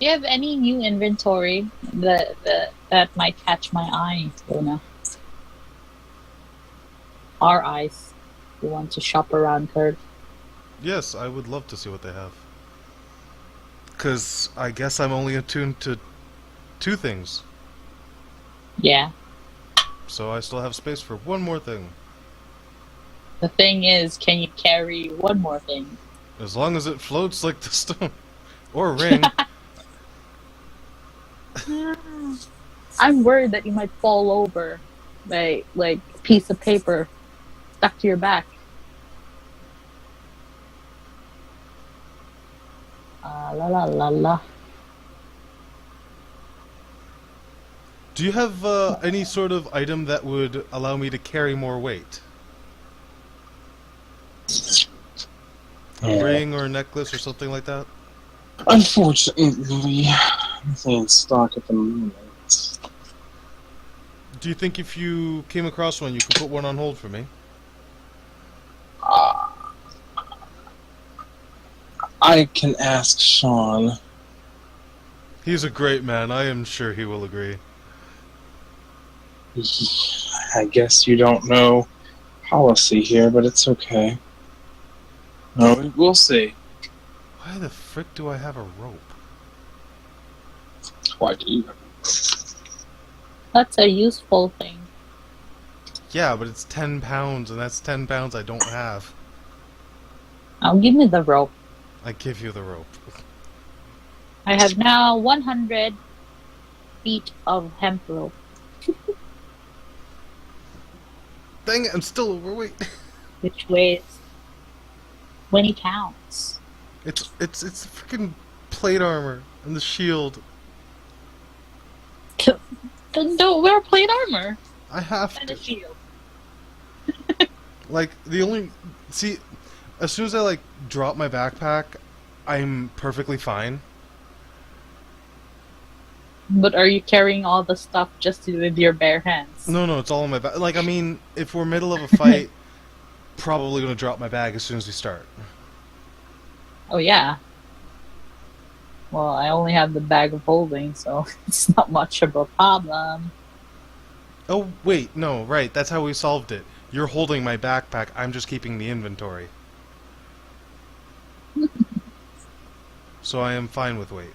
you have any new inventory that might catch my eye, Luna? Our eyes. We want to shop around, Kurt. Yes, I would love to see what they have. Because I guess I'm only attuned to 2 things. Yeah. So I still have space for one more thing. The thing is, can you carry one more thing? As long as it floats like the stone. Or ring. I'm worried that you might fall over by, like, a piece of paper stuck to your back. La la la la. Do you have any sort of item that would allow me to carry more weight? A ring or a necklace or something like that? Unfortunately, nothing in stock at the moment. Do you think if you came across one, you could put one on hold for me? I can ask Sean. He's a great man. I am sure he will agree. I guess you don't know policy here, but it's okay. No, we'll see. Why the frick do I have a rope? Why do you? That's a useful thing. Yeah, but it's 10 pounds, and that's 10 pounds I don't have. Now give me the rope. I give you the rope. I have now 100 feet of hemp rope. Dang it, I'm still overweight. Which weighs 20 pounds. It's freaking plate armor and the shield. Then don't wear plate armor I have and to. a shield. Like, see, as soon as I, like, drop my backpack, I'm perfectly fine. But are you carrying all the stuff just with your bare hands? No, it's all in my back. Like, I mean, if we're middle of a fight, probably gonna drop my bag as soon as we start. Oh, yeah. Well, I only have the bag of holding, so it's not much of a problem. Oh, wait, no, right, that's how we solved it. You're holding my backpack, I'm just keeping the inventory. So I am fine with weight.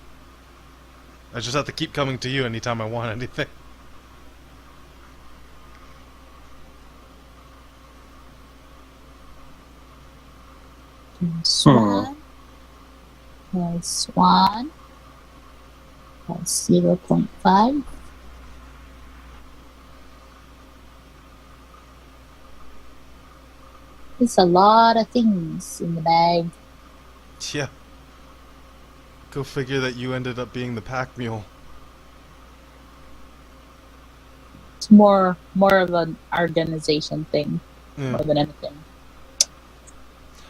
I just have to keep coming to you anytime I want anything. Swan. Plus 1. Plus 0.5. There's a lot of things in the bag. Yeah. Go figure that you ended up being the pack mule. It's more of an organization thing Yeah. more than anything.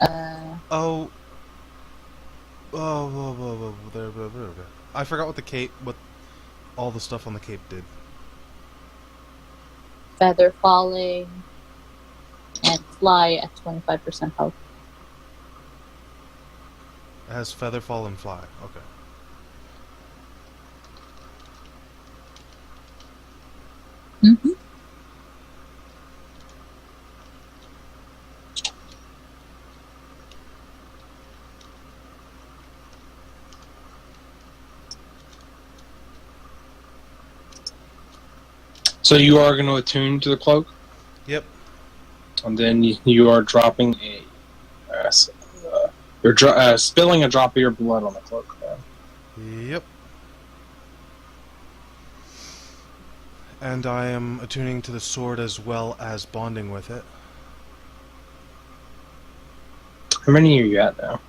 There. I forgot what all the stuff on the cape did. Feather falling and fly at 25% health. It has feather fall and fly. Okay. So you are going to attune to the cloak, Yep. and then you are dropping you're spilling a drop of your blood on the cloak. Yep. And I am attuning to the sword as well as bonding with it. How many are you at now?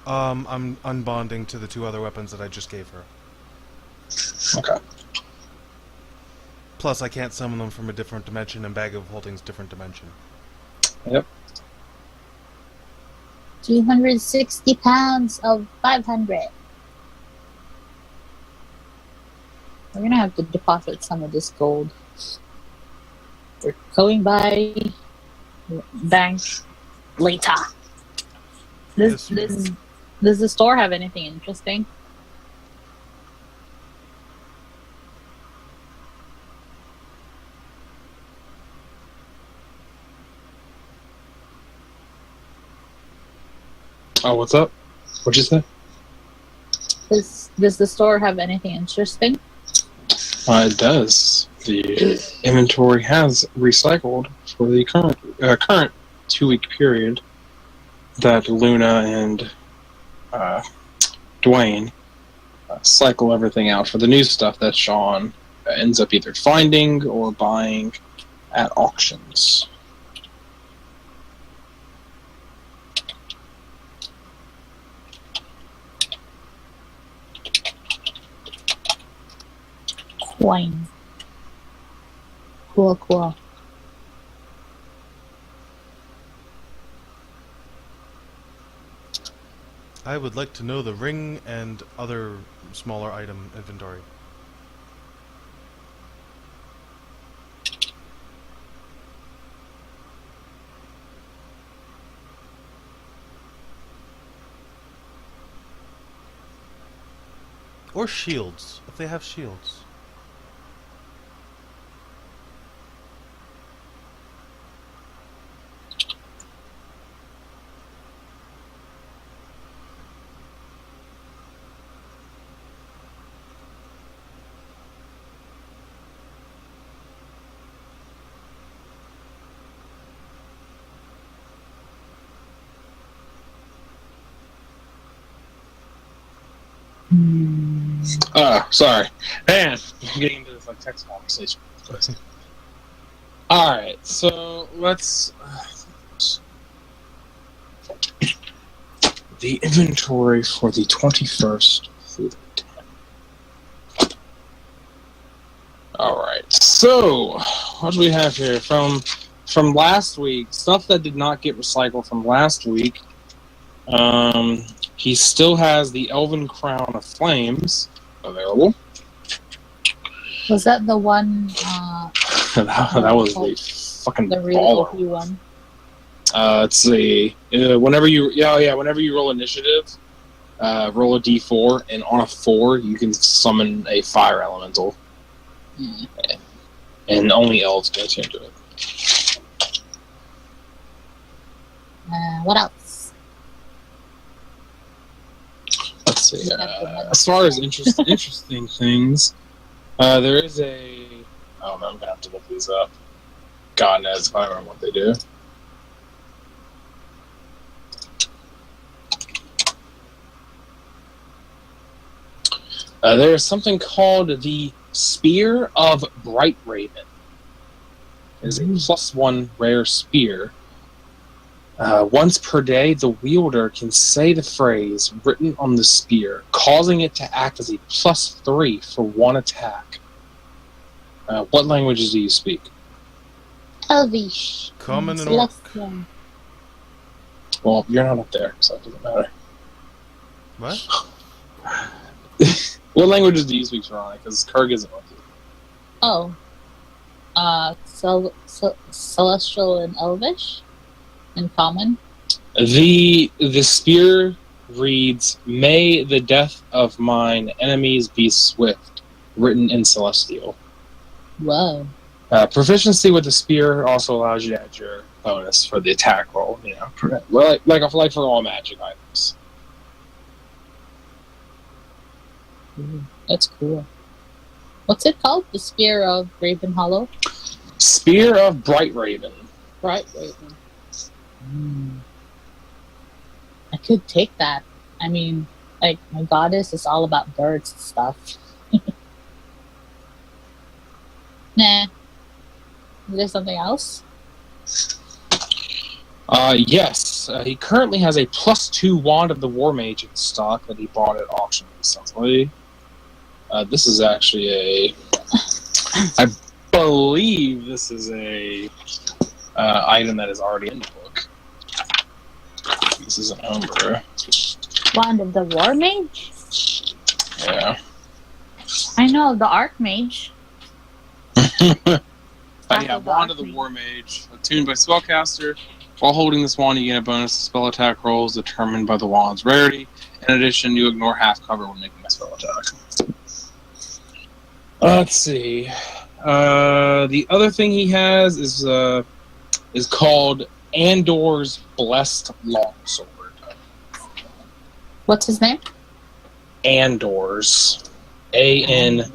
I'm unbonding to the 2 other weapons that I just gave her. Okay. Plus, I can't summon them from a different dimension, and Bag of Holding's different dimension. Yep. 260 pounds of 500. We're gonna have to deposit some of this gold. We're going by bank later. Does the store have anything interesting? Oh, what's up? What'd you say? Does the store have anything interesting? It does. The inventory has recycled for the current 2-week period that Luna and Dwayne cycle everything out for the new stuff that Sean ends up either finding or buying at auctions. Coin. Cool. I would like to know the ring and other smaller item inventory. Or shields, if they have shields. Sorry. Man, I'm getting into this like text conversation. Alright, so let's the inventory for the 21st through the 10th. Alright, so what do we have here from last week? Stuff that did not get recycled from last week. He still has the Elven Crown of Flames available. Was that the one? that was the fucking the really baller. OP one. Let's see. Whenever you roll initiative, roll a d4, and on a 4, you can summon a fire elemental. Mm. And only elves can attune to it. What else? Let's see. As far as interesting things, there is a. Oh man, I'm gonna have to look these up. God knows if I remember what they do. There is something called the Spear of Bright Raven. It is a +1 rare spear. Once per day, the wielder can say the phrase written on the spear, causing it to act as a +3 for 1 attack. What languages do you speak? Elvish. Common and Orc. Celestial. Well, you're not up there, so it doesn't matter. What? What languages do you speak, Ronnie? Because Kurg isn't with you. Oh. Celestial and Elvish? In common? The spear reads, "May the death of mine enemies be swift," written in Celestial. Whoa. Proficiency with the spear also allows you to add your bonus for the attack roll. You know, like for all magic items. Ooh, that's cool. What's it called? The Spear of Raven Hollow? Spear of Bright Raven. Bright Raven. I could take that. I mean, like, my goddess is all about birds and stuff. Nah. Is there something else? Yes. He currently has a +2 Wand of the War Mage in stock that he bought at auction recently. This is actually I believe this is a item that is already in the book. This is an homebrew. Wand of the War Mage? Yeah. I know, the Archmage. Yeah, Wand of the War Mage, attuned by Spellcaster. While holding this wand, you gain a bonus to spell attack rolls determined by the wand's rarity. In addition, you ignore half cover when making a spell attack. Let's see. The other thing he has is called Andor's Blessed Longsword. What's his name? Andor's. Andor''.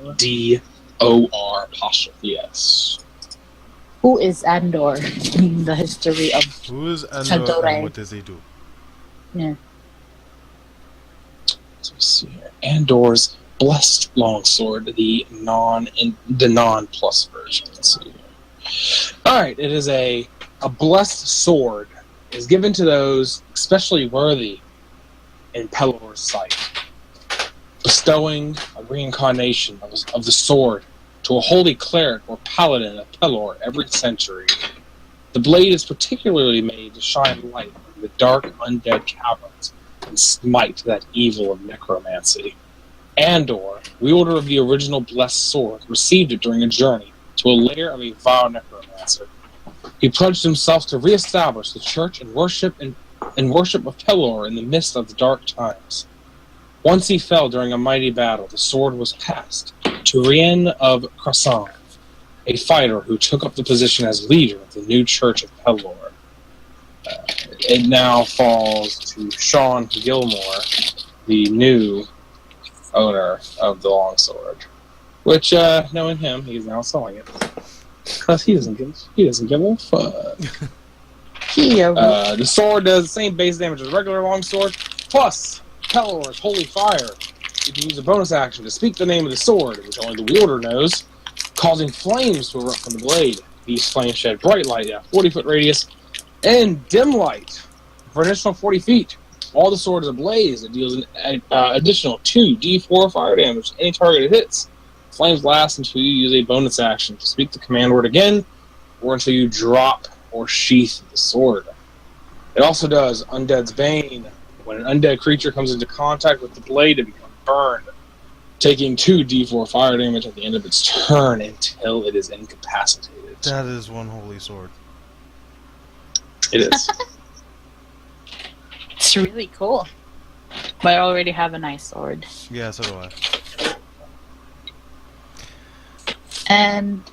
Who is Andor in the history of... Who is Andor Andor. and what does he do? Yeah. Let's see here. Andor's Blessed Longsword, the non-plus version. Let's see here. Alright, it is a blessed sword. It is given to those especially worthy in Pelor's sight, bestowing a reincarnation of the sword to a holy cleric or paladin of Pelor every century. The blade is particularly made to shine light in the dark undead caverns and smite that evil of necromancy. Andor, wielder of the original blessed sword, received it during a journey to a lair of a vile necromancer. He pledged himself to reestablish the church and worship of Pelor in the midst of the dark times. Once he fell during a mighty battle, the sword was passed to Rien of Crassan, a fighter who took up the position as leader of the new church of Pelor. It now falls to Sean Gilmore, the new owner of the longsword. Which, knowing him, he's now selling it because he doesn't give a fuck. The sword does the same base damage as a regular longsword, plus Pelor's holy fire. You can use a bonus action to speak the name of the sword, which only the wielder knows, causing flames to erupt from the blade. These flames shed bright light at a 40-foot radius and dim light for an additional 40 feet. While the sword is ablaze, it deals an additional 2d4 fire damage to any target it hits. Flames last until you use a bonus action to speak the command word again, or until you drop or sheath the sword. It also does Undead's Bane. When an undead creature comes into contact with the blade, it becomes burned, taking 2d4 fire damage at the end of its turn until it is incapacitated. That is one holy sword. It is. It's really cool. But I already have a nice sword. Yeah, so do I. And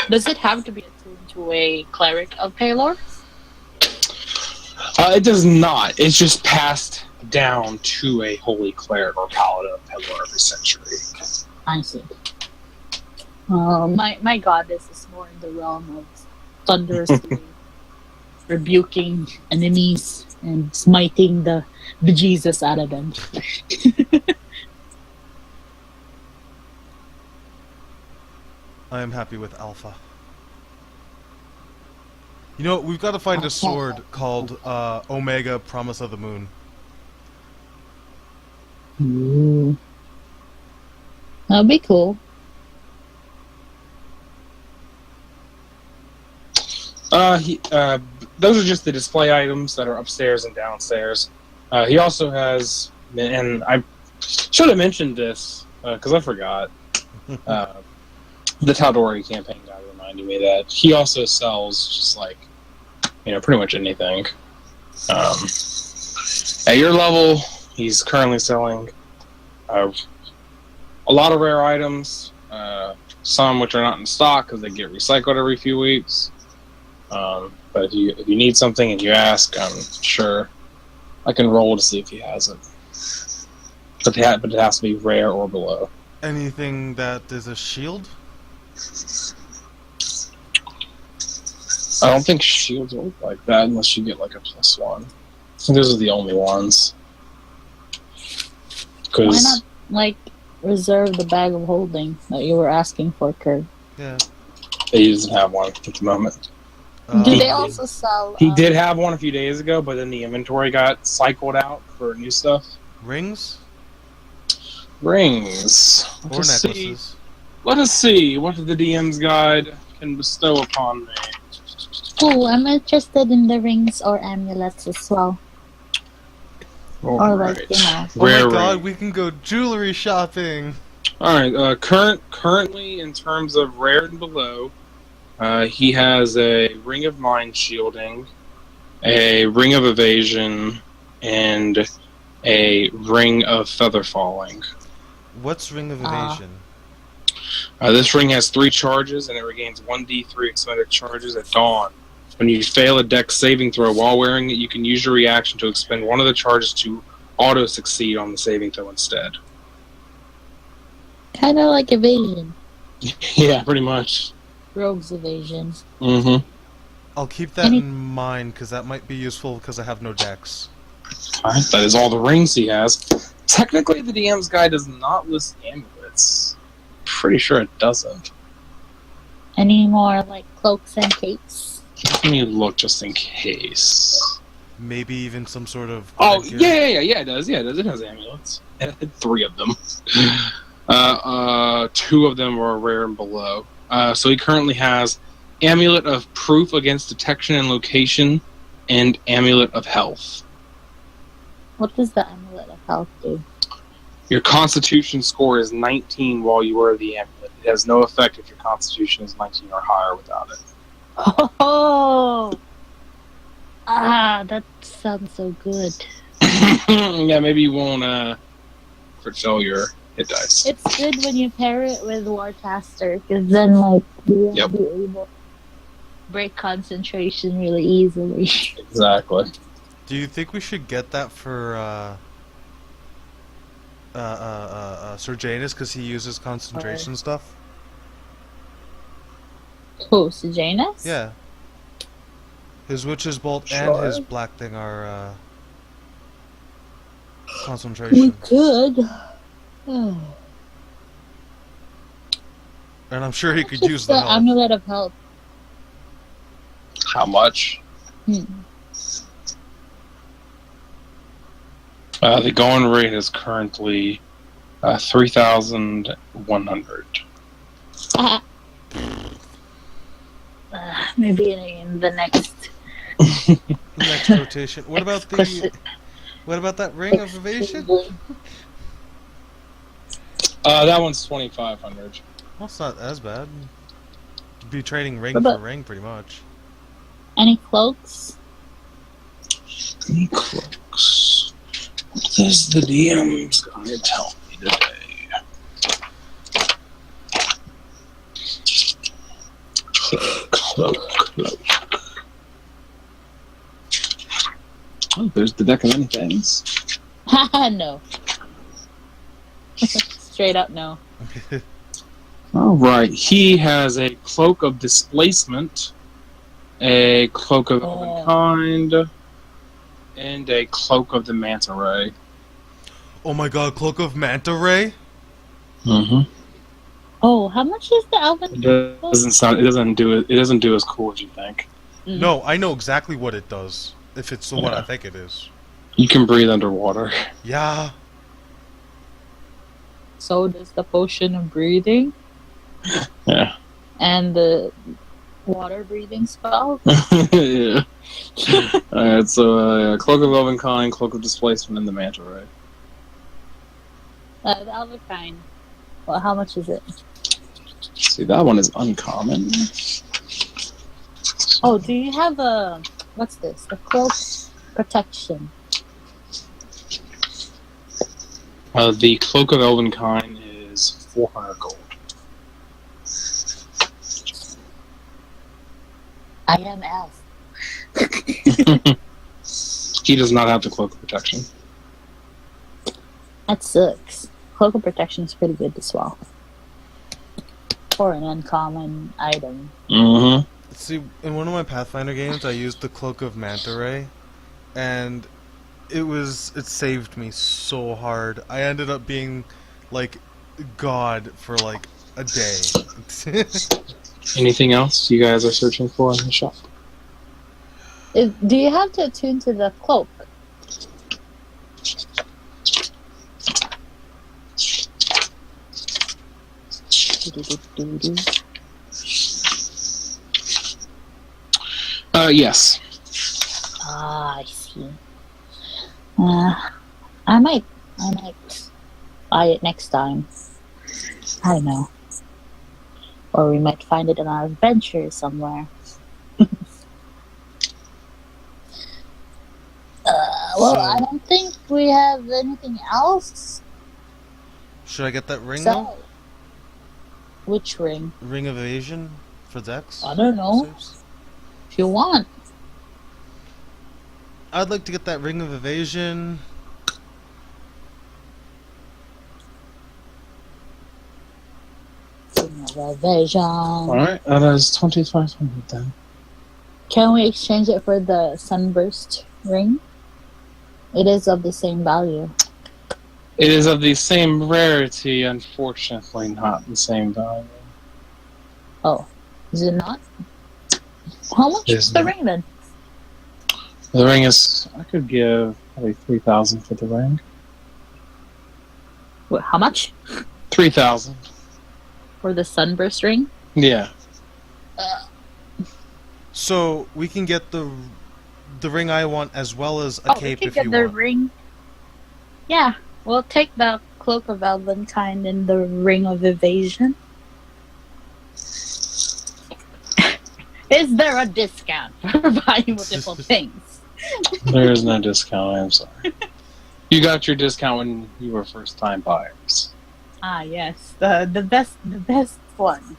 does it have to be attuned to a cleric of Pelor? It does not. It's just passed down to a holy cleric or paladin of Pelor every century. I see. My goddess is more in the realm of thunderously rebuking enemies and smiting the bejesus out of them. I am happy with Alpha. You know, we've got to find a sword called Omega Promise of the Moon. Ooh. That'd be cool. Those are just the display items that are upstairs and downstairs. He also has, and I should have mentioned this because I forgot. The Tal'Dorei campaign guy reminded me that he also sells just like, pretty much anything. At your level, he's currently selling a lot of rare items, some which are not in stock because they get recycled every few weeks. But if you need something and you ask, I'm sure I can roll to see if he has it. But it has to be rare or below. Anything that is a shield? I don't think shields work like that unless you get like a +1. I think those are the only ones. Why Because not, like, reserve the bag of holding that you were asking for, Kurt? Yeah. he doesn't have one at the moment. Do Um, they also sell? He did have one a few days ago, but then the inventory got cycled out for new stuff. rings Rings. or necklaces? Let us see what the DM's guide can bestow upon me. Oh, I'm interested in the rings or amulets as well. Or like, you know. Oh Rare my god, ring. we can go jewelry shopping. Alright, currently in terms of rare and below, he has a Ring of Mind Shielding, a Ring of Evasion, and a Ring of Feather Falling. What's Ring of Ah. Evasion? This ring has 3 charges, and it regains 1d3 expended charges at dawn. When you fail a dex saving throw while wearing it, you can use your reaction to expend one of the charges to auto-succeed on the saving throw instead. Kind of like evasion. Yeah, pretty much. Rogue's evasion. Mm-hmm. I'll keep that Any- in mind because that might be useful because I have no dex. Alright, that is all the rings he has. Technically, the DM's guide does not list amulets. Pretty sure it doesn't. Any more, like, cloaks and capes? Let me look just in case. Maybe even some sort of. Oh, headgear. yeah, it does. Yeah, it does. It has amulets. It had 3 of them. 2 of them are rare and below. So he currently has Amulet of Proof against Detection and Location, and Amulet of Health. What does the amulet of health do? Your Constitution score is 19 while you wear the amulet. It has no effect if your Constitution is 19 or higher without it. Oh! Ah, that sounds so good. Yeah, maybe you won't curtail your hit dice. It's good when you pair it with Warcaster, because then, like, you'll Yep. be able to break concentration really easily. Exactly. Do you think we should get that for Sir Janus because he uses concentration stuff? Who, Sejanus? Yeah. His Witch's Bolt Sure. and his Black Thing are We concentration. could. And I'm sure he could Just use the the health. amulet of health. How much? Hmm. The going rate is currently 3,100. Maybe in the next. Next rotation. What about the? What about that Ring of Evasion? That one's 2,500. That's not as bad. Be trading ring What for about- ring, pretty much. Any cloaks? Any cloaks? What does the DM's guide tell me today? Cloak. Oh, there's the deck of many things. Haha, no. Straight up no. Alright, he has a Cloak of Displacement, a Cloak of Oh. Elvenkind, and a Cloak of the Manta Ray. Oh my god, Cloak of Manta Ray? Mm-hmm. Oh, how much is the Elven? It doesn't do as cool as you think. Mm. No, I know exactly what it does. If it's the one I think it is. You can breathe underwater. Yeah. So does the potion of breathing Yeah. and the water breathing spell. Yeah. Alright, so Cloak of Elvenkind, Cloak of Displacement, and the Manta Ray. The Elvenkind. Well, how much is it? See, that one is uncommon. Oh, do you have a what's this? The cloak protection. The Cloak of Elvenkind is 400 gold. I am elf. He does not have the Cloak of Protection. That sucks. Cloak of protection is pretty good as well. for an uncommon item. Mm-hmm. See, in one of my Pathfinder games, I used the Cloak of Manta Ray, and it saved me so hard. I ended up being like God for like a day. Anything else you guys are searching for in the shop? Do you have to attune to the cloak? Yes. Ah, I see. I might buy it next time. I don't know. Or we might find it on our adventure somewhere. Well, So- I don't think we have anything else. Should I get that ring So, though? which ring? Ring of Evasion for Dex? I don't know. Saves? If you want. I'd like to get that Ring of Evasion. Revision. Alright, that is 2,500 then. Can we exchange it for the Sunburst ring? It is of the same value. It is of the same rarity, unfortunately not the same value. Oh, is it not? How much It is is the not. ring then? The ring is, I could give probably 3,000 for the ring. Wait, how much 3,000. for the Sunburst ring? Yeah. So we can get the ring I want as well as a Oh, we cape could if get you the want. ring. Yeah, we'll take the Cloak of Elvenkind and the Ring of Evasion. Is there a discount for buying multiple things? There is no discount, I'm sorry. You got your discount when you were first time buyers. Ah, yes, the best one.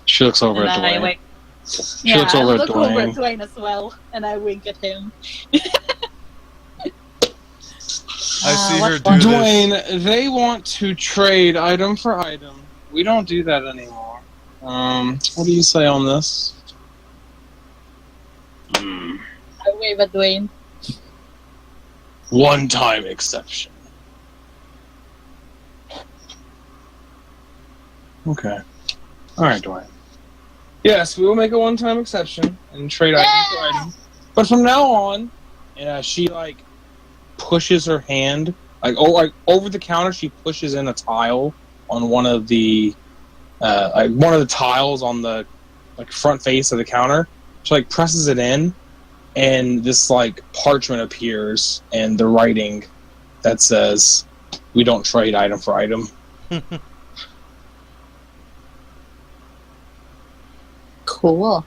She looks over And at then I Dwayne. wink. She Yeah, looks I over at look over at Dwayne. Dwayne as well, and I wink at him. I see what her fun. do this. Dwayne, they want to trade item for item. We don't do that anymore. What do you say on this? I wave at Dwayne. One-time exception. Okay. Alright, Dwayne. Yes, we will make a one-time exception and trade item for item. But from now on, she pushes her hand over the counter. She pushes in a tile on one of the tiles on the front face of the counter. She presses it in, and this parchment appears, and the writing that says, "We don't trade item for item." Cool.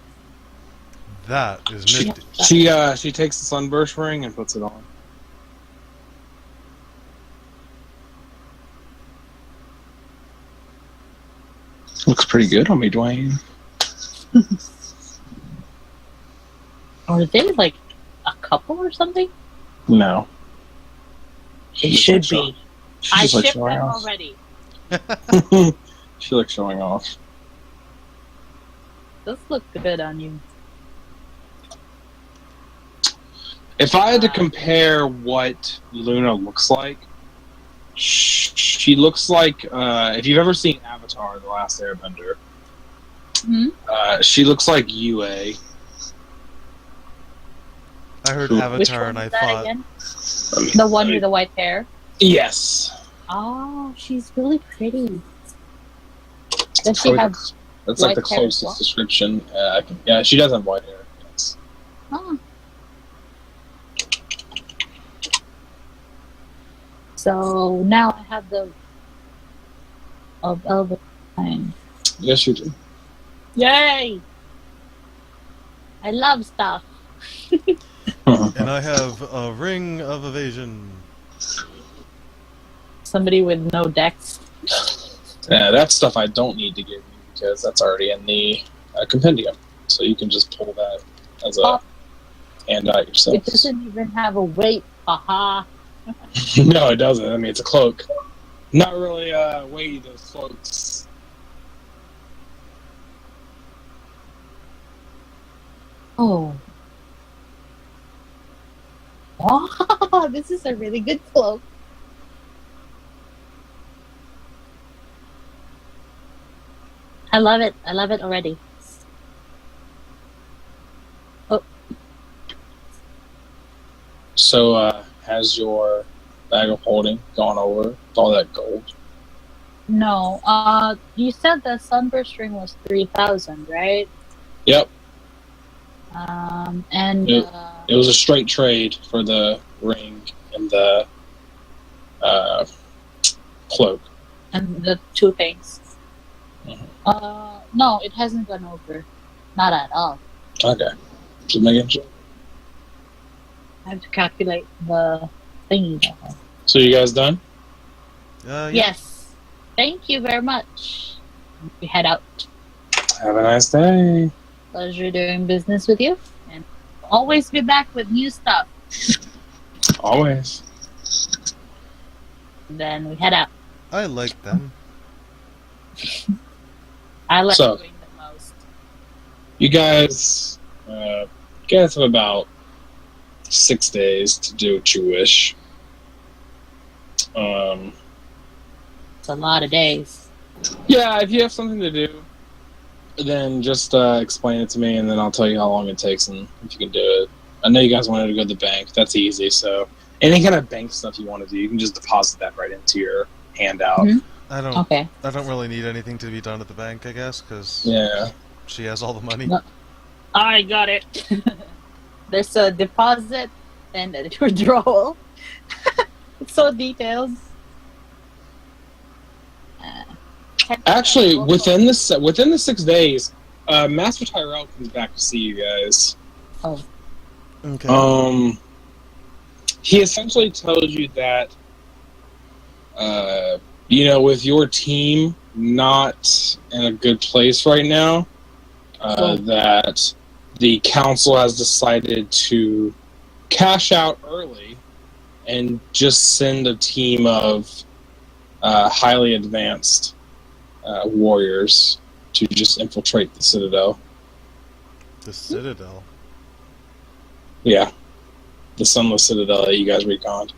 That is nifty. She takes the sunburst ring and puts it on. Looks pretty good on me, Dwayne. Are they a couple or something? No. They should be. I She's shipped showing them off. already. She likes showing off. Those look good on you. If I had to compare what Luna looks like, she looks like, if you've ever seen Avatar: The Last Airbender, Hmm? she looks like UA. I heard Which Which Avatar one and I is that thought, again? The one with the white hair? Yes. Oh, she's really pretty. Does That's she have... the white hair as closest well? description. Yeah, she does have white hair. Yes. Oh. So now I have the... of Elvenkind. Yes, you do. Yay! I love stuff. and I have a ring of evasion. Somebody with no dex. Yeah, that's stuff I don't need to give you because that's already in the compendium. So you can just pull that as a Oh. handout yourself. It doesn't even have a weight. Haha. No, it doesn't. I mean, it's a cloak. Not really weighty, those floats. Oh. Wow, this is a really good cloak. I love it. I love it already. So, has your bag of holding gone over with all that gold? No, you said the sunburst ring was 3,000, right? Yep. And Yep. It was a straight trade for the ring and the cloak. and the two things. Mhm. No, it hasn't gone over. Not at all. Okay. Just making sure. I have to calculate the thingy. So you guys done? Yeah. Yes. Thank you very much. We head out. Have a nice day. Pleasure doing business with you. And always be back with new stuff. Always. Then we head out. I like them. I like So- doing the most. You guys have about 6 days to do what you wish. It's a lot of days. Yeah, if you have something to do, then just explain it to me, and then I'll tell you how long it takes and if you can do it. I know you guys wanted to go to the bank. That's easy. So any kind of bank stuff you want to do, you can just deposit that right into your handout. Mhm. I don't. Okay. I don't really need anything to be done at the bank, I guess, because Yeah. she has all the money. No. I got it. There's a deposit and a withdrawal. It's so detailed. Actually, within the 6 days, Master Tyrell comes back to see you guys. Okay. He essentially tells you that, with your team not in a good place right now, that the council has decided to cash out early and just send a team of highly advanced warriors to just infiltrate the Citadel. The Citadel. Yeah. The Sunless Citadel that you guys reconned.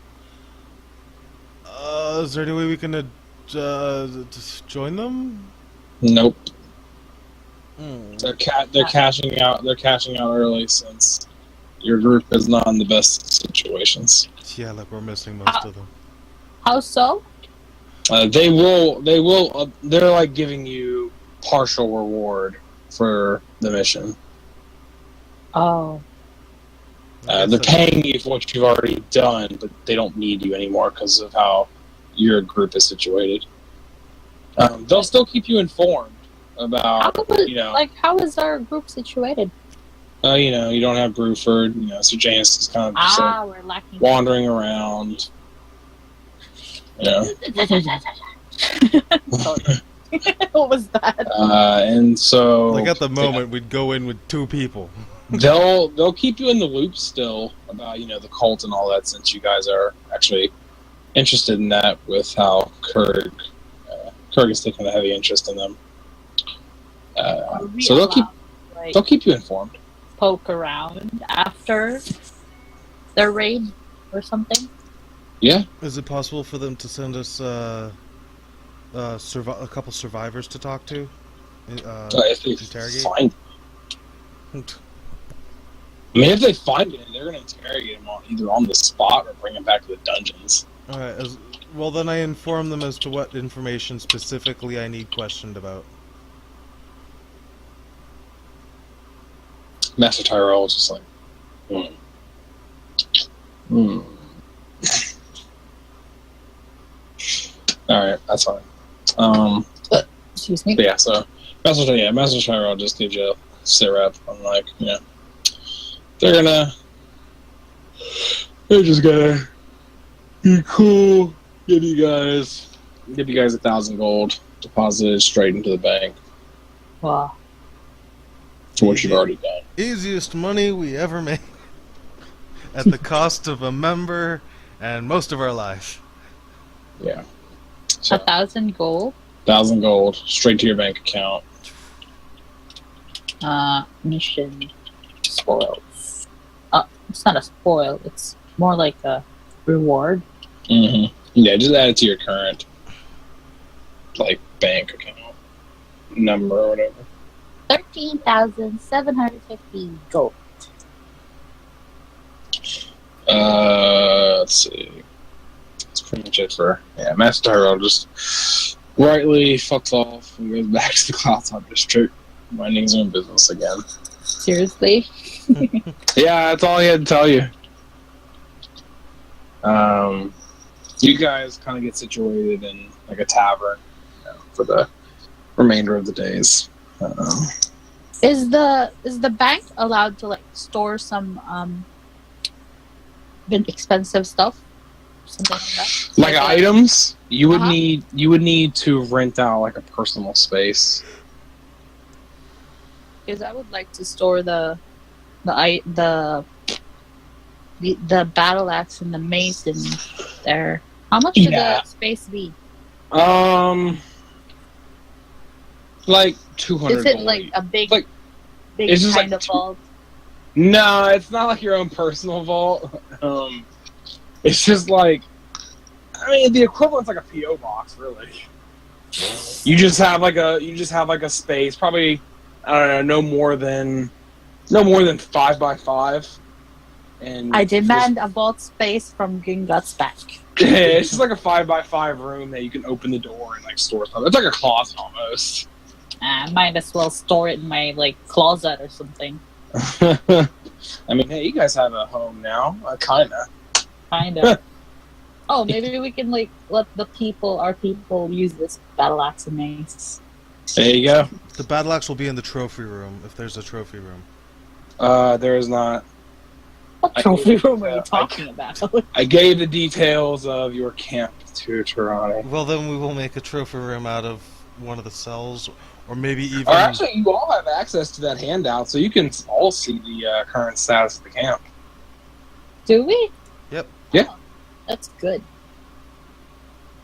Is there any way we can just join them? Nope. Hmm. They're cashing out. They're cashing out early since your group is not in the best situations. Yeah, like we're missing most of them. How so? They will. They're like giving you partial reward for the mission. Oh. They're paying you for what you've already done, but they don't need you anymore because of how your group is situated. They'll still keep you informed about, How is our group situated? you don't have Bruford. So Janus is kind of just We're lacking. wandering around. Sorry. What was that? And so Like at the moment, we'd go in with 2 people. they'll keep you in the loop still about the cult and all that, since you guys are actually interested in that with how Kurg is taking a heavy interest in them. Are we So allowed, they'll keep you informed. poke around after the raid or something? Yeah. Is it possible for them to send us a couple survivors to talk to? If they Interrogate? find, if they find it, they're gonna interrogate him either on the spot or bring him back to the dungeons. Alright, well then I inform them as to what information specifically I need questioned about. Master Tyrell was just like, Alright, that's fine. Excuse me. But yeah, so Master Tyrell just gives you a sit rep. I'm like, they're just gonna be cool. Give you guys 1,000 gold deposited straight into the bank Wow. for what you've already done. Easiest money we ever made. At the cost of a member and most of our life. Yeah. So, 1,000 gold. 1,000 gold straight to your bank account. Mission spoils. It's not a spoil. It's more like a reward. Mm-hmm. Yeah, just add it to your current, like, bank account number or whatever. 13,750 gold. Let's see. That's pretty much it for Master Tyrell. Just rightly fucks off and goes back to the Cloudtop District, minding his own business again. Seriously? Yeah, that's all he had to tell you. You guys kind of get situated in like a tavern, for the remainder of the days. Is the bank allowed to like store some expensive stuff? Something like that? Like items, you would Uh-huh. need to rent out like a personal space. Because I would like to store the battle axe and the mace in there. How much should Yeah. the space be? Like 200. Is it gold. like a big, Like, big it's just kind like of vault? No, it's not like your own personal vault. It's just like, I mean, the equivalent's like a PO box, really. You just have like a space, probably, I don't know, no more than 5x5, and I demand a vault space from Gringotts back. it's just like a 5x5 room that you can open the door and like store stuff. It's like a closet almost. I might as well store it in my like closet or something. I mean, hey, you guys have a home now, kinda. Kinda. Oh, maybe we can like let our people use this battle axe and mace. There you go. The battle axe will be in the trophy room, if there's a trophy room. There is not. What I trophy gave- room are you I- talking about? I gave the details of your camp to Tirani. Well, then we will make a trophy room out of one of the cells, or maybe even... Or actually, you all have access to that handout, so you can all see the current status of the camp. Do we? Yep. Yeah. Oh, that's good.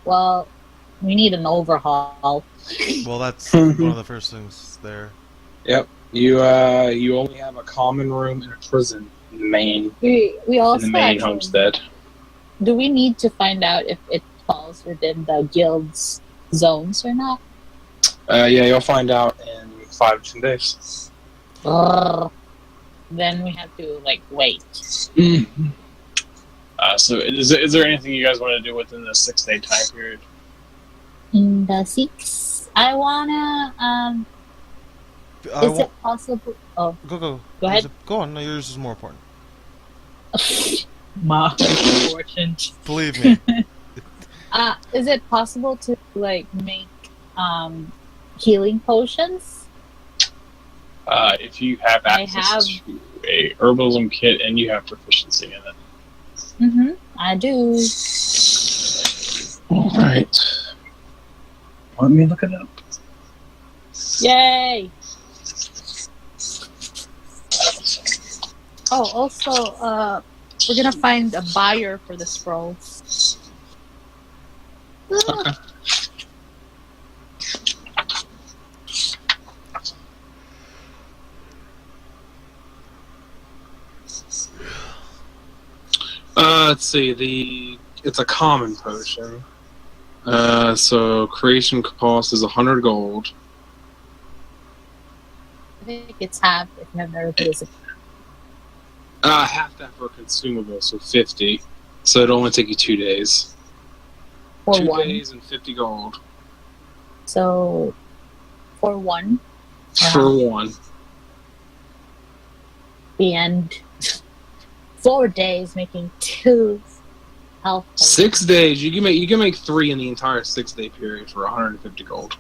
Well, we need an overhaul. Well, that's one of the first things there. Yep. You only have a common room and a prison in the main We also actually, homestead. do we need to find out if it falls within the guild's zones or not? Yeah, you'll find out in 5 to 10 days. Ugh. Then we have to like wait. So is there anything you guys want to do within the 6-day time period? In the 6, I wanna is it possible? Oh, Go go ahead. Go on, no, yours is more important. my important. Believe me. Is it possible to like make healing potions? If you have I access to a herbalism kit and you have proficiency in it. Mm-hmm. I do. All right. Let me look it up. Yay! Oh, also, we're gonna find a buyer for the scrolls. Okay. Let's see. It's a common potion. So creation cost is 100 gold. I think it's half if you have never used it. Half that for consumable, so 50. So it'll only take you 2 days. For 2 one. days and 50 gold So, for one, for one. and 4 days making 2 health potions. 6 days. You can make 3 in the entire 6-day period for 150 gold.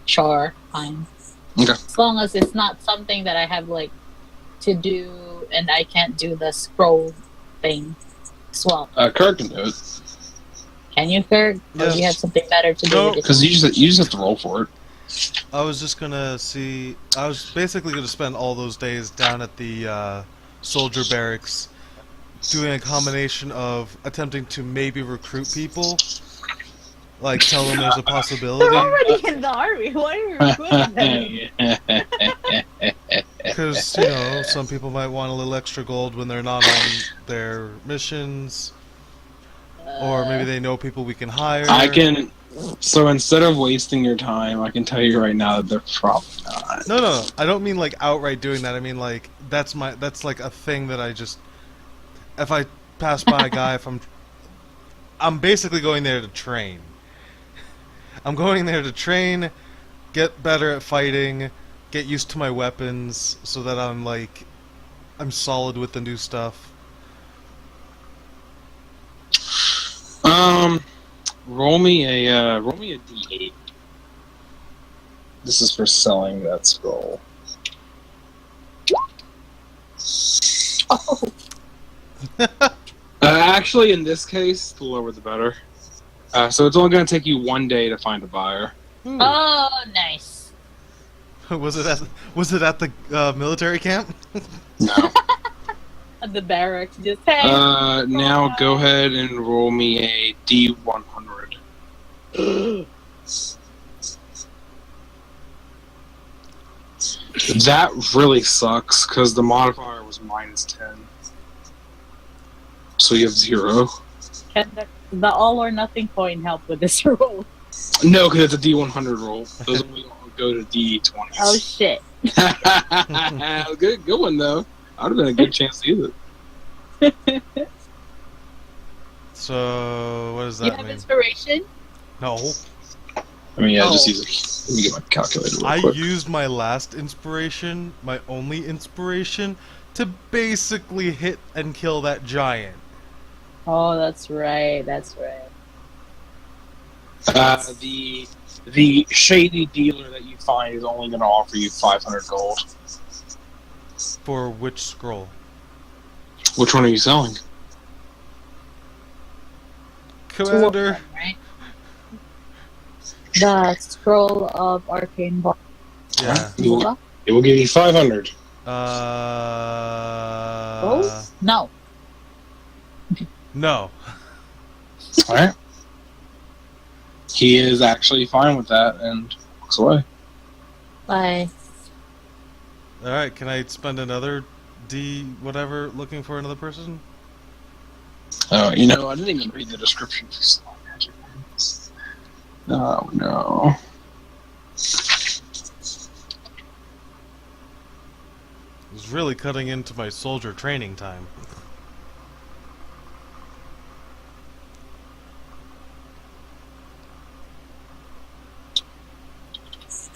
Sure, fine. Okay. As long as it's not something that I have like to do and I can't do the scroll thing as well. Kirk can do it Can you, Kirk? Or Yes. do you have something better to do No. with it? because you just have to roll for it. I was just gonna see... I was basically gonna spend all those days down at the soldier barracks doing a combination of attempting to maybe recruit people, like tell them there's a They're possibility. already in the army. Why are you recruiting them? Because, you know, some people might want a little extra gold when they're not on their missions. Or maybe they know people we can hire. I can. So instead of wasting your time, I can tell you right now that they're probably not. No. I don't mean like outright doing that. I mean like that's like a thing that I just. If I pass by a guy, I'm basically going there to train. I'm going there to train, get better at fighting, get used to my weapons, so that I'm solid with the new stuff. Roll me a D8. This is for selling that scroll. Oh, Actually, in this case, the lower the better. So it's only going to take you 1 day to find a buyer. Ooh. oh, nice. Was it at the military camp? No. At the barracks, just hey. Now go ahead and roll me a D100. That really sucks because the modifier was -10. So you have 0. Can the all or nothing coin help with this roll? No, because it's a D100 roll. Those only go to D20s. Oh shit. Good one though. I'd have been a good chance to use it. So what does You that have mean? inspiration? No, I mean, yeah, Oh. just use it. Let me get my calculator real I quick. used my last inspiration, my only inspiration, to basically hit and kill that giant. Oh, that's right. That's right. The shady dealer that you find is only going to offer you 500 gold. For which scroll? Which one are you selling? Commander. Right? The scroll of arcane ball. Yeah. It will give you 500. Oh no. No. Alright. He is actually fine with that and walks away. Bye. Alright, can I spend another D whatever looking for another person? Oh, you know, I didn't even read the description for Slow Magic. Oh, no. It's really cutting into my soldier training time.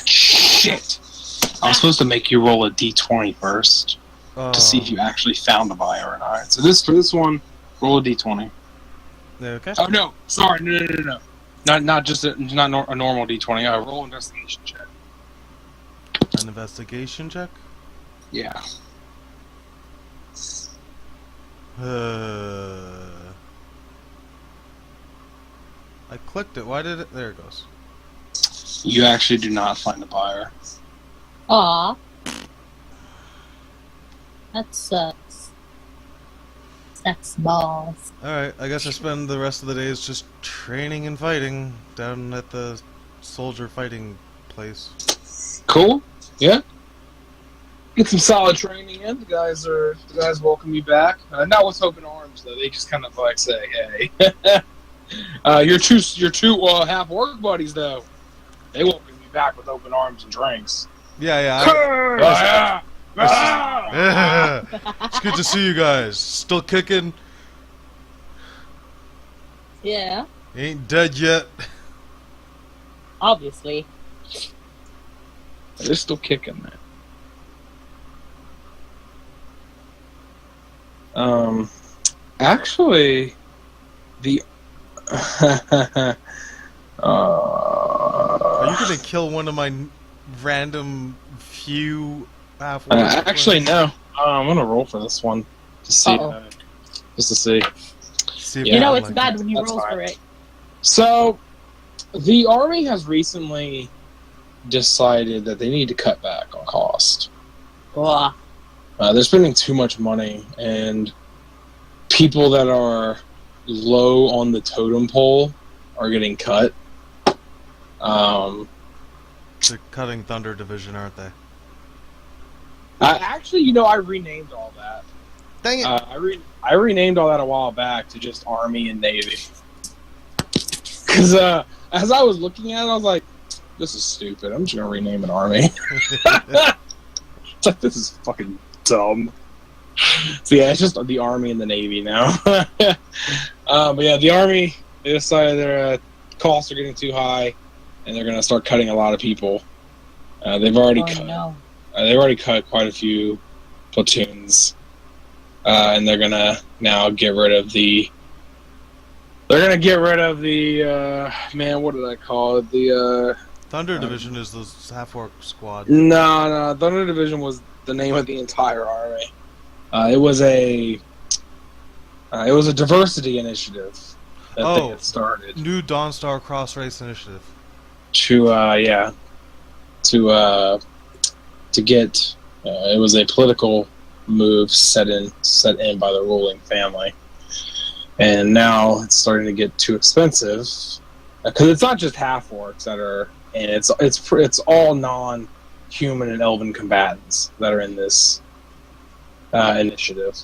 Shit! I was supposed to make you roll a d20 first Oh. to see if you actually found a buyer or not. So for this one, roll a d20. Okay. Oh no! Sorry, no. Not just a normal d20. Roll investigation check. An investigation check? Yeah. I clicked it. Why did it? There it goes. You actually do not find a buyer. Aw. That sucks. Sucks balls. Alright, I guess I spend the rest of the days just training and fighting down at the soldier fighting place. Cool. Yeah. Get some solid training in. The guys welcome you back. Not with open arms though. They just kind of like say, "Hey, your two half work buddies though. They welcome you back with open arms and drinks." Yeah. Yeah. It's good to see you guys. Still kicking? Yeah, Ain't dead yet. obviously. They're still kicking, man. Actually, the Are you gonna kill one of my random few half actually no. I'm gonna roll for this one to see, Uh-oh. just to see. See if Yeah, You know I it's like bad it. when you That's roll fine. for it. So, the army has recently decided that they need to cut back on cost. Ugh. They're spending too much money, and people that are low on the totem pole are getting cut. They're cutting Thunder Division, aren't they? Actually, you know, I renamed all that. Dang it! I renamed all that a while back to just Army and Navy. Because as I was looking at it, I was like, this is stupid. I'm just going to rename it Army. It's like, this is fucking dumb. So yeah, it's just the Army and the Navy now. But yeah, the Army, they decided their costs are getting too high, and they're going to start cutting a lot of people. They've already They've already cut quite a few platoons, and they're gonna now get rid of the. They're gonna get rid of the man. What did I call it? The Thunder Division is the half-orc squad. no. Thunder Division was the name of the entire army. It was a diversity initiative that they had started New Dawnstar Cross Race Initiative. to get it was a political move set in by the ruling family, and now it's starting to get too expensive because it's not just half orcs that are in it. It's all non-human and elven combatants that are in this initiative,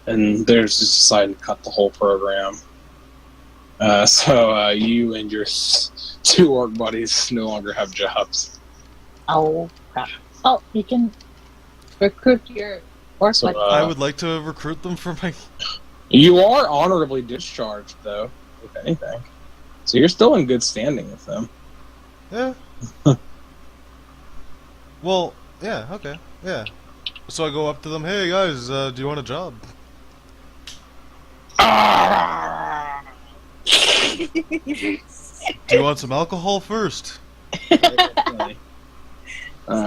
and they're just deciding to cut the whole program. So you and your 2 orc buddies no longer have jobs. Oh, crap. Oh, you can recruit your orc So, buddy. I would like to recruit them for my. You are honorably discharged, though, if anything. So you're still in good standing with them. Yeah. Well, yeah. Okay. Yeah. So I go up to them. Hey guys, do you want a job? Do you want some alcohol first?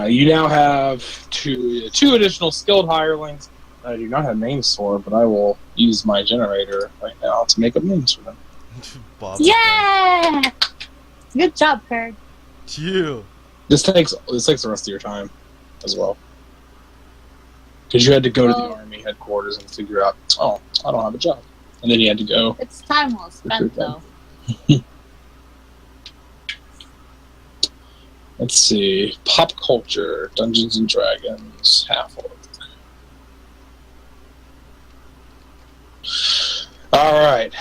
You now have two additional skilled hirelings. I do not have names for, but I will use my generator right now to make up names for them. Bob. Yeah! Good job, Kurt. You. This takes the rest of your time as well, because you had to go to the Well- army headquarters and figure out, oh, I don't have a job, and then you had to go. It's time well spent, Recruit them. though. Let's see, pop culture, Dungeons and Dragons, half orc. All right.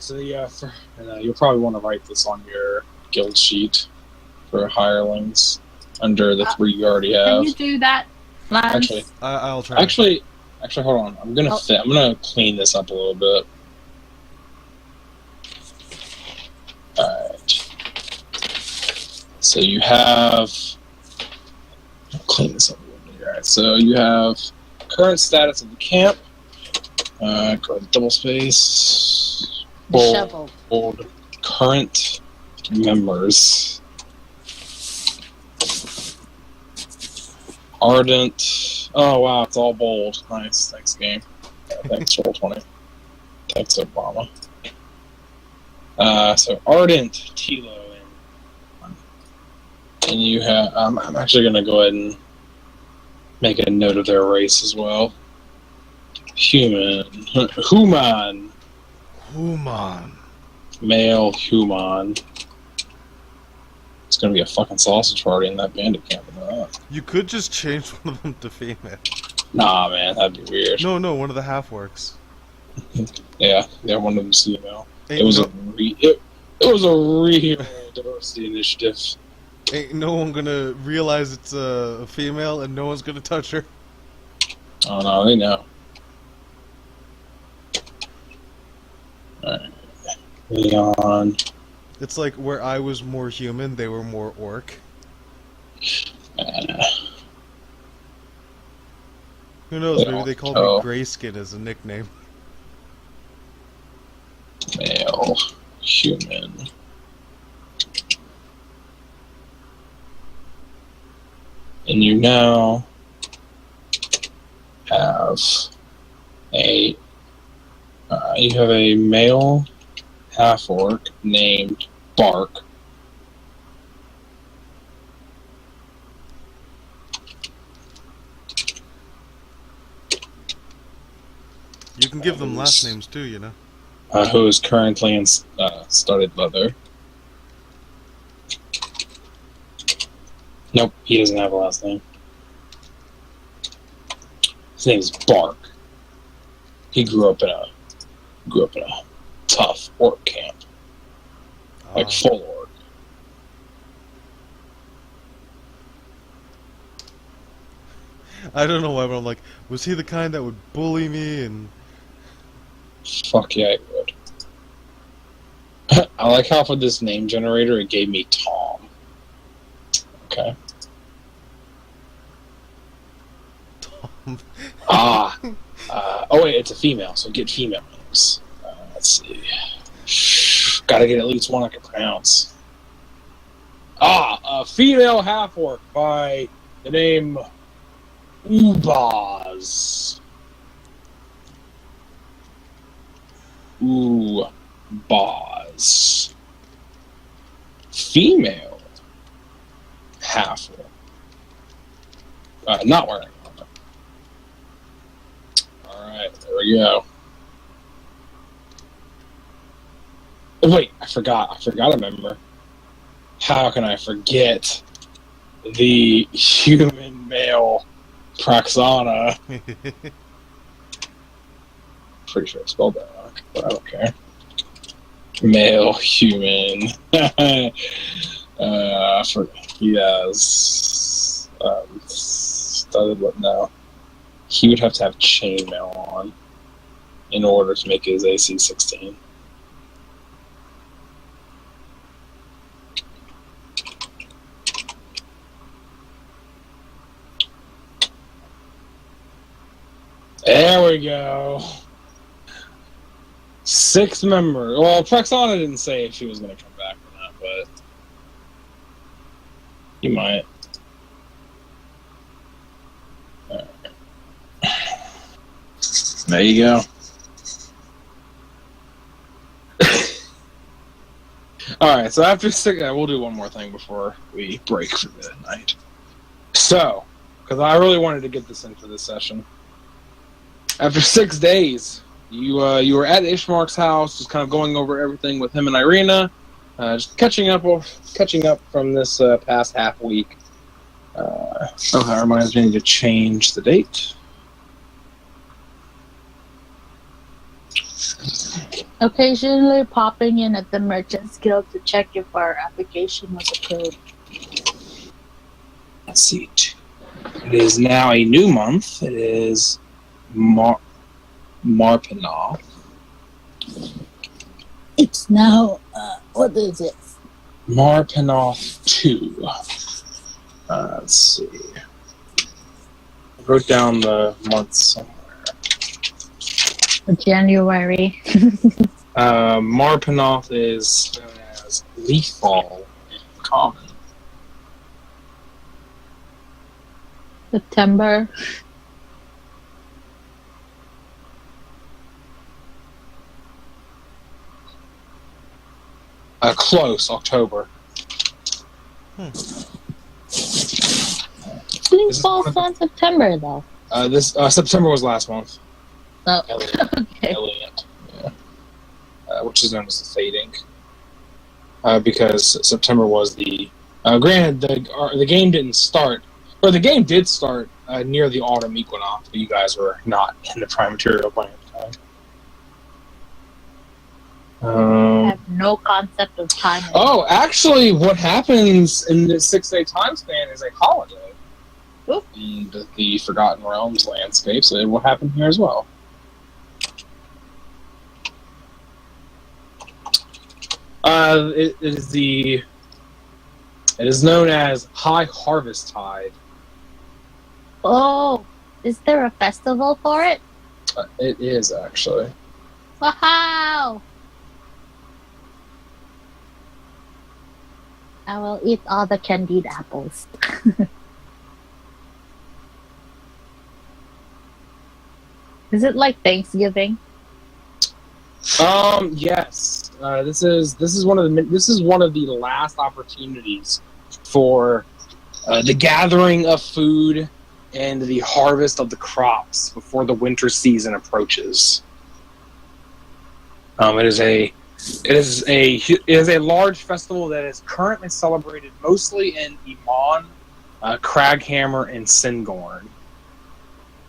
So you'll probably want to write this on your guild sheet for hirelings under the 3 you already Can have. you do that, Lance? Actually, I'll try. Actually, hold on. I'm gonna Oh. I'm gonna clean this up a little bit. All right. So you have. I'll clean this up a little bit. All right. So you have current status of the camp. Go ahead, double space. Disheveled. Bold. Current members. Ardent. Oh wow, it's all bold. Nice. Thanks, game. Thanks, Roll20. Thanks, Obama. So Ardent, Tilo, and you have. I'm actually gonna go ahead and make a note of their race as well. Human, human, male human. It's gonna be a fucking sausage party in that bandit camp. You could just change one of them to female. Nah, man, that'd be weird. No, one of the half-orcs. Yeah, one of them's female. Ain't It was no, it was a real diversity initiative. ain't no one gonna realize it's a female, and no one's gonna touch her. Oh no, they know. Alright. Leon. It's like where I was more human, they were more orc. Who knows? Maybe they called me Grayskin as a nickname. Male. Human. And you now have a male half-orc named Bark. You can give them last names too, you know. Who is currently in studded leather. Nope, he doesn't have a last name. His name is Bark. He grew up in a tough orc camp, like full orc. I don't know why, but I'm like, was he the kind that would bully me and... Fuck yeah, he would. I like how for this name generator it gave me Tom. Okay. Tom. Oh wait, it's a female, so get female names. Let's see. Gotta get at least one I can pronounce. A female half-orc by the name Ubaz. Ubaz. Female half-orc. Not wearing armor. Alright, there we go. Oh, wait, I forgot a member. How can I forget the human male Praxana? Pretty sure I spelled that wrong, but I don't care. Male human. He has studded what now? He would have to have chainmail on in order to make his AC 16. There we go. 6 members. Well, Praxana didn't say if she was going to come back or not, but he might. There you go. Alright, so after 6... we'll do one more thing before we break for the night. So, because I really wanted to get this in for this session. After 6 days, you were at Ishmark's house, just kind of going over everything with him and Irina, just catching up from this past half week. That reminds me to change the date. Occasionally popping in at the Merchants Guild to check if our application was approved. Let's see. It is now a new month. It is Marpanoff. It's now, what is it? Marpanoff 2. Let's see. I wrote down the month somewhere. January. Marpanoff is known as Leafball in common. September. Close, October. Didn't fall on September though. This September was last month. Oh, okay. Elliot, yeah. Which is known as the fading. Because September was the... granted, the game didn't start... Or the game did start near the autumn equinox, but you guys were not in the prime material plane at the time. I have no concept of time. Oh, actually, what happens in this 6-day time span is a holiday. Oop. And the Forgotten Realms landscape, so it will happen here as well. It is known as High Harvest Tide. Oh, is there a festival for it? It is, actually. Wow! I will eat all the candied apples. Is it like Thanksgiving? Yes. This is one of the last opportunities for the gathering of food and the harvest of the crops before the winter season approaches. It is a large festival that is currently celebrated mostly in Iman, Craghammer, and Singorn.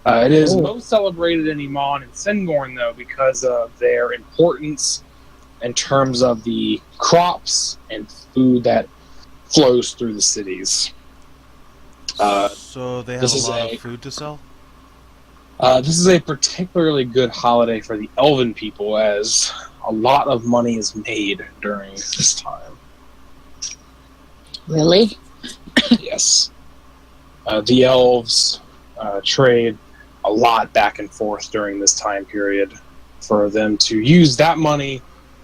It is most celebrated in Iman and Singorn, though, because of their importance in terms of the crops and food that flows through the cities. So they have this a is lot a- of food to sell? This is a particularly good holiday for the Elven people, as a lot of money is made during this time. Really? Yes. The elves trade a lot back and forth during this time period for them to use that money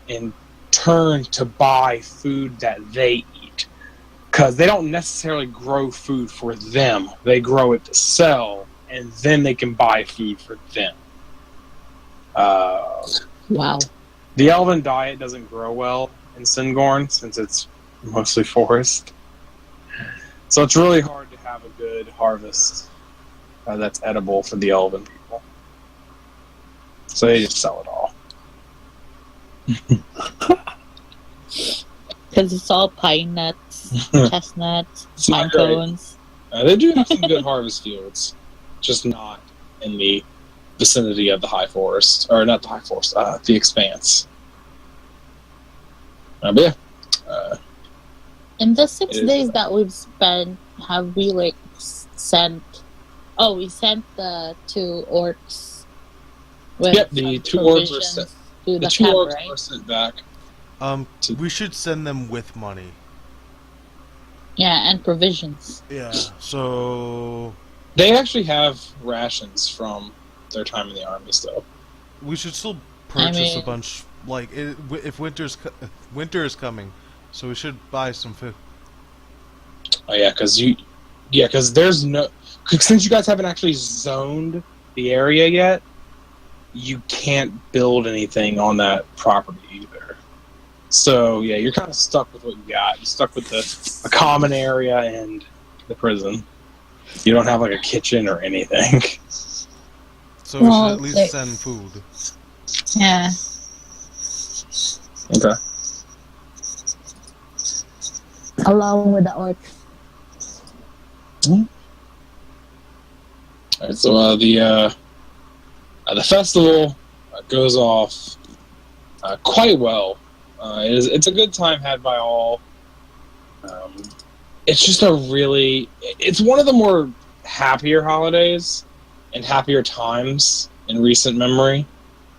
in turn to buy food that they eat. Because they don't necessarily grow food for them. They grow it to sell, and then they can buy food for them. Wow. The elven diet doesn't grow well in Singorn since it's mostly forest. So it's really hard to have a good harvest that's edible for the elven people. So they just sell it all. Because it's all pine nuts, chestnuts, It's pine not great. cones. They do have some good harvest fields, just not in the vicinity of the high forest, or not the high forest, the expanse. But yeah, In the 6 It is days that we've spent, have we like sent? Oh, we sent the 2 orcs. With Yep, the some 2 orcs were provisions sent. to The the 2 camp, orcs right? were sent back. We should send them with money. Yeah, and provisions. Yeah, so They actually have rations from their time in the army still. we should still purchase a mean- bunch. Like, if winter is coming, so we should buy some food. Oh yeah, because there's no, since you guys haven't actually zoned the area yet, you can't build anything on that property either. So yeah, you're kind of stuck with what you got. You're stuck with a common area and the prison. You don't have like a kitchen or anything. So we Well, should at least like- send food. Yeah. Okay. Along with the orcs. All right, so the festival goes off quite well. It's a good time had by all. It's just it's one of the more happier holidays and happier times in recent memory.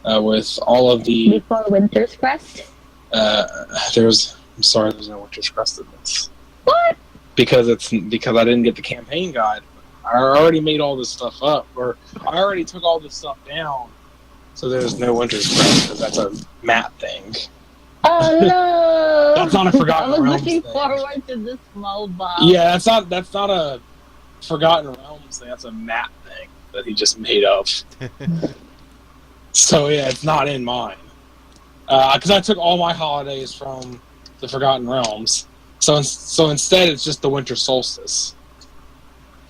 With all of the Before Winter's Crest? I'm sorry, there's no Winter's Crest in this. What? Because I didn't get the campaign guide. I already made all this stuff up, or I already took all this stuff down. So there's no Winter's Crest because that's a map thing. Oh no! That's not a Forgotten I was Realms looking thing. forward to this mobile. Yeah, that's not a Forgotten Realms thing. That's a map thing that he just made up. So yeah, it's not in mine. Because I took all my holidays from the Forgotten Realms. So instead, it's just the winter solstice,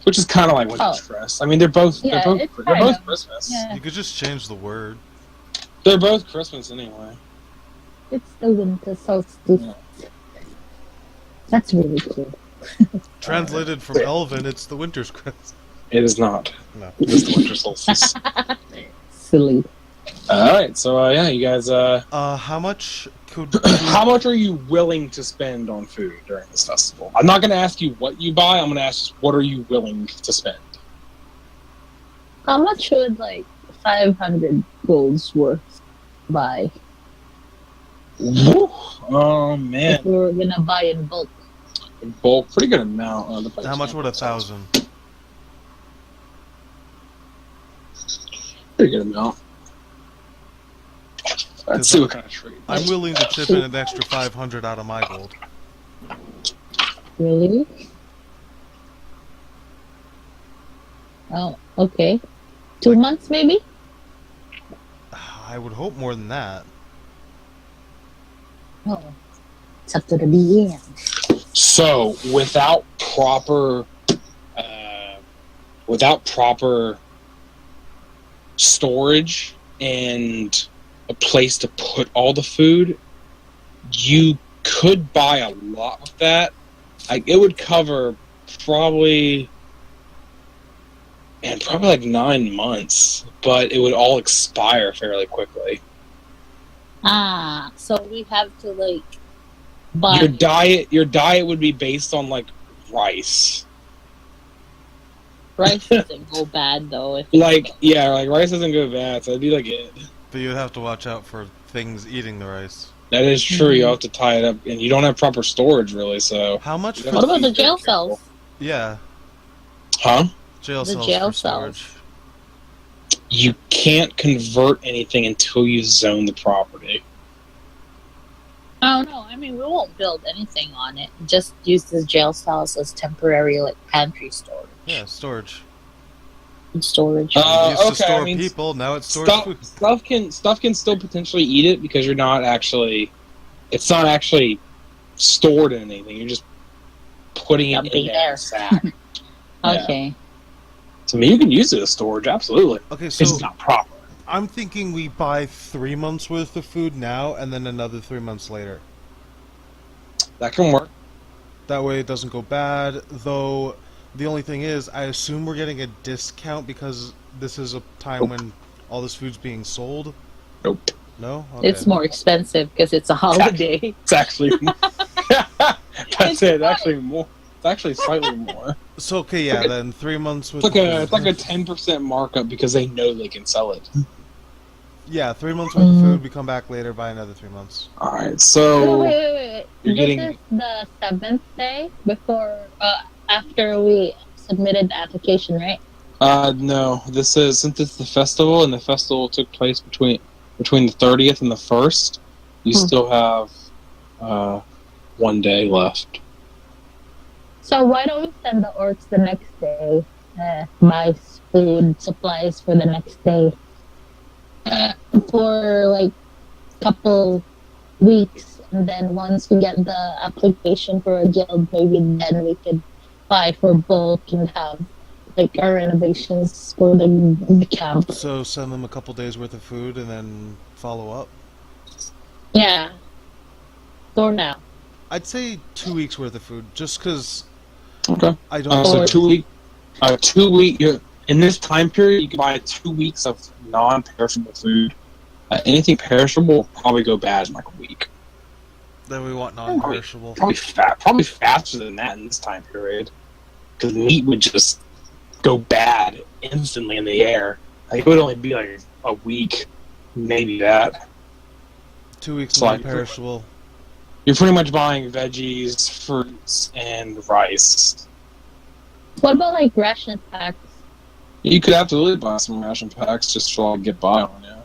which is kind of like Winter's Crest. I mean, they're both Yeah, it's they're kind both of. Christmas. Yeah, You could just change the word. They're both Christmas anyway. it's the winter solstice. Yeah. That's really cool. Translated from Elven, it's the Winter's Crest. It is not. No. It is the winter solstice. Silly. All right, so yeah, you guys. How much could How much are you willing to spend on food during this festival? I'm not going to ask you what you buy. I'm going to ask what are you willing to spend. How much would like 500 golds worth buy Oh if man, we were gonna buy in bulk? bulk, pretty good amount. How much would 1,000? Pretty good amount. Let's see what kind of trade. I'm willing to chip in an extra 500 out of my gold. Really? Oh, okay. 2 months maybe? I would hope more than that. Oh, it's up to the DM. So without proper storage and a place to put all the food, you could buy a lot with that. Like, it would cover probably like 9 months, but it would all expire fairly quickly. So we have to like buy. Your diet would be based on like rice. Rice doesn't go bad though. If Like rice doesn't go bad, so it'd be like it. But you'd have to watch out for things eating the rice. That is true. You have to tie it up, and you don't have proper storage really. So How much? What What about the Be jail careful. cells? Yeah, huh? jail The cells jail for storage. You can't convert anything until you zone the property. Oh no, I mean we won't build anything on it. Just use the jail cells as temporary like pantry storage. Yeah, storage. And storage. It used to Okay, store I mean, people, now it stores food. Stuff can still potentially eat it because it's not actually stored in anything. You're just putting it Dumping in there. there. Sack. Yeah. Okay. So I mean, you can use it as storage, absolutely. Okay, so It's not proper. I'm thinking we buy 3 months worth of food now, and then another 3 months later. That can work. That way it doesn't go bad, though the only thing is, I assume we're getting a discount because this is a time when all this food's being sold? Nope. No? Okay. It's more expensive because it's a holiday. It's actually that's it. Actually more. It's actually slightly more. So, okay, yeah, then 3 months worth It's like of a food. 10% markup because they know they can sell it. Yeah, 3 months worth of food, we come back later, buy another 3 months. All right, Oh, so wait. You're This getting- is the 7th day before, after we submitted the application, right? no, this is since it's the festival and the festival took place between the 30th and the 1st. You still have 1 day left. So why don't we send the orcs the next day? Buy food supplies for the next day. For like couple weeks, and then once we get the application for a guild, maybe then we could buy for bulk and have like our renovations for the camp. So send them a couple days worth of food and then follow up. Yeah. For now. I'd say 2 weeks worth of food, just because Okay. I don't. So Or- 2 week. In this time period, you can buy 2 weeks of non-perishable food. Anything perishable will probably go bad in like a week. Then we want non-perishable. Probably faster than that in this time period, because meat would just go bad instantly in the air. Like, it would only be like a week, maybe that. 2 weeks So, like, non-perishable. You're pretty much buying veggies, fruits, and rice. What about like ration packs? You could absolutely buy some ration packs just to like, get by on, yeah.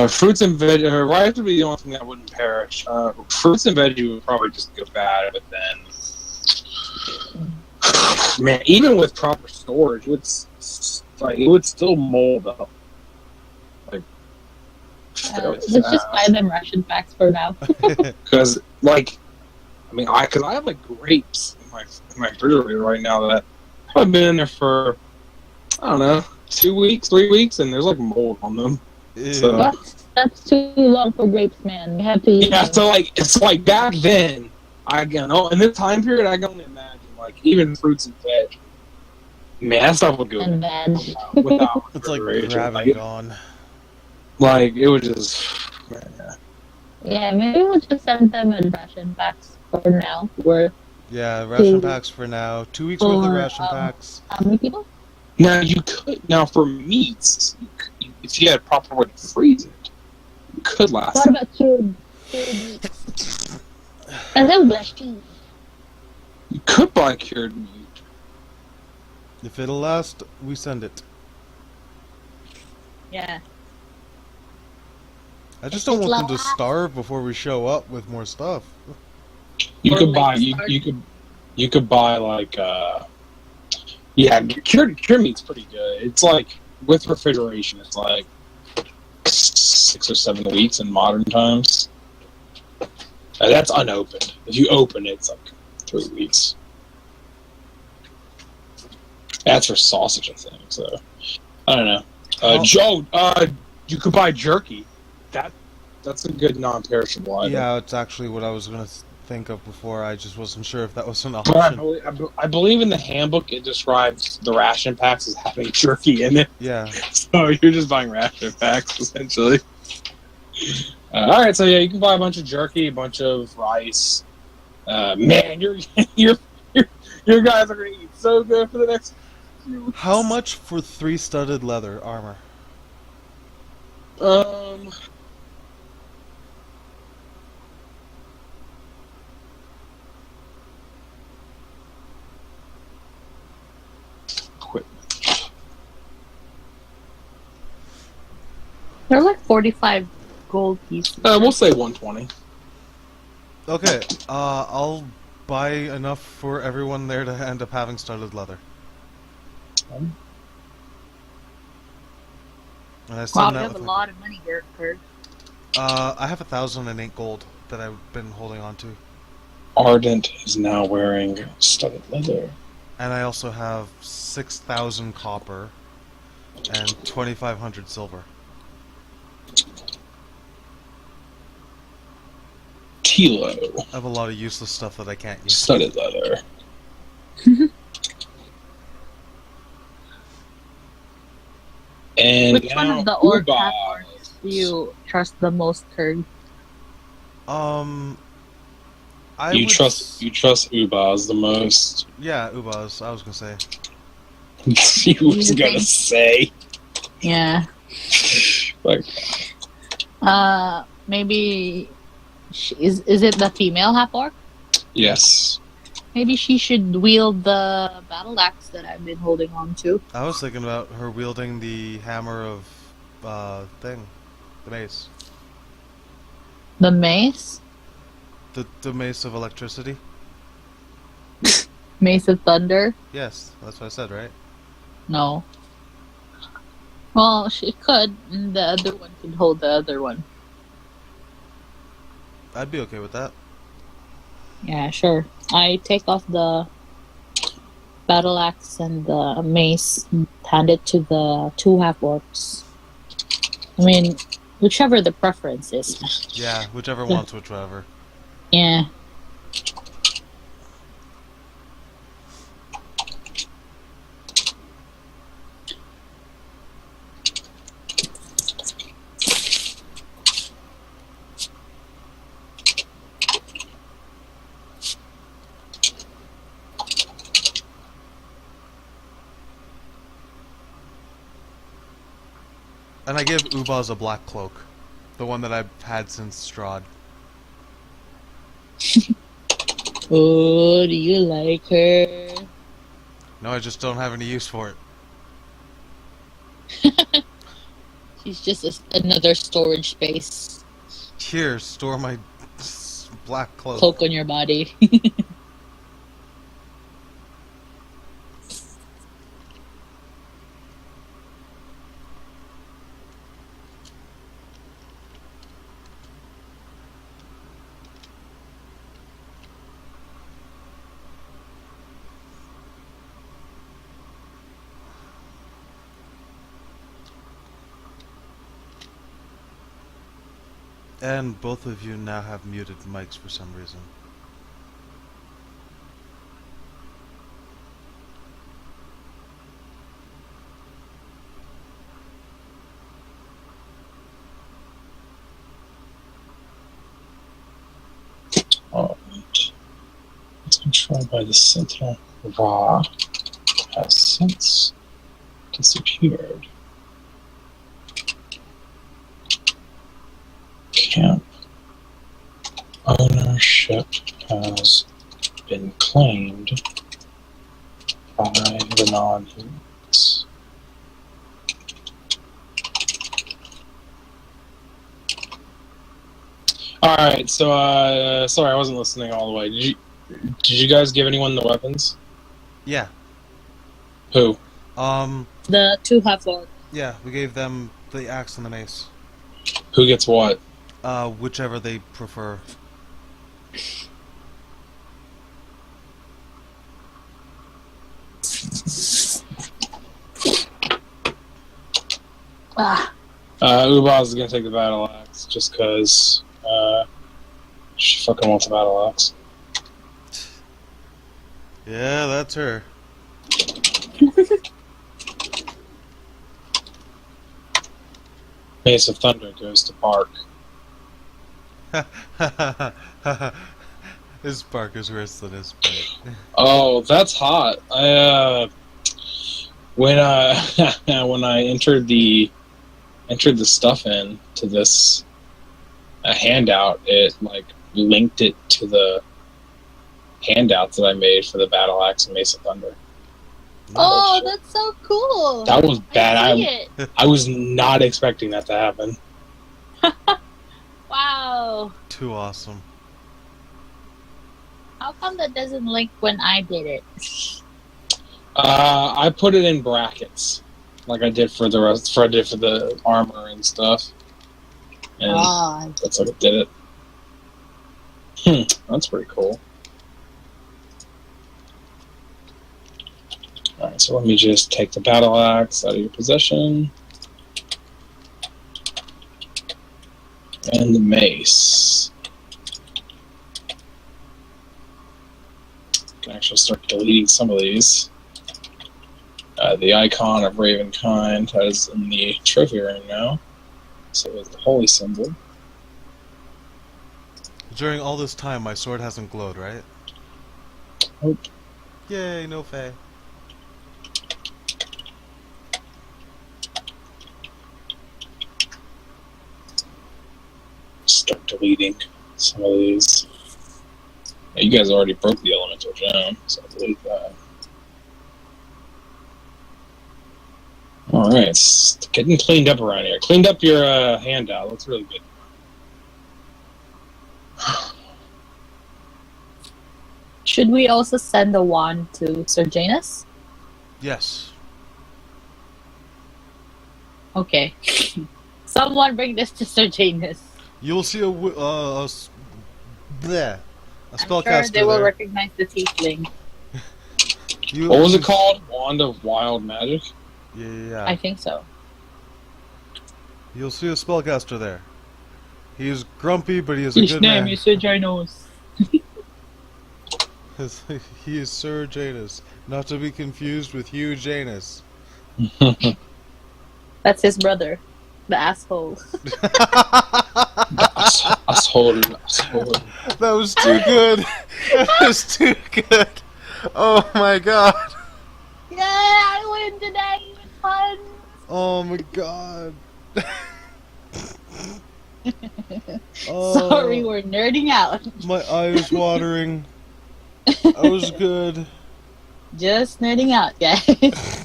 Fruits and rice would be the only thing that wouldn't perish. Fruits and veggies would probably just go bad, but then, man, even with proper storage, it would still mold up. Like, Let's just buy them ration packs for now. because I have like grapes in my refrigerator right now that have been in there for I don't know 2 weeks, 3 weeks, and there's like mold on them. So- That's too long for grapes, man. We have to eat Yeah, them. so like it's like back then, in this time period, I can only imagine like even fruits and veg. Man, that stuff would go and veg. without It's like refrigeration. gravity gone. Like it would just. Man, Yeah, maybe we'll just send them in ration packs for now. We're Yeah, ration Ooh. packs for now. 2 weeks worth of Or, ration packs. how many people? Now for meats, if you had proper way to freeze it, you could last. What about cured meats? And then blessed cheese. You could buy cured meat. If it'll last, we send it. Yeah. I just If don't it's want them to last- starve before we show up with more stuff. You Or could like buy start- you could buy like cured meat's pretty good. It's like with refrigeration, it's like 6 or 7 weeks in modern times. That's unopened. If you open it, it's like 3 weeks. That's for sausage, I think. So I don't know. Joe, you could buy jerky. That's a good non-perishable item. Yeah, it's actually what I was gonna think of before. I just wasn't sure if that was an But I option. believe in the handbook it describes the ration packs as having jerky in it. Yeah. So you're just buying ration packs essentially. All right, so yeah, you can buy a bunch of jerky, a bunch of rice. Man, your guys are gonna eat so good for the next few weeks. How much for 3 studded leather armor? Equipment. They're like 45 gold pieces. We'll say 120. Okay, I'll buy enough for everyone there to end up having studded leather. And I Wow, that you have a with my- lot of money here, Kurt. I have 1,008 gold that I've been holding on to. Ardent is now wearing studded leather. And I also have 6,000 copper and 2,500 silver. Tilo, I have a lot of useless stuff that I can't use. studded leather. And Which one now of the old Ubaz. platforms do you trust the most, Kurt? I You would trust Ubaz the most. Yeah, Ubaz, I was gonna say. He was You gonna think? say. Yeah. Like, Maybe is it the female half orc? yes. Maybe she should wield the battle axe that I've been holding on to. I was thinking about her wielding the hammer of, the mace. The mace, The mace of electricity? mace of thunder. Yes, that's what I said, right? No. Well, she could, and the other one could hold the other one. I'd be okay with that. Yeah, sure. I take off the battle axe and the mace and hand it to the 2 half orcs. I mean, whichever the preference is. Yeah, whichever wants whichever. Yeah. And I give Ubaz a black cloak. The one that I've had since Strahd. Oh, do you like her? No, I just don't have any use for it. She's just another storage space. Here, store my black cloak. Cloak on your body. And both of you now have muted mics for some reason. Alright. It's controlled by the Sentinel. Ra has since disappeared. Camp ownership has been claimed by the non-humans. Alright, so sorry I wasn't listening all the way. Did you guys give anyone the weapons? Yeah. Who? The 2 half orcs. Yeah, we gave them the axe and the mace. Who gets what? Whichever they prefer. Ah, Ubaz is gonna take the battle axe just because she fucking wants a battle axe. Yeah, that's her. Mace of Thunder goes to Bark. His bark is worse than his bite. Oh, that's hot. When when I entered the stuff in to this handout, it like linked it to the handouts that I made for the battle axe and Mace of Thunder. oh, that's so cool. That was bad. I see it. I was not expecting that to happen. Wow. Too awesome. How come that doesn't link when I did it? I put it in brackets, like I did for the rest. I did for the armor and stuff, and Ah, that's how it did it. That's pretty cool. Alright, so let me just take the battle axe out of your possession. And the mace. I can actually start deleting some of these. The icon of Ravenkind is in the trophy room now. So it's the holy symbol. During all this time, my sword hasn't glowed, right? Nope. Yay, no Fae. Start deleting some of these. Yeah, you guys already broke the elemental gem, so I'll delete that. Alright, it's getting cleaned up around here. Cleaned up your handout. Looks really good. should we also send the wand to Sir Janus? Yes. Okay. Someone bring this to Sir Janus. You will see a I'm spellcaster sure they will there. recognize the tiefling. What was it called? Wand of Wild Magic? Yeah. I think so. You'll see a spellcaster there. He is grumpy, but he is a good man. Sir Janus. He is Sir Janus, not to be confused with Hugh Janus. That's his brother. The asshole. Asshole. That was too good. That was too good. Oh my god. Yeah, I win today with fun. Oh my god. Oh, Sorry, we're nerding out. my eye is watering. That was good. Just nerding out, guys.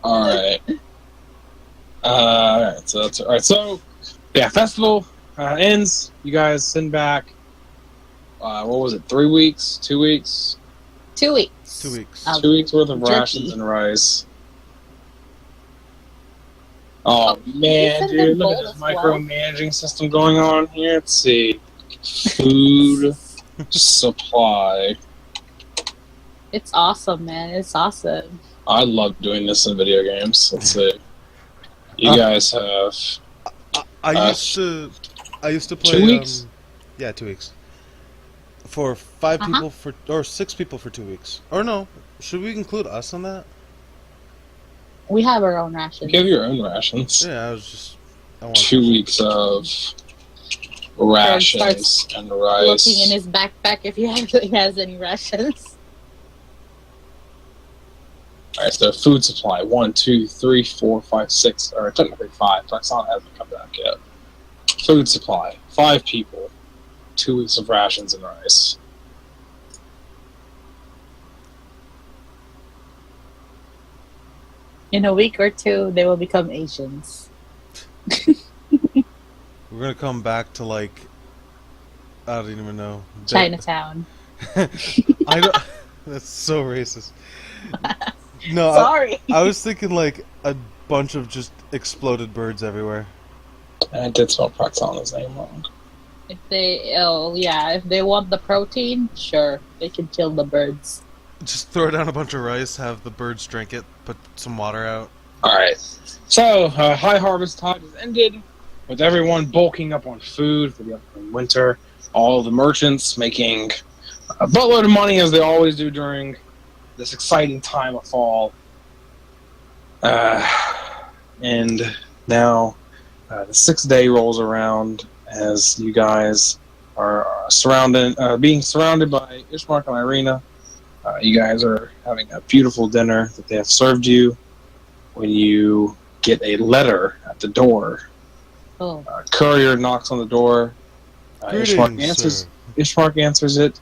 Alright. Alright, so that's alright. So, yeah, festival ends. You guys send back, what was it, 3 weeks? 2 weeks? 2 weeks. 2 weeks. 2 weeks worth of Jerky. rations and rice. Oh man, send dude, them look at bowl this as well? micromanaging system going on here. Let's see. Food supply. It's awesome, man. It's awesome. I love doing this in video games. Let's see. You guys have I used to play 2 weeks? yeah, 2 weeks. For 5 Uh-huh. people for or 6 people for 2 weeks. Or no, should we include us on that? We have our own rations. give your own rations. Yeah, I want 2 weeks of rations starts and rice. Looking in his backpack if he actually has any rations. Alright, so food supply 1, 2, 3, 4, 5, 6, or technically 5. Roxanne hasn't come back yet. Food supply 5 people, 2 weeks of rations and rice. In a week or two, they will become Asians. We're gonna come back to like I don't even know. Chinatown. I don't. That's so racist. No, Sorry. I was thinking like a bunch of just exploded birds everywhere. And I did spell Proxana's name wrong. If they want the protein, sure, they can kill the birds. Just throw down a bunch of rice, have the birds drink it, put some water out, Alright. So, High Harvest Tide has ended, with everyone bulking up on food for the upcoming winter. All the merchants making a buttload of money, as they always do during this exciting time of fall. And now the 6th day rolls around as you guys are being surrounded by Ishmark and Irina. You guys are having a beautiful dinner that they have served you when you get a letter at the door. Oh, Courier knocks on the door. Greetings, sir. Ishmark answers it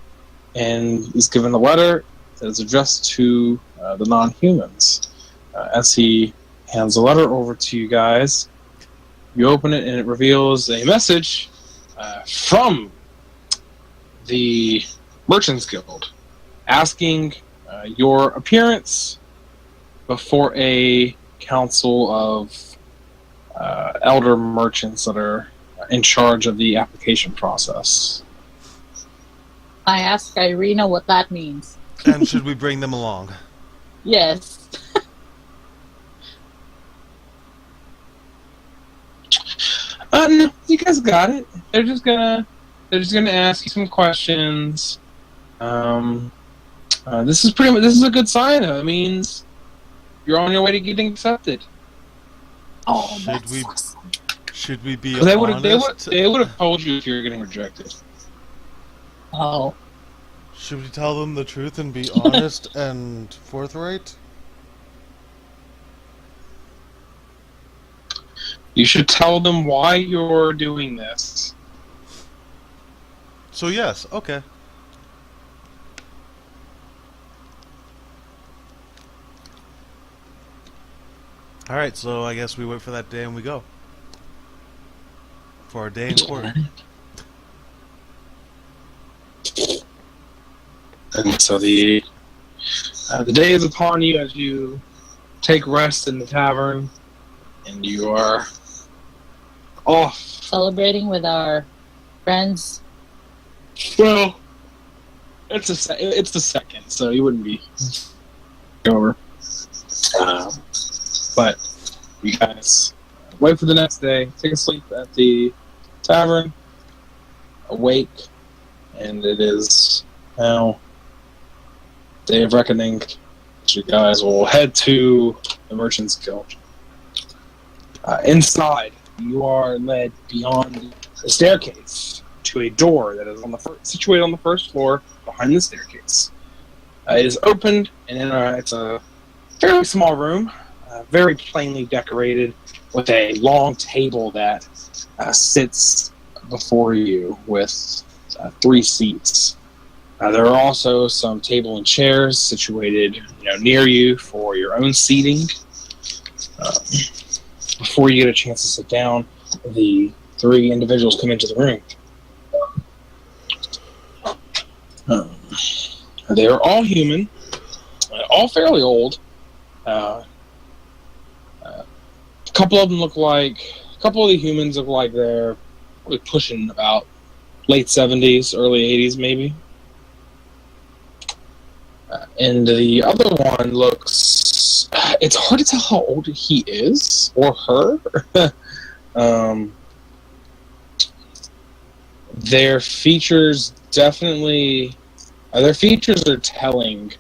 and is given a letter that is addressed to the non-humans. As he hands the letter over to you guys, you open it and it reveals a message from the Merchants Guild asking your appearance before a council of elder merchants that are in charge of the application process. I asked Irina what that means. And should we bring them along? Yes. No, you guys got it. They're just gonna ask you some questions. This is a good sign. It means you're on your way to getting accepted. Oh, Should that's we- awesome. Should we be They would honest? have told you if you were getting rejected. Oh, Should we tell them the truth and be honest and forthright? You should tell them why you're doing this. So yes, okay. Alright, so I guess we wait for that day and we go. For our day in court. And so the day is upon you as you take rest in the tavern, and you are off. celebrating with our friends. Well, it's the second, so you wouldn't be over. But you guys wait for the next day, take a sleep at the tavern, awake, and it is now Day of Reckoning. You guys will head to the Merchants Guild. Inside, you are led beyond the staircase to a door that is situated on the first floor behind the staircase. It is opened, and it's a fairly small room, very plainly decorated, with a long table that sits before you with 3 seats. There are also some table and chairs situated, near you for your own seating. Before you get a chance to sit down, the 3 individuals come into the room. They are all human, all fairly old. A couple of the humans look like they're probably pushing about late 70s, early 80s, maybe. And the other one looks... it's hard to tell how old he is, or her. Their features definitely... their features are telling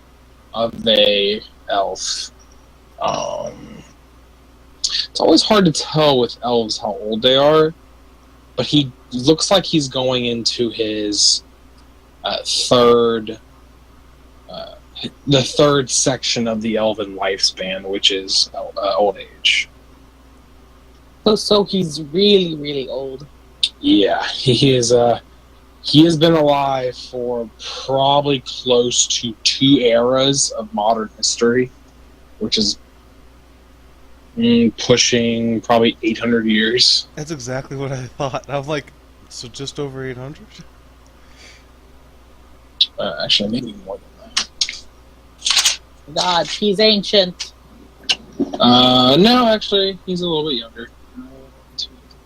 of a elf. It's always hard to tell with elves how old they are, but he looks like he's going into his the third section of the elven lifespan, which is old age. So he's really, really old. Yeah, he is. He has been alive for probably close to 2 eras of modern history, which is pushing probably 800 years. That's exactly what I thought. I'm like, so just over 800? Actually, maybe more than that. God, he's ancient. No, actually, he's a little bit younger.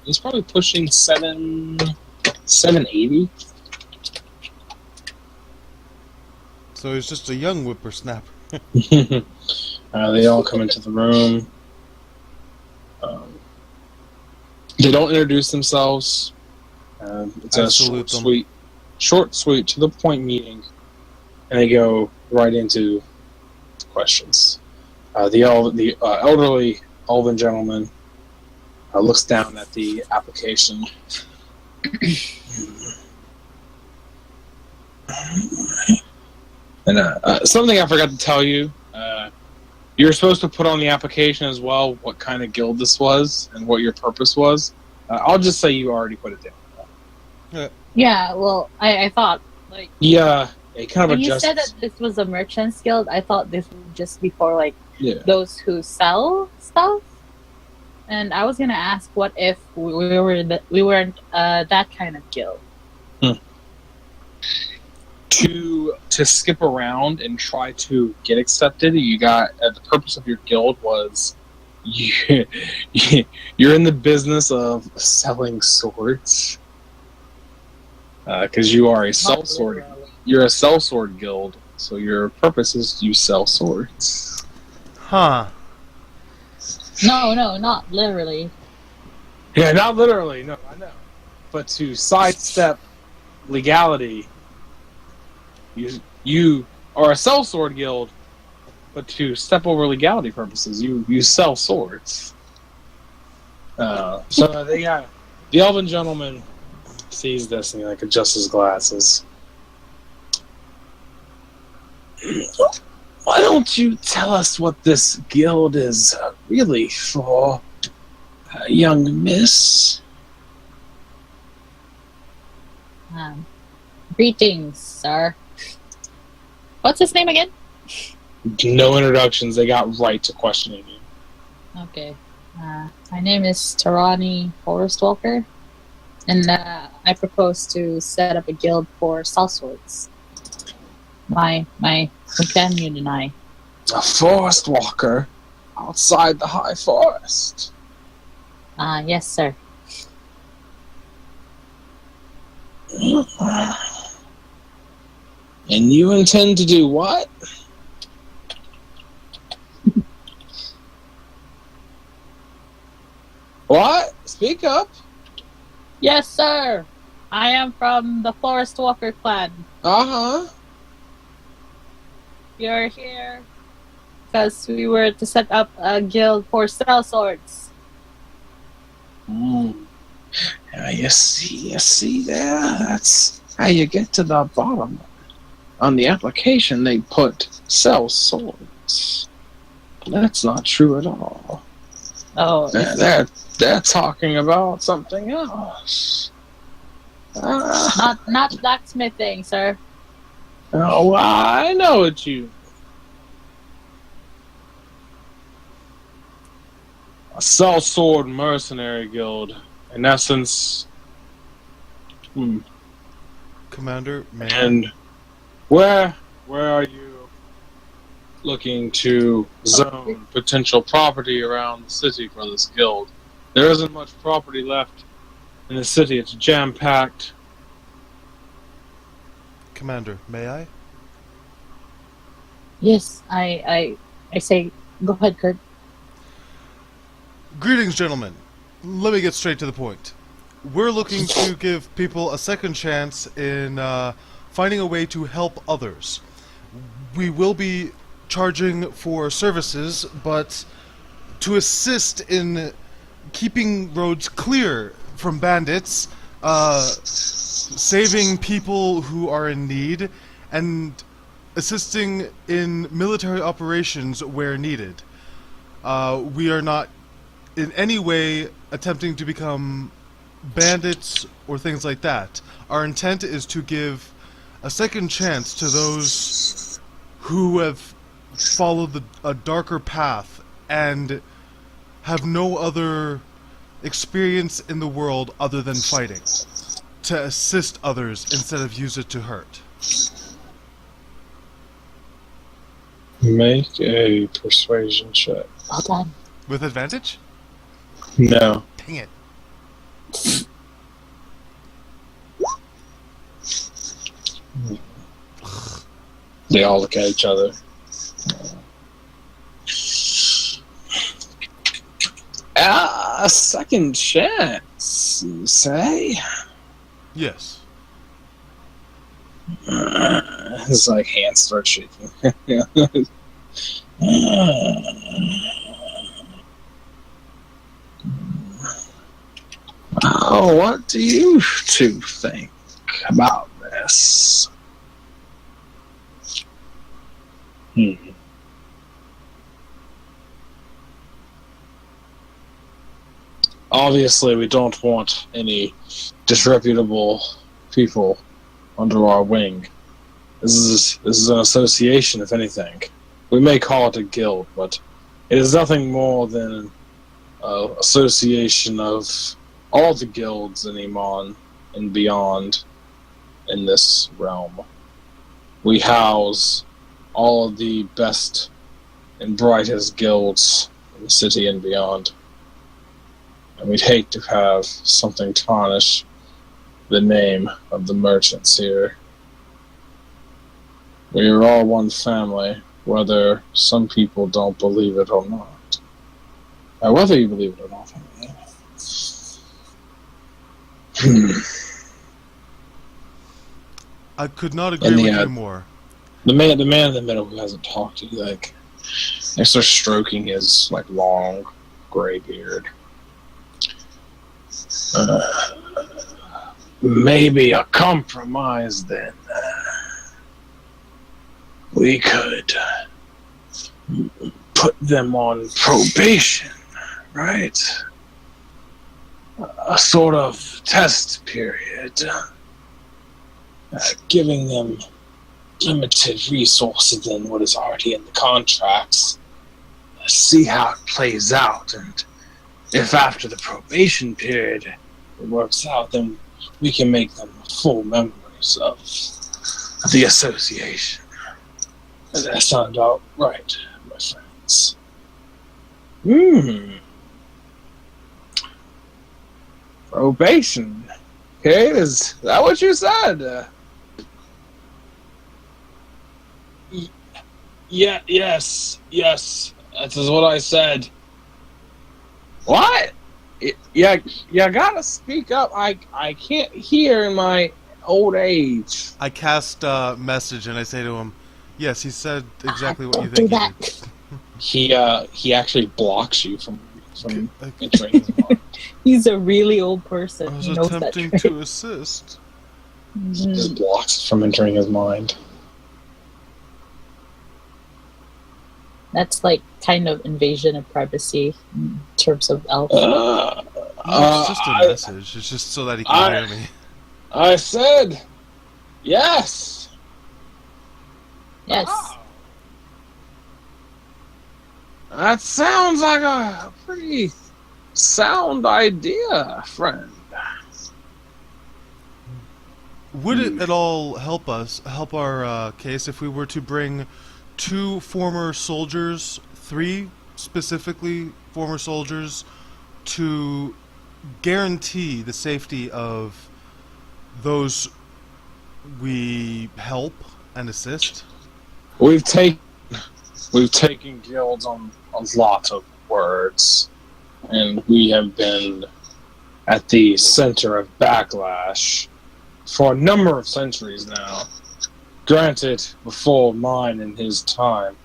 He's probably pushing 780. So he's just a young whippersnapper. They all come into the room. They don't introduce themselves. It's I a salute them. short, sweet, to the point meeting, and they go right into questions. The elderly elven gentleman looks down at the application. And something I forgot to tell you. You're supposed to put on the application as well what kind of guild this was and what your purpose was. I'll just say you already put it down. Yeah, well, I thought, like, Yeah, it kind of when you adjusts. said that this was a merchant's guild, I thought this would just be for, like, Yeah. those who sell stuff. And I was gonna ask, what if we weren't that kind of guild? To skip around and try to get accepted, you got the purpose of your guild was you're in the business of selling swords because you are a sellsword. You're a sellsword guild, so your purpose is you sell swords. Huh. No, not literally. Yeah, not literally. No, I know, but to sidestep legality. You are a sellsword guild, but to step over legality purposes, you sell swords. So they got the elven gentleman sees this and he like adjusts his glasses. Why don't you tell us what this guild is really for, young miss? Greetings, sir. What's his name again? No introductions. They got right to questioning you. Okay. My name is Tarani Forestwalker, and I propose to set up a guild for sellswords. My companion and I. A forest walker outside the high forest. Yes, sir. And you intend to do what? What? Speak up. Yes, sir. I am from the Forestwalker clan. Uh-huh. You're here because we were to set up a guild for sellswords. You see there? That's how you get to the bottom. On the application, they put sell swords. That's not true at all. Oh, They're talking about something else. not blacksmithing, sir. Oh, I know what you. A sellsword mercenary guild. In essence. Commander, man. And where are you looking to zone potential property around the city for this guild? There isn't much property left in the city. It's jam-packed. Commander, may I? Yes, I say, go ahead, Kurt. Greetings, gentlemen. Let me get straight to the point. We're looking to give people a second chance in finding a way to help others. We will be charging for services, but to assist in keeping roads clear from bandits, saving people who are in need, and assisting in military operations where needed. We are not in any way attempting to become bandits or things like that. Our intent is to give a second chance to those who have followed a darker path and have no other experience in the world other than fighting, to assist others instead of use it to hurt. Make a persuasion check. Well done. With advantage? No. Dang it. They all look at each other. A second chance, you say? Yes. His like hands start shaking. Oh, what do you two think about this? Obviously, we don't want disreputable people under our wing. This is an association, if anything. We may call it a guild, but it is nothing more than an association of all the guilds in Iman and beyond in this realm. We house all of the best and brightest guilds in the city and beyond. And we'd hate to have something tarnish the name of the merchants here. We are all one family, whether some people don't believe it or not. Now, whether you believe it or not, I could not agree with you more. the man in the middle who hasn't talked to you, like, they start stroking his like long gray beard. Maybe a compromise then. We could put them on probation, right? A sort of test period, giving them limited resources than what is already in the contracts. See how it plays out, and if after the probation period it works out, then we can make them full members of the association. Does that sound out right, my friends? Probation. Okay, is that what you said? Yes. That is what I said. What? Yeah, you gotta speak up. I can't hear in my old age. I cast a message and I say to him, yes, he said exactly what you Don't do think he did. that. He actually blocks you from entering his mind. He's a really old person. I was He knows that attempting trait. to assist. Mhm. Just blocks from entering his mind. That's like kind of invasion of privacy in terms of elf. It's just a message. It's just so that he can hear me. I said yes. Yes. That sounds like a pretty sound idea, friend. Would it at all help our case, if we were to bring 2 former soldiers, 3 specifically former soldiers, to guarantee the safety of those we help and assist? We've taken guilds on a lot of words, and we have been at the center of backlash for a number of centuries now. Granted, before mine in his time,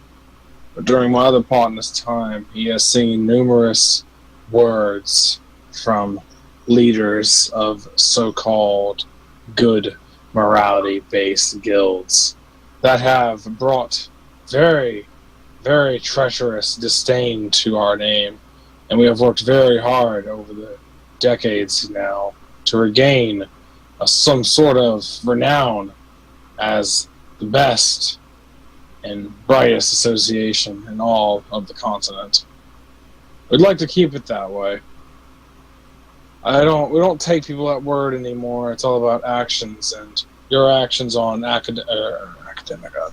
but during my other partner's time, he has seen numerous words from leaders of so-called good morality-based guilds that have brought very, very treacherous disdain to our name, and we have worked very hard over the decades now to regain some sort of renown as the best and brightest association in all of the continent. We'd like to keep it that way. We don't take people at word anymore. It's all about actions, and your actions on Academica.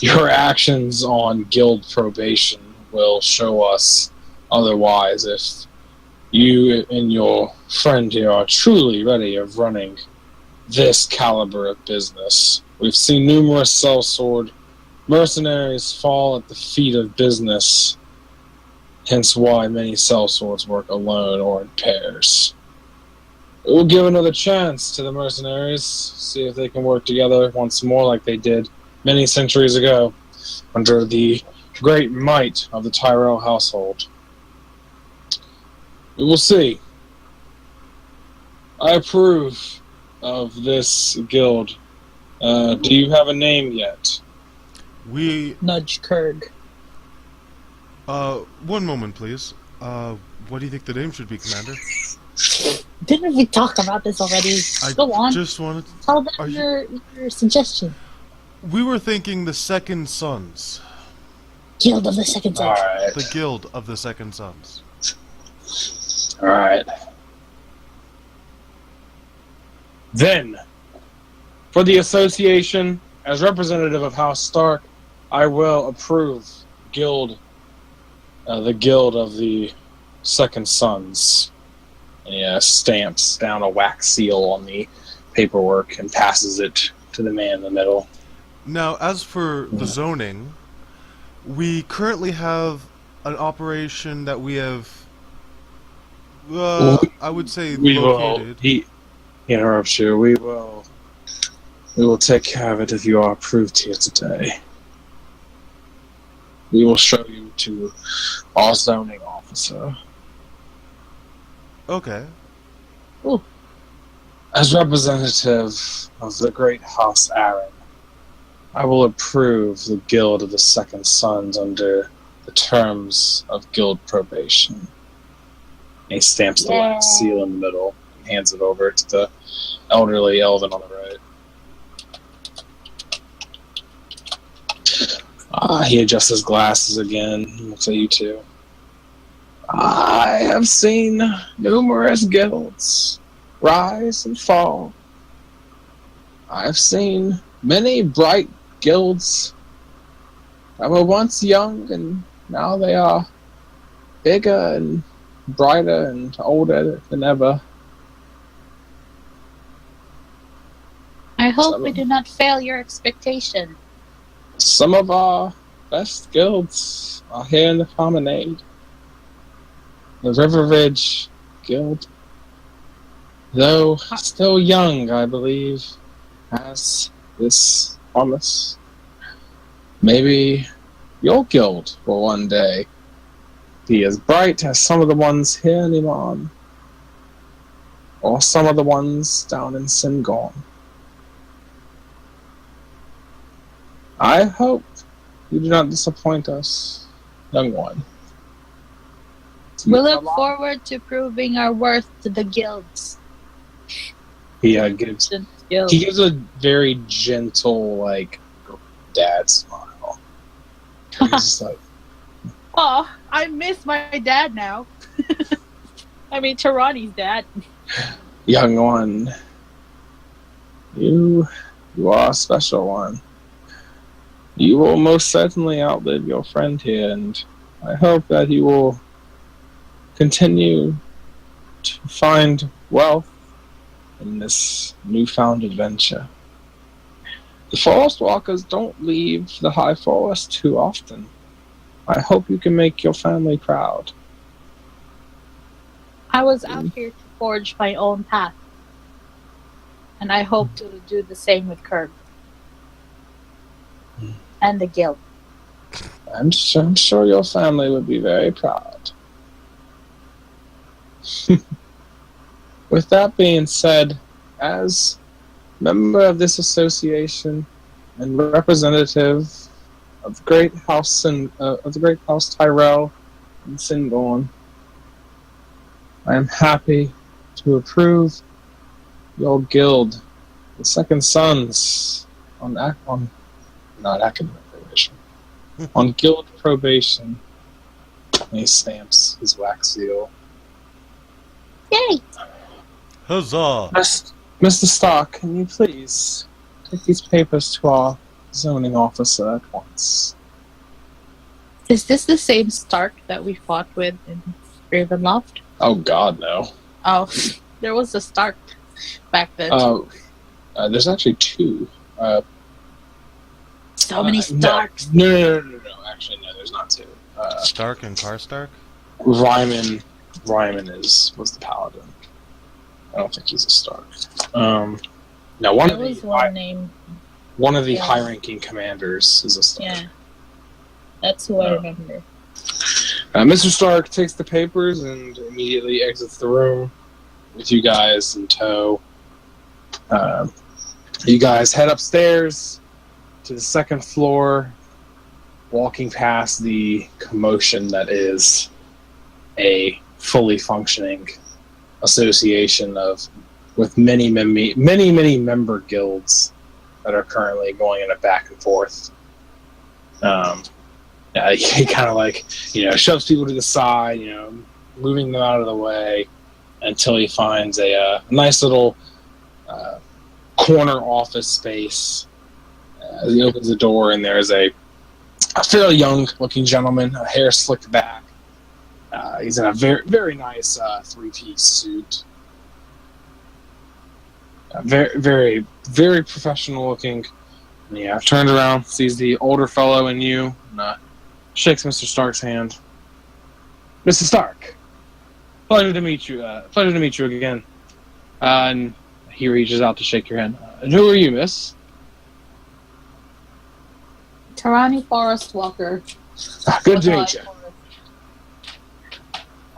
Your actions on guild probation will show us otherwise if you and your friend here are truly ready of running this caliber of business. We've seen numerous sellsword mercenaries fall at the feet of business Hence why many sellswords work alone or in pairs. We'll give another chance to the mercenaries, see if they can work together once more like they did many centuries ago, under the great might of the Tyrell household. We will see. I approve of this guild. Do you have a name yet? We Nudge Kurg. one moment, please. What do you think the name should be, Commander? Didn't we talk about this already? Go on. Just wanted. Tell them Are your suggestion. We were thinking the Second Sons, Guild of the Second Century. Alright. the Guild of the Second Sons. Alright. Then, for the association, as representative of House Stark, I will approve the Guild of the Second Sons. And he stamps down a wax seal on the paperwork and passes it to the man in the middle. Now, as for the zoning, we currently have an operation that we have, I would say, We will. located. He interrupts you. We will take care of it if you are approved here today. We will show you to our zoning officer. Okay. As representative of the great House Aaron, I will approve the Guild of the Second Sons under the terms of guild probation. And he stamps the wax seal in the middle and hands it over to the elderly elven on the right. He adjusts his glasses again and looks at you two. I have seen numerous guilds rise and fall. I have seen many bright guilds that were once young and now they are bigger and brighter and older than ever. I hope we do not fail your expectation. Some of our best guilds are here in the promenade. The River Ridge Guild, though still young, I believe, has this promise. Maybe your guild will one day be as bright as some of the ones here in Iman, or some of the ones down in Singon. I hope you do not disappoint us, young one. We look forward to proving our worth to the guilds. He gives a very gentle, like, dad smile. He's just like, Oh, I miss my dad now. I mean, Tarani's dad. young one, you are a special one. You will most certainly outlive your friend here, and I hope that you will continue to find wealth in this newfound adventure. The Forest Walkers don't leave the High Forest too often. I hope you can make your family proud. I was out here to forge my own path. And I hope to do the same with Kirk. And the guild. I'm sure your family would be very proud. With that being said, as member of this association and representative of the great house Tyrell and Singorn, I am happy to approve your guild, the Second Sons, on not academic probation, on guild probation. And he stamps his wax seal. Yay! Huzzah! Mr. Stark, can you please take these papers to our zoning officer at once? Is this the same Stark that we fought with in Ravenloft? Oh God, no. Oh, there was a Stark back then. There's actually two. So many Starks. No. Actually, no. There's not two. Stark and Karstark? Ryman was the paladin. I don't think he's a Stark. Now one There was one name. of the Yeah. high-ranking commanders is a Stark. Yeah. That's who I remember. Mr. Stark takes the papers and immediately exits the room with you guys in tow. You guys head upstairs to the second floor, walking past the commotion that is a fully functioning association with many member guilds that are currently going in a back and forth. He kind of shoves people to the side, moving them out of the way until he finds a nice little corner office space. He opens the door and there's a fairly young-looking gentleman, hair slicked back. He's in a very, very nice three-piece suit. Very, very, very professional-looking. Yeah, turns around, sees the older fellow in you, and shakes Mr. Stark's hand. Mr. Stark, pleasure to meet you. Pleasure to meet you again. And he reaches out to shake your hand. And who are you, miss? Tarani Forest Walker. Good to meet you.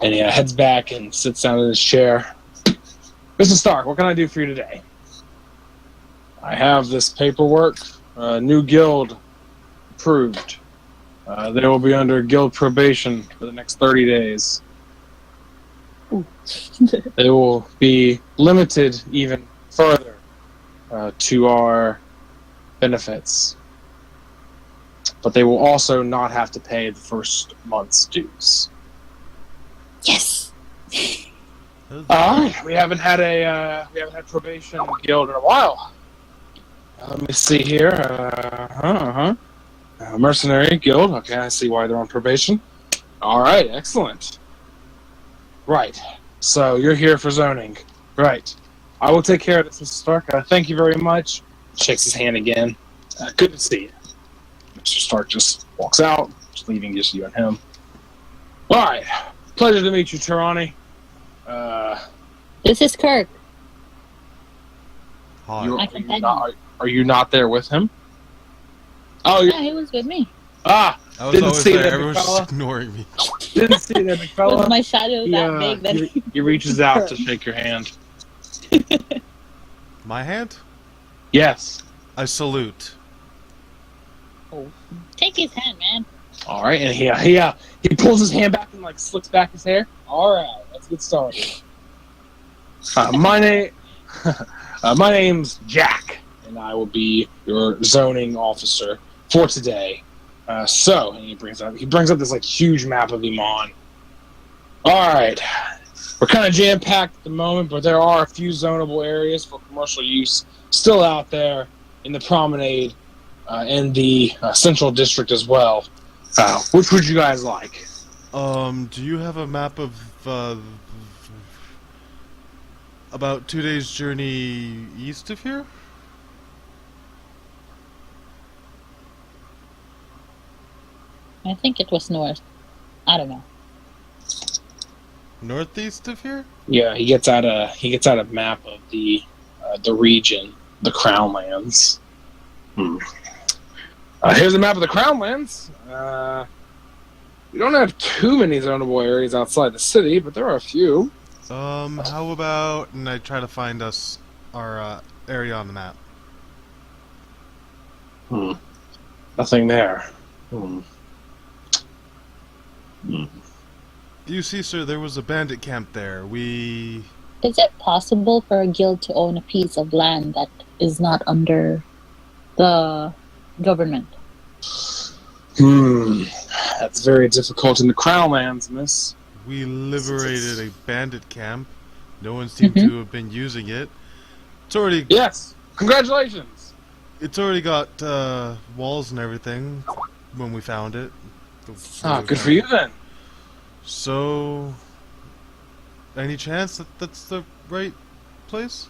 And he heads back and sits down in his chair. Mr. Stark, what can I do for you today? I have this paperwork. New guild approved. They will be under guild probation for the next 30 days. They will be limited even further to our benefits. But they will also not have to pay the first month's dues. Yes. We haven't had probation guild in a while. Let me see here. Mercenary guild. Okay, I see why they're on probation. All right, excellent. Right. So you're here for zoning. Right. I will take care of this, Mr. Stark. Thank you very much. Shakes his hand again. Good to see you. Mr. Stark just walks out, just leaving just you and him. All right. Pleasure to meet you, Tarani. This is Kirk. Hi. Are you not there with him? Oh, Yeah, he was with me. I was Didn't always see there. that, Everyone's big fella. just ignoring me. Didn't see that, big fella. Was my shadow that big that he reaches out to shake your hand. My hand? Yes. I salute. Take his hand, man. All right, and he pulls his hand back and slicks back his hair. All right, let's get started. My name's Jack, and I will be your zoning officer for today. And he brings up this huge map of Iman. All right, we're kind of jam packed at the moment, but there are a few zonable areas for commercial use still out there in the promenade and the central district as well. Which would you guys like? Do you have a map of about 2 days' journey east of here? I think it was north. I don't know. Northeast of here? Yeah, he gets out a map of the region, the Crownlands. Here's a map of the Crownlands. We don't have too many zonable areas outside the city, but there are a few. How about... And I try to find us our area on the map. Nothing there. You see, sir, there was a bandit camp there. Is it possible for a guild to own a piece of land that is not under the government? That's very difficult in the Crownlands, miss. We liberated a bandit camp. No one seemed to have been using it. It's already... Yes! Congratulations! It's already got walls and everything when we found it. Good for you then. So... Any chance that that's the right place?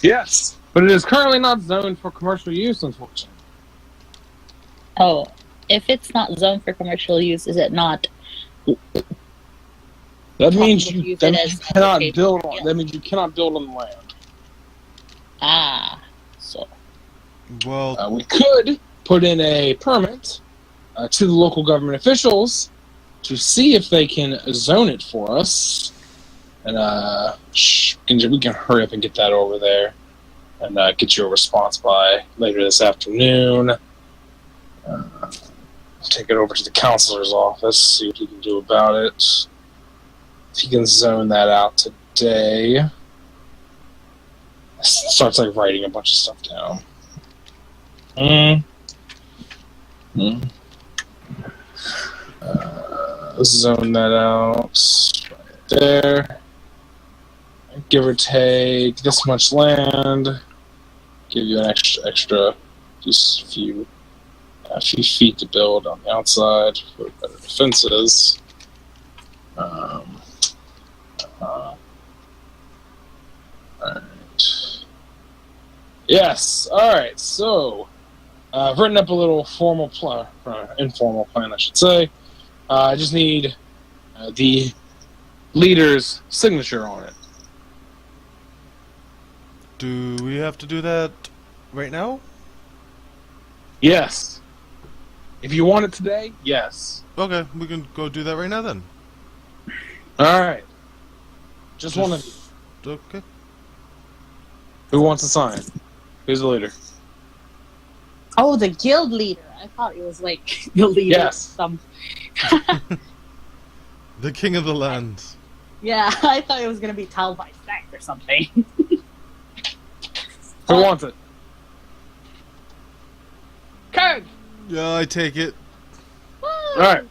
Yes, but it is currently not zoned for commercial use, unfortunately. Oh, if it's not zoned for commercial use, is it not That means Possible to you, use that it means as you a cannot location build for on. guild. That means you cannot build on the land. Ah. So Well, we could put in a permit to the local government officials to see if they can zone it for us, and we can hurry up and get that over there, and get you a response by later this afternoon. Take it over to the counselor's office, see what he can do about it. If he can zone that out today. Starts like writing a bunch of stuff down. Zone that out right there. Give or take this much land. Give you an extra, just a few feet to build on the outside for better defenses. Alright. Yes, alright, so I've written up a little formal plan, informal plan, I should say. I just need the leader's signature on it. do we have to do that right now? Yes. If you want it today, yes. Okay, we can go do that right now then. Alright. Just one of you. Okay. Who wants to sign? Who's the leader? Oh, the guild leader. I thought it was like the leader. Yes. Of some. The king of the land. Yeah, I thought it was gonna be Tal by Stack or something. Who wants it? Kurg! Yeah, I take it. Alright.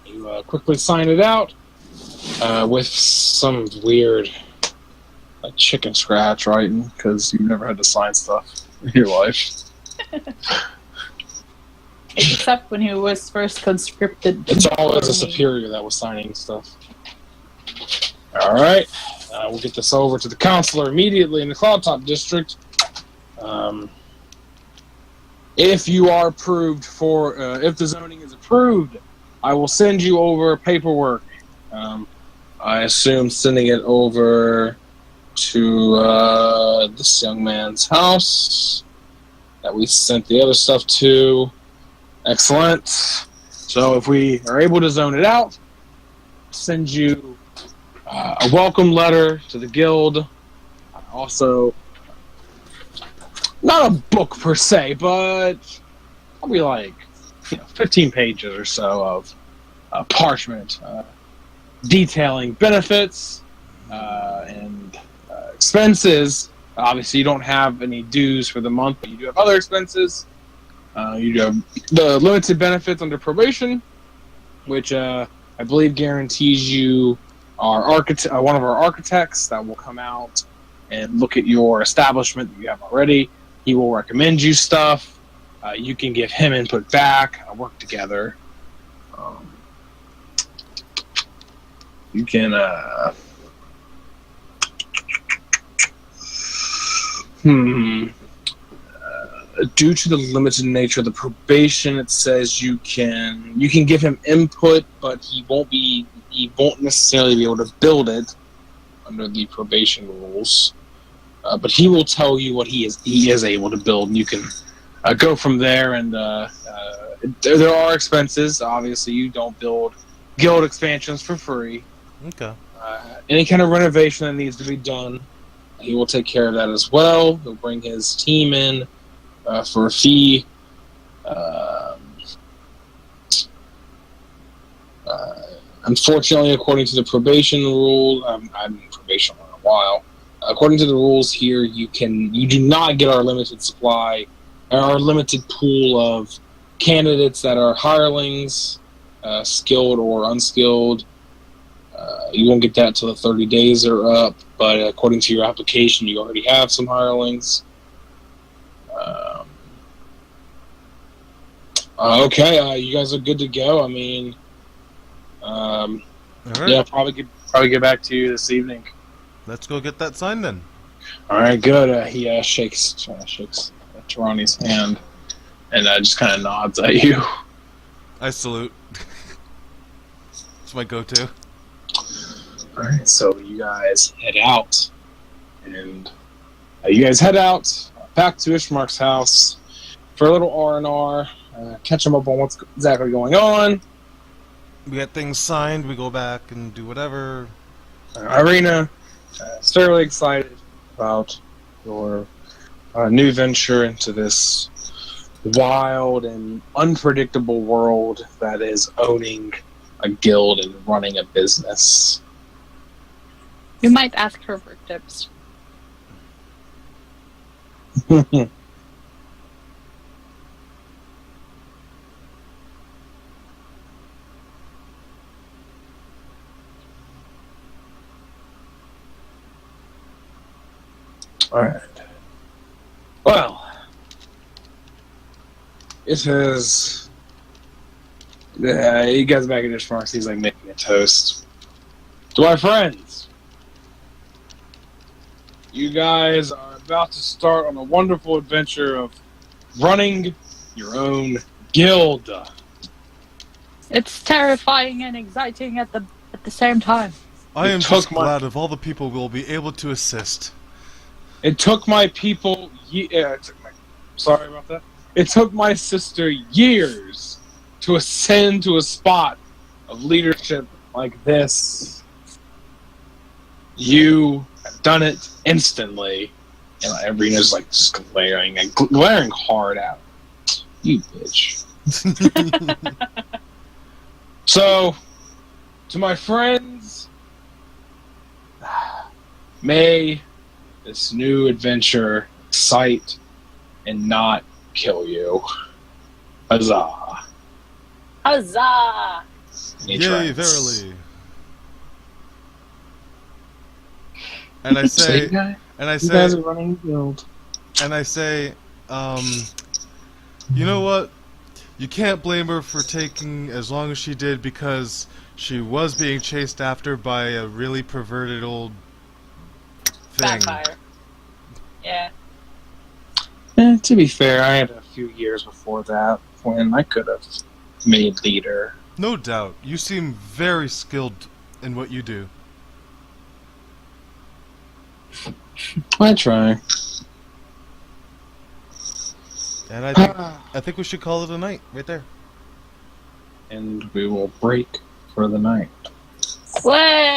You quickly sign it out with some weird like chicken scratch writing, because you've never had to sign stuff in your life. Except when he was first conscripted. It's always a superior that was signing stuff. Alright. We'll get this over to the counselor immediately in the Cloudtop district. If you are approved for, if the zoning is approved, I will send you over paperwork. I assume sending it over to this young man's house that we sent the other stuff to. Excellent. So if we are able to zone it out, send you a welcome letter to the guild. Also, not a book per se, but probably like 15 pages or so of parchment detailing benefits and expenses. Obviously, you don't have any dues for the month, but you do have other expenses. You have the limited benefits under probation, which I believe guarantees you our one of our architects that will come out and look at your establishment that you have already. He will recommend you stuff. You can give him input back. Work together. You can. Due to the limited nature of the probation, it says you can give him input, but he won't necessarily be able to build it under the probation rules. But he will tell you what he is able to build, and you can go from there. And there are expenses. Obviously, you don't build guild expansions for free. Okay. Any kind of renovation that needs to be done, he will take care of that as well. He'll bring his team in for a fee. Unfortunately, according to the probation rule, I've been in probation for a while. According to the rules here, you do not get our limited supply, our limited pool of candidates that are hirelings, skilled or unskilled. You won't get that till the 30 days are up, but according to your application, you already have some hirelings. Okay, you guys are good to go. I mean, All right. yeah, probably get back to you this evening. Let's go get that sign then. All right, good. He shakes Tarani's hand and just kind of nods at you. I salute. That's my go-to. Alright, so you guys head out. And you guys head out back to Ishmark's house for a little R&R. Catch him up on what's exactly going on. We get things signed, we go back and do whatever. Irina, thoroughly excited about your new venture into this wild and unpredictable world that is owning a guild and running a business. You might ask her for tips. Alright. Well, it is. You guys back at Ishmarks, he's like making a toast. To my friends, you guys are about to start on a wonderful adventure of running your own guild. It's terrifying and exciting at the same time. I am It just took my- glad of all the people we'll be able to assist. It took my people. Sorry about that. It took my sister years to ascend to a spot of leadership like this. You have done it instantly, and Irina's like just glaring hard at you, bitch. So, to my friends, may this new adventure excite and not kill you. Huzzah. Huzzah! He Yay, trends. verily. And I So say, you guys, and I you guys say, are running a guild. and I say, you know what? You can't blame her for taking as long as she did because she was being chased after by a really perverted old thing. Vampire. Yeah. To be fair, I had a few years before that when I could have made leader. No doubt. You seem very skilled in what you do. I try. And I think we should call it a night right there. And we will break for the night. Way!